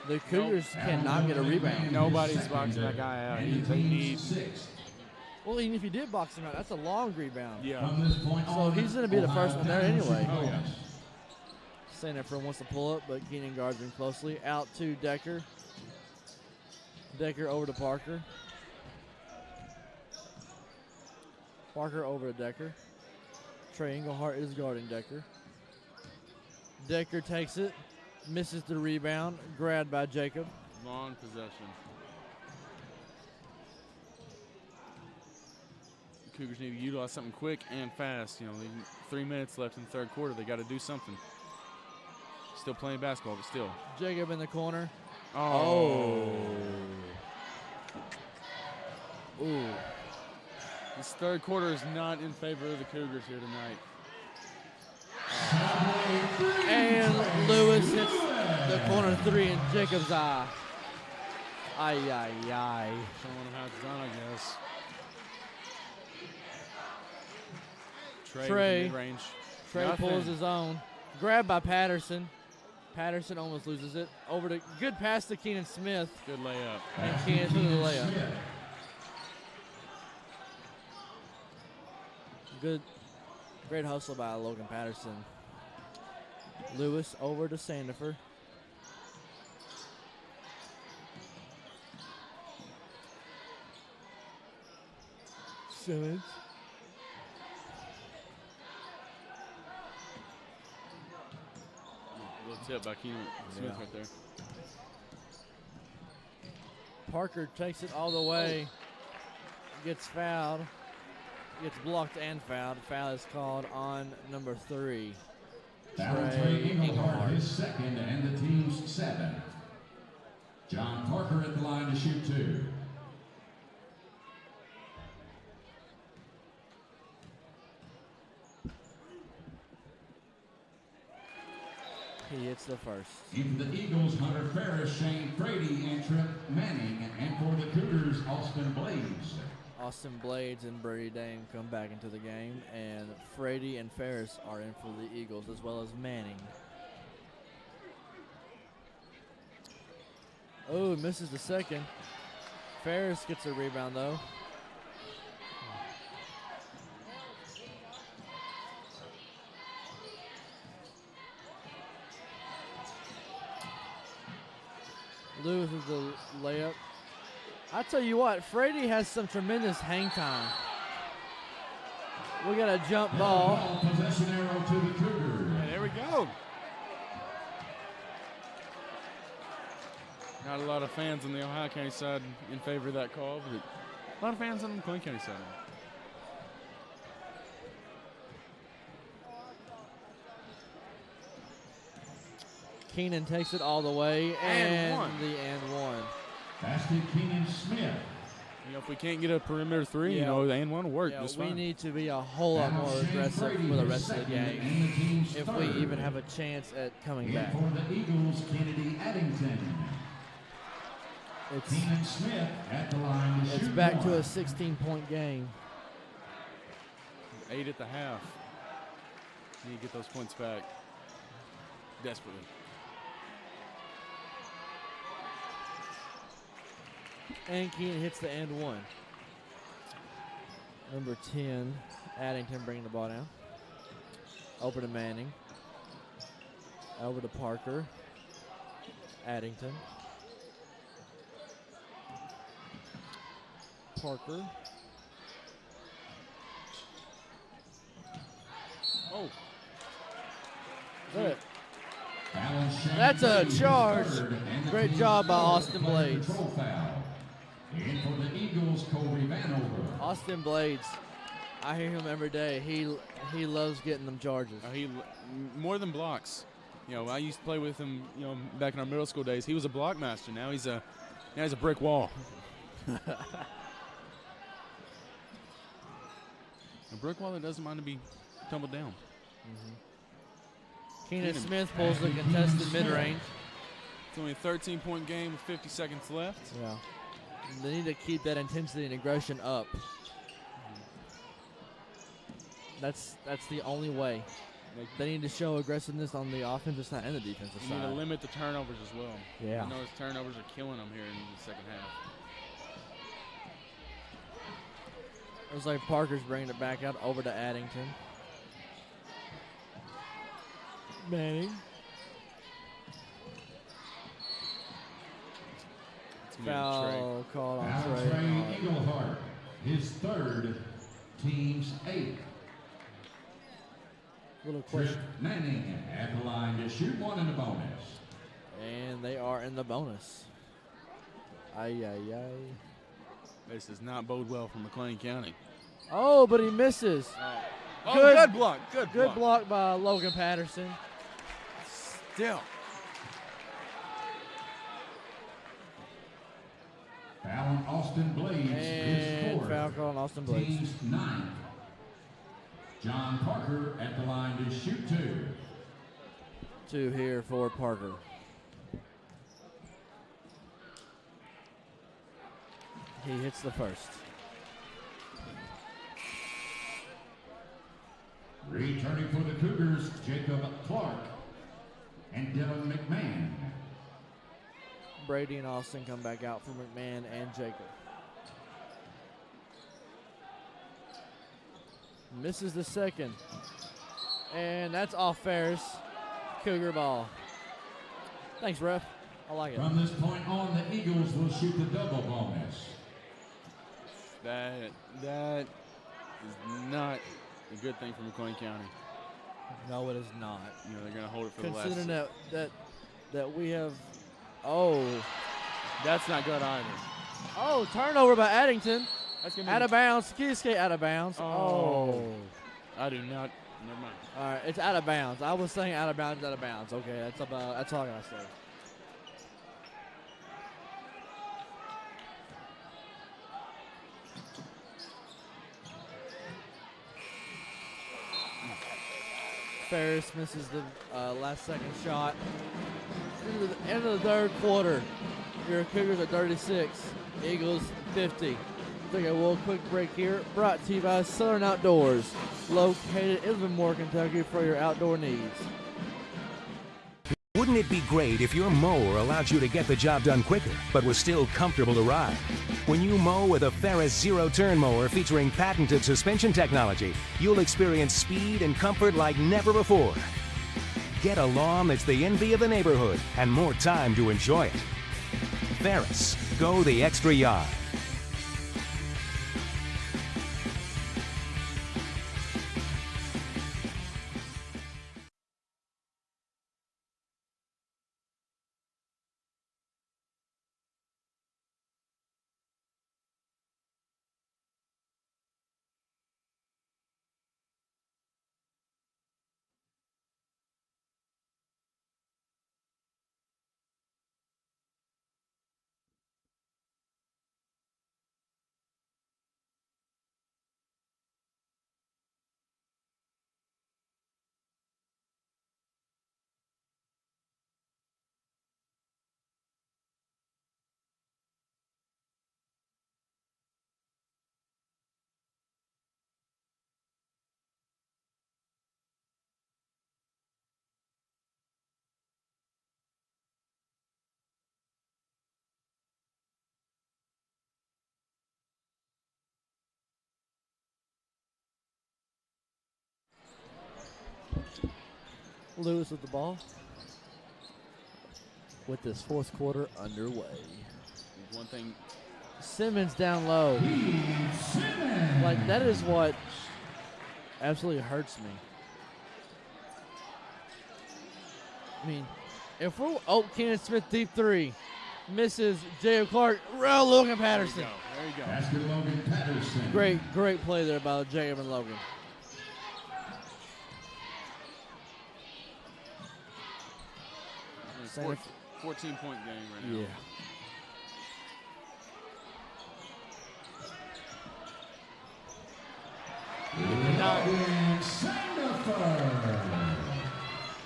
the Cougars cannot get a rebound. Nobody's boxing that guy out. They need. Well, even if he did box him out, that's a long rebound. Yeah. So he's going to be the first one there anyway. Oh, yeah. Sandifer wants to pull up, but Keenan guards him closely. Out to Decker. Decker over to Parker. Parker over to Decker. Trey Englehart is guarding Decker. Decker takes it, misses the rebound, grabbed by Jacob. Long possession. The Cougars need to utilize something quick and fast. 3 minutes left in the third quarter. They got to do something. Still playing basketball, but still. Jacob in the corner. Oh. Ooh. This third quarter is not in favor of the Cougars here tonight. And Lewis hits the corner three in Jacob's eye. Ay. Showing him how it's done, I guess. Trey mid-range. Trey pulls his own. Grabbed by Patterson. Patterson almost loses it. Over to good pass to Keenan Smith. Good layup. And Keenan Smith with the layup. Good, great hustle by Logan Patterson. Lewis over to Sandifer. Simmons. Little tip by Keenan Smith right there. Parker takes it all the way. Gets fouled. Gets blocked and fouled. Foul is called on number 3. Trey Engelhardt, his second and the team's 7th. John Parker at the line to shoot 2. He hits the first. In for the Eagles, Hunter Ferris, Shane Frady, and Trip Manning. And for the Cougars, Austin Blades. Austin Blades and Brady Dame come back into the game, and Frady and Ferris are in for the Eagles, as well as Manning. Oh, misses the second. Ferris gets a rebound, though. Lewis is the layup. I tell you what, Frady has some tremendous hang time. We got a jump ball. Possession arrow to the Cougars. Yeah, there we go. Not a lot of fans on the Ohio County side in favor of that call, but a lot of fans on the McLean County side. Keenan takes it all the way, and one. the and one. Basket Keenan Smith. You know, if we can't get a perimeter 3, Yeah. you know, the and one will work Yeah, just we fine. need to be a whole lot more aggressive for the rest of the game if we even have a chance at coming back. For the Eagles, Kennedy Addington. It's Keenan Smith at the line to it's shoot back to 1. a 16-point game. 8 at the half. Need to get those points back desperately. And Keenan hits the and one. Number 10, Addington bringing the ball down. Over to Manning. Over to Parker. Addington. Parker. Oh. Good. That's a charge. Great job by Austin Blades. In for the Eagles, Kobe Vanover. Austin Blades, I hear him every day. He loves getting them charges. More than blocks. You know, I used to play with him. You know, back in our middle school days, he was a block master. Now he's a brick wall. A brick wall that doesn't mind to be tumbled down. Keenan Smith pulls the contested mid-range. It's only a 13-point game with 50 seconds left. Yeah. They need to keep that intensity and aggression up. That's the only way. They need to show aggressiveness on the offensive side and the defensive They need to side. limit the turnovers as well. Yeah. I know his turnovers are killing them here in the second half. Looks like Parker's bringing it back out over to Addington. Manning. Foul called on Trey Trey. Engelhardt, his 3rd, team's 8th. Little Trip question. Manning at the line to shoot 1 in the bonus. And they are in the bonus. Ay, ay, ay. This does not bode well for McLean County. Oh, but he misses. Oh, good block. Good block by Logan Patterson. Still. Foul on Austin Blades, his And 4th. foul call on Austin Blades. Team's 9th. John Parker at the line to shoot 2. 2 here for Parker. He hits the first. Returning for the Cougars, Jacob Clark and Dylan McMahon. Brady and Austin come back out for McMahon and Jacob. Misses the second. And that's off Ferris. Cougar ball. Thanks, ref. I like it. From this point on, the Eagles will shoot the double bonus. That is not a good thing for McLean County. No, it is not. You know, they're going to hold it for the last. Considering that we have, oh, that's not good either. oh, turnover by Addington. That's gonna be Out of bounds. Kiske out of bounds. Oh. I do not. Never mind. All right, it's out of bounds. I was saying out of bounds, out of bounds. Okay, that's all I gotta say. Ferris misses the last second shot. End of the third quarter. Your Cougars at 36, Eagles 50. Take a little quick break here. Brought to you by Southern Outdoors, located in Livermore, Kentucky, for your outdoor needs. Wouldn't it be great if your mower allowed you to get the job done quicker, but was still comfortable to ride? When you mow with a Ferris zero-turn mower featuring patented suspension technology, you'll experience speed and comfort like never before. Get a lawn that's the envy of the neighborhood and more time to enjoy it. Ferris, go the extra yard. Lewis with the ball. With this fourth quarter underway. One thing. Simmons down low. Like, that is what absolutely hurts me. I mean, if we're, oh, Kenan Smith deep three. Misses Jacob Clark. Logan Patterson. There you go. Basket Logan Patterson. Great play there by Jacob and Logan. It's a 14-point game right now. Yeah.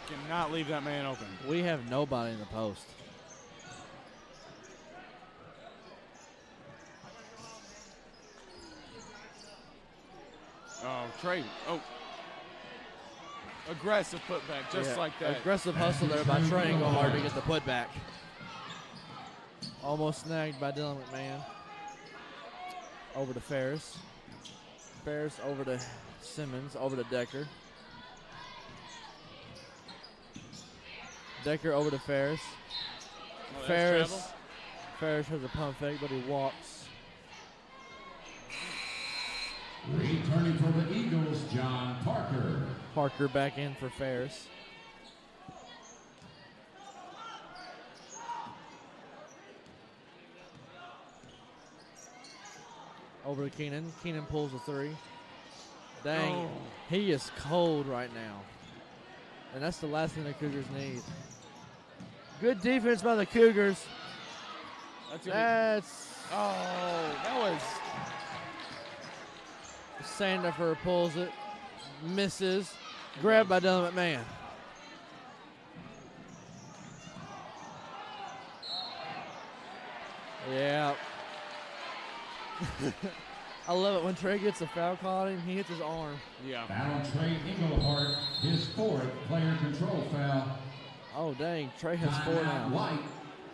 Cannot leave that man open. We have nobody in the post. Oh, Trey. Oh. Aggressive putback, just like that. Aggressive hustle there by Trey Engelhard to get the putback. Almost snagged by Dylan McMahon. Over to Ferris. Ferris over to Simmons, over to Decker. Decker over to Ferris. Oh, Ferris has a pump fake, but he walks. Returning for the Eagles, John Parker. Parker back in for Ferris. Over to Keenan. Keenan pulls a three. Dang, He is cold right now. And that's the last thing the Cougars need. Good defense by the Cougars. That was... Sandifer pulls it. Misses. Grabbed by Dylan McMahon. Yeah. I love it when Trey gets a foul call on him, he hits his arm. Yeah. Foul on Trey Engelhard, his fourth player control foul. Oh, dang. Trey has four now. White.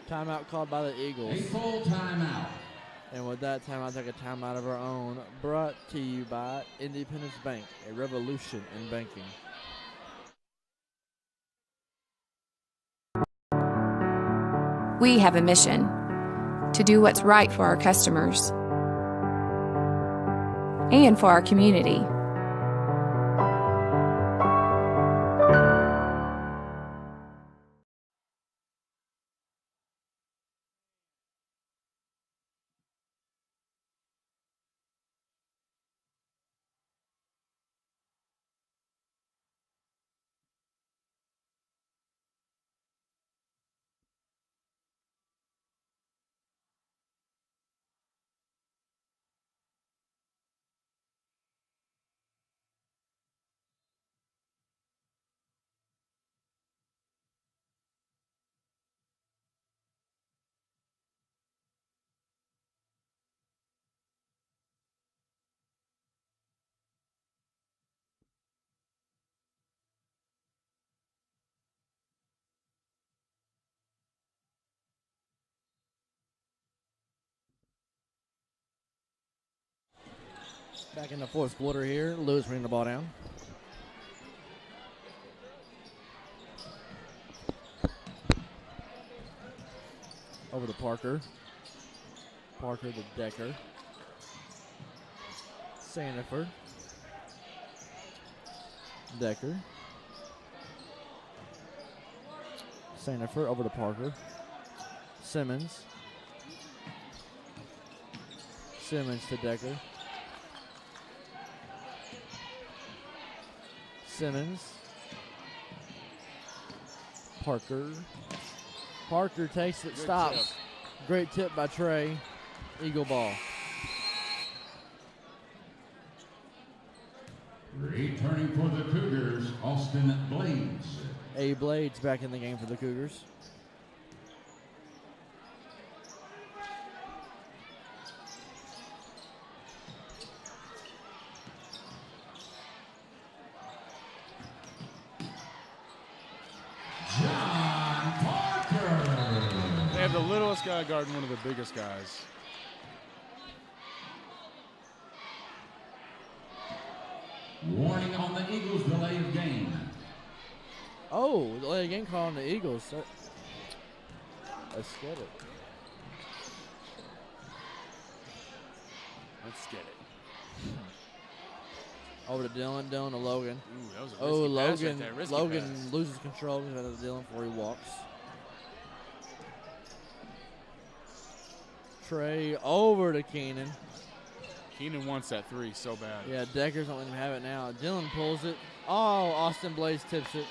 Timeout called by the Eagles. A full timeout. And with that time, I'll take a timeout of our own. Brought to you by Independence Bank, a revolution in banking. We have a mission to do what's right for our customers. and for our community. Back in the fourth quarter here. Lewis bringing the ball down. Over to Parker. Parker to Decker. Sandifer. Decker. Sandifer over to Parker. Simmons. Simmons to Decker. Simmons. Parker. Parker takes it, stops. Great tip by Trey. Eagle ball. Returning for the Cougars, Austin Blades. A. Blades back in the game for the Cougars. They have the littlest guy guarding one of the biggest guys. Warning on the Eagles' delay of game. Oh, delay of game call on the Eagles. Let's get it. Let's get it. Over to Dylan. Dylan to Logan. Ooh, that was a risky Oh, pass Logan. right there. Risky Logan pass. loses control of Dylan before he walks. Trey over to Keenan. Keenan wants that three so bad. Yeah, Decker's not letting him have it now. Dylan pulls it. Oh, Austin Blades tips it.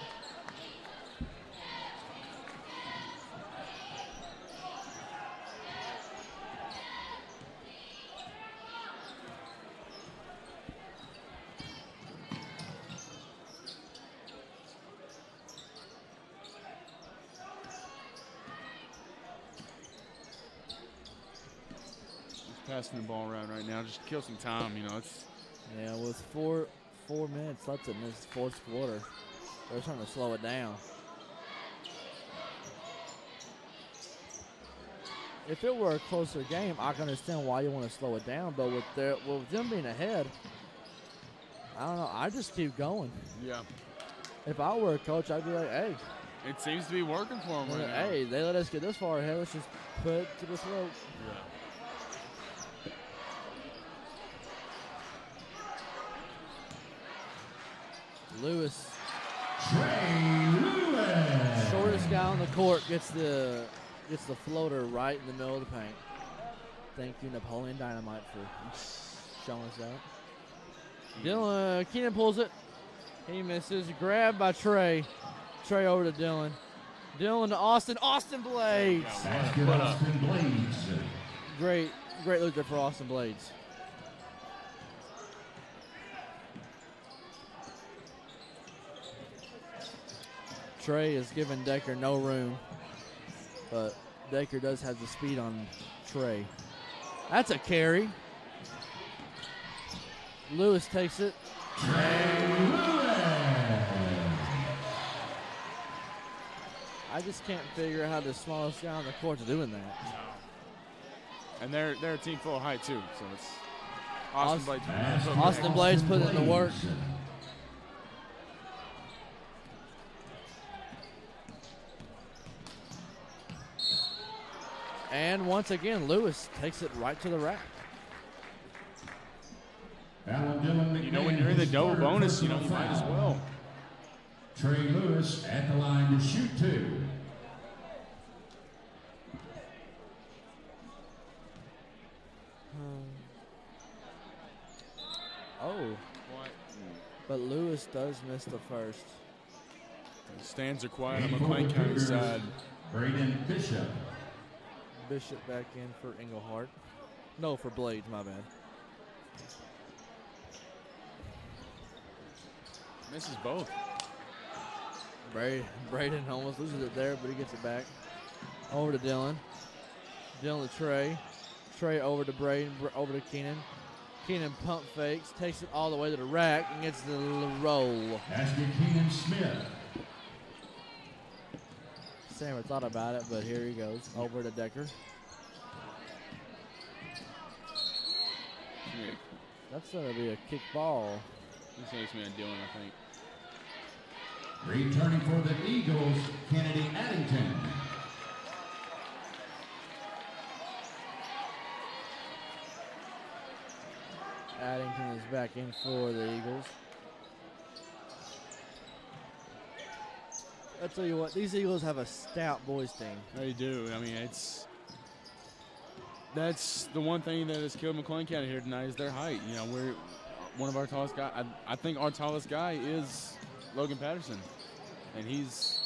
Passing the ball around right now, just kill some time. You know, it's Yeah, with four minutes left in this fourth quarter, they're trying to slow it down. If it were a closer game, I can understand why you want to slow it down. But with them being ahead, I don't know. I just keep going. yeah. If I were a coach, I'd be like, hey, It seems to be working for him right now. hey, they let us get this far ahead. Let's just put it to the throat. Yeah. Lewis, Trey Lewis. shortest guy on the court, gets the floater right in the middle of the paint. Thank you, Napoleon Dynamite, for showing us that. Dylan, Keenan pulls it. He misses. Grabbed by Trey. Trey over to Dylan. Dylan to Austin. Austin Blades. Basket Austin Blades. Great look there for Austin Blades. Trey is giving Decker no room, but Decker does have the speed on Trey. That's a carry. Lewis takes it. I just can't figure out how the smallest guy on the court's doing that. And they're a team full of height too, so it's Austin Blades. Austin Blades putting in the work. And once again, Lewis takes it right to the rack. Alan Dillon You know, when McMahon, you're in the his double third bonus, you know, personal you might as foul. well. Trey Lewis at the line to shoot 2. Oh, What? but Lewis does miss the first. The stands are quiet on And for McLean the County Cougars, side. Braden Bishop. Bishop back in for Englehart. No, for Blades, my bad. Misses both. Braden almost loses it there, but he gets it back. Over to Dylan. Dylan to Trey. Trey over to Braden, over to Keenan. Keenan pump fakes, takes it all the way to the rack, and gets the roll. Basket Keenan Smith. Sammer thought about it, but here he goes. Over to Decker. That's going to be a kick ball. This makes me a Dylan, I think. Returning for the Eagles, Kennedy Addington. Addington is back in for the Eagles. I'll tell you what, these Eagles have a stout boys team. They do. I mean, that's the one thing that has killed McLean County here tonight is their height. You know, we're one of our tallest guys. I think our tallest guy is Logan Patterson, and it's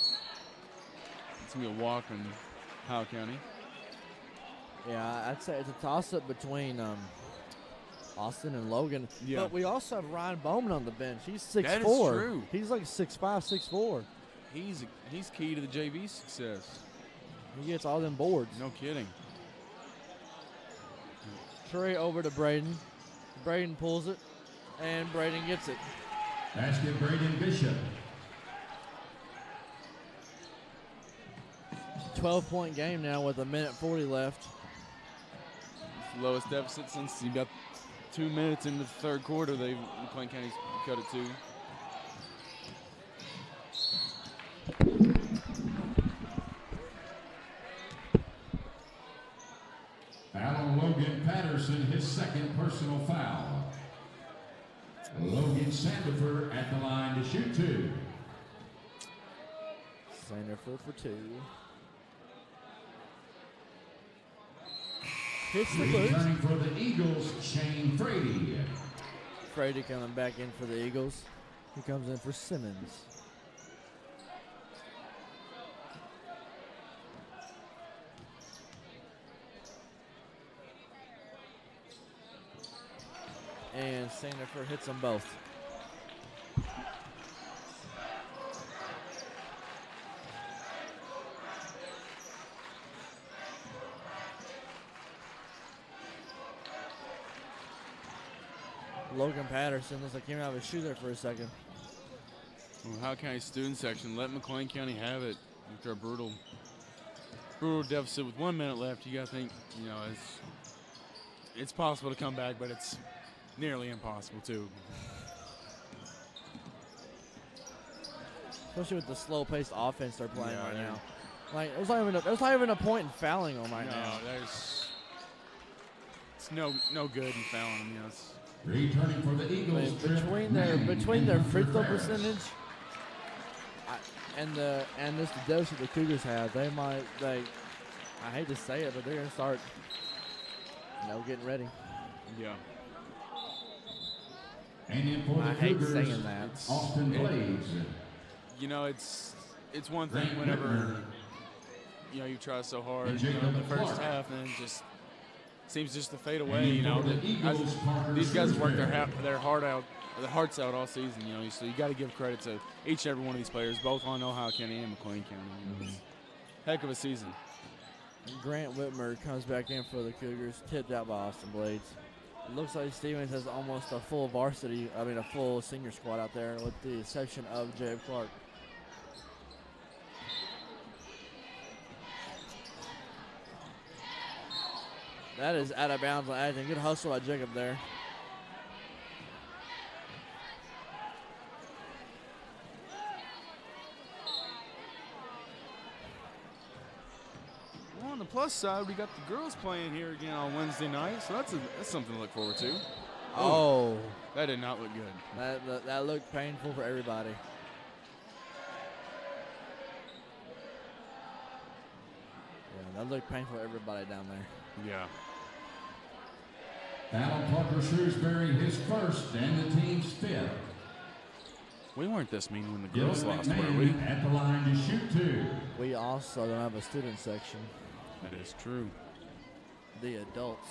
gonna be a walk in Ohio County. Yeah, I'd say it's a toss-up between Austin and Logan. Yeah. But we also have Ryan Bowman on the bench. He's 6'4". That is true. He's like 6'5", 6'4". He's key to the JV success. He gets all them boards. No kidding. Trey over to Braden. Braden pulls it, and Braden gets it. Basket Braden Bishop. 12-point game now with 1:40 left. It's the lowest deficit since you got 2 minutes in the third quarter. McLean County's cut it to. Foul Logan Patterson, his second personal foul. Logan Sandifer at the line to shoot 2. Sandifer for 2. Hits the boot. Returning for the Eagles, Shane Frady. Frady coming back in for the Eagles. He comes in for Simmons. And Sandifer hits them both. Logan Patterson looks like he came out of his shoe there for a second. Ohio County student section, let McLean County have it after a brutal deficit with 1 minute left. You got to think, you know, it's possible to come back, but it's nearly impossible too. Especially with the slow-paced offense they're playing Yeah, right they're- now. Like there's not even a point in fouling them right No, now. it's no good in fouling them. You know, Returning for the Eagles, Between their free throw percentage and this deficit the Cougars have, they might I hate to say it, but they're gonna start getting ready. yeah. And in for the I hate Cougars, saying that. Austin Blades. You know, it's one thing whenever you try so hard And in the Jacob first Clark. half, and it just seems just to fade away. And You know, for the Eagles, Parker these guys work Shrewsbury. their hearts out all season. You know, so you got to give credit to each and every one of these players, both on Ohio County and McLean County. You know, it's a heck of a season. Grant Whitmer comes back in for the Cougars, tipped out by Austin Blades. It looks like Stevens has almost a full senior squad out there, with the exception of Jacob Clark. That is out of bounds on Addington. Good hustle by Jacob there. On the plus side, we got the girls playing here again on Wednesday night, so that's something to look forward to. Oh. That did not look good. That looked painful for everybody. Yeah, that looked painful for everybody down there. Yeah. Alan Parker Shrewsbury, his first and the team's fifth. We weren't this mean when the girls lost, were McLean we? at the line to shoot 2. We also don't have a student section. That is true. The adults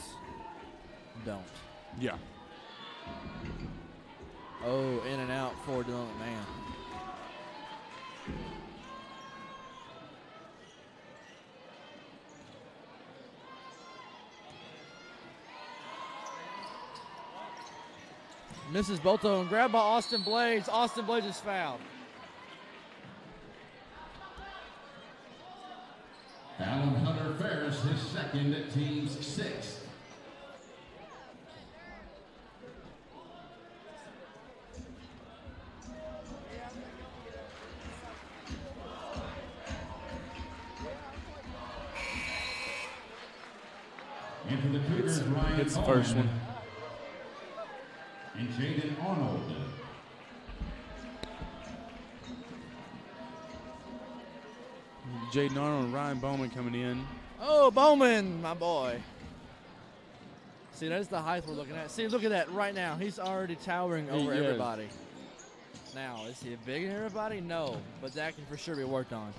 don't. Yeah. Oh, in and out for Dylan McMahon. Misses Boto and grabbed by Austin Blades. Austin Blades is fouled. Alan Hunter Ferris, his second, team's 6th. And for the Cougars, Ryan Hits the Coleman first one. And Jaden Arnold. Jaden Arnold and Ryan Bowman coming in. Oh, Bowman, my boy. See, that's the height we're looking at. See, look at that right now. He's already towering over is. everybody. Now, is he bigger than everybody? No, but that can for sure be worked on.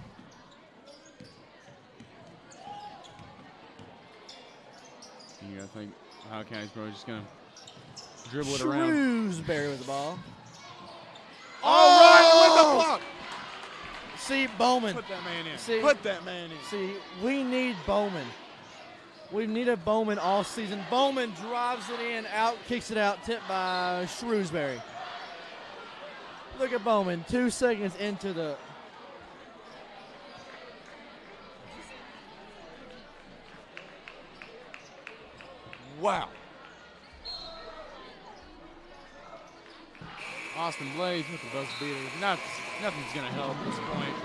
You gotta think Ohio County's probably just gonna dribble it around. Shrewsbury with the ball. Oh, right with the block. See, Bowman. Put that man in. See, Put that man in. See, we need Bowman. We needed Bowman all season. Bowman drives it in, out, kicks it out, tipped by Shrewsbury. Look at Bowman, 2 seconds into the. Wow. Austin Blades with the buzz beater. Nothing's going to help at this point.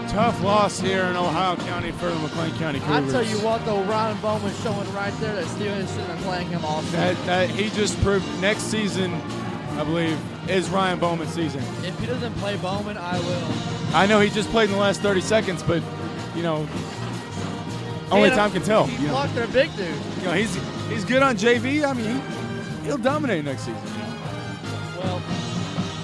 Tough loss here in Ohio County for the McLean County Cougars. I tell you what, though, Ryan Bowman showing right there that Steven should have been playing him all season. That he just proved next season, I believe, is Ryan Bowman's season. If he doesn't play Bowman, I will. I know he just played in the last 30 seconds, but, you know, only time can tell. He blocked their big dude. You know, he's good on JV. I mean, he'll dominate next season. Well,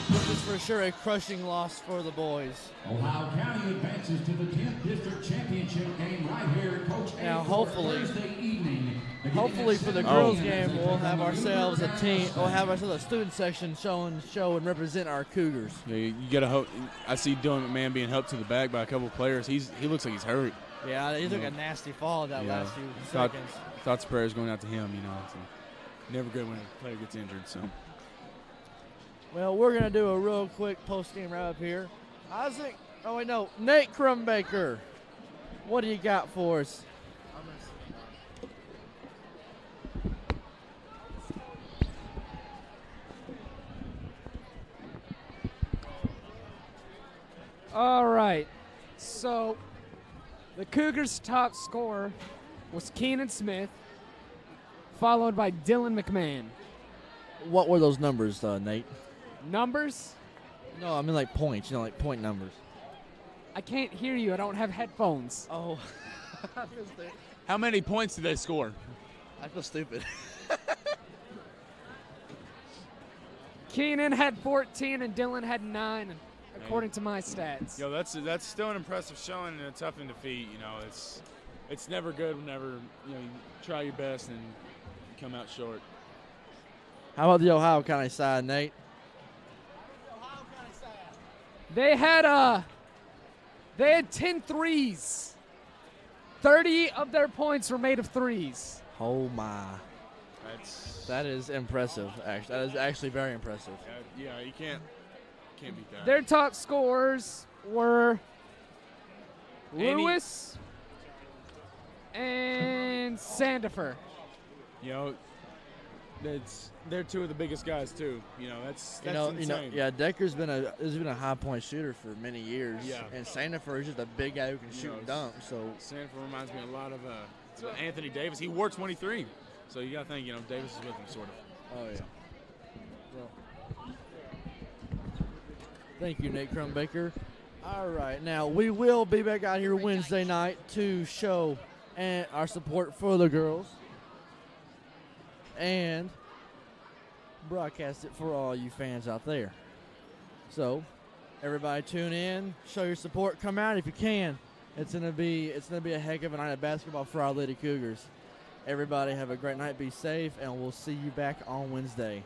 this is for sure a crushing loss for the boys. Ohio County advances to the 10th District Championship game right here at Coach Now, A hopefully, Thursday evening. hopefully for the girls' game, we'll have ourselves a team. We'll have ourselves a student section show and represent our Cougars. Yeah, you gotta hope. I see Dylan McMahon being helped to the bag by a couple of players. He looks like he's hurt. Yeah, he took a nasty fall that last few seconds. Thoughts and prayers going out to him. You know, it's never good when a player gets injured. So. Well, we're gonna do a real quick post-game wrap-up here. Isaac, oh wait, no, Nate Crumbaker, what do you got for us? All right. So the Cougars' top scorer was Keenan Smith, followed by Dylan McMahon. What were those numbers, Nate? Numbers? No, I mean like points, like point numbers. I can't hear you. I don't have headphones. Oh. How many points did they score? I feel stupid. Keenan had 14 and Dylan had 9, according to my stats. Yo, that's still an impressive showing and a tough in defeat. You know, it's never good whenever you try your best and you come out short. How about the Ohio County side, Nate? They had 10 threes. 30 of their points were made of threes. Oh my. That is impressive, actually. That is actually very impressive. Yeah, you can't beat that. Their top scorers were Lewis and Sandifer. You know, they're two of the biggest guys too. You know, that's insane. Yeah, Decker's been a high point shooter for many years. Yeah. And Sandifer is just a big guy who can shoot and dunk. So Sandifer reminds me a lot of Anthony Davis. He wore 23, so you got to think, Davis is with him sort of. Oh yeah. Well, thank you, Nate Crumbaker. All right, now we will be back out here Wednesday night to show our support for the girls and broadcast it for all you fans out there. So, everybody tune in, show your support, come out if you can. It's gonna be a heck of a night of basketball for our Lady Cougars. Everybody have a great night, be safe, and we'll see you back on Wednesday.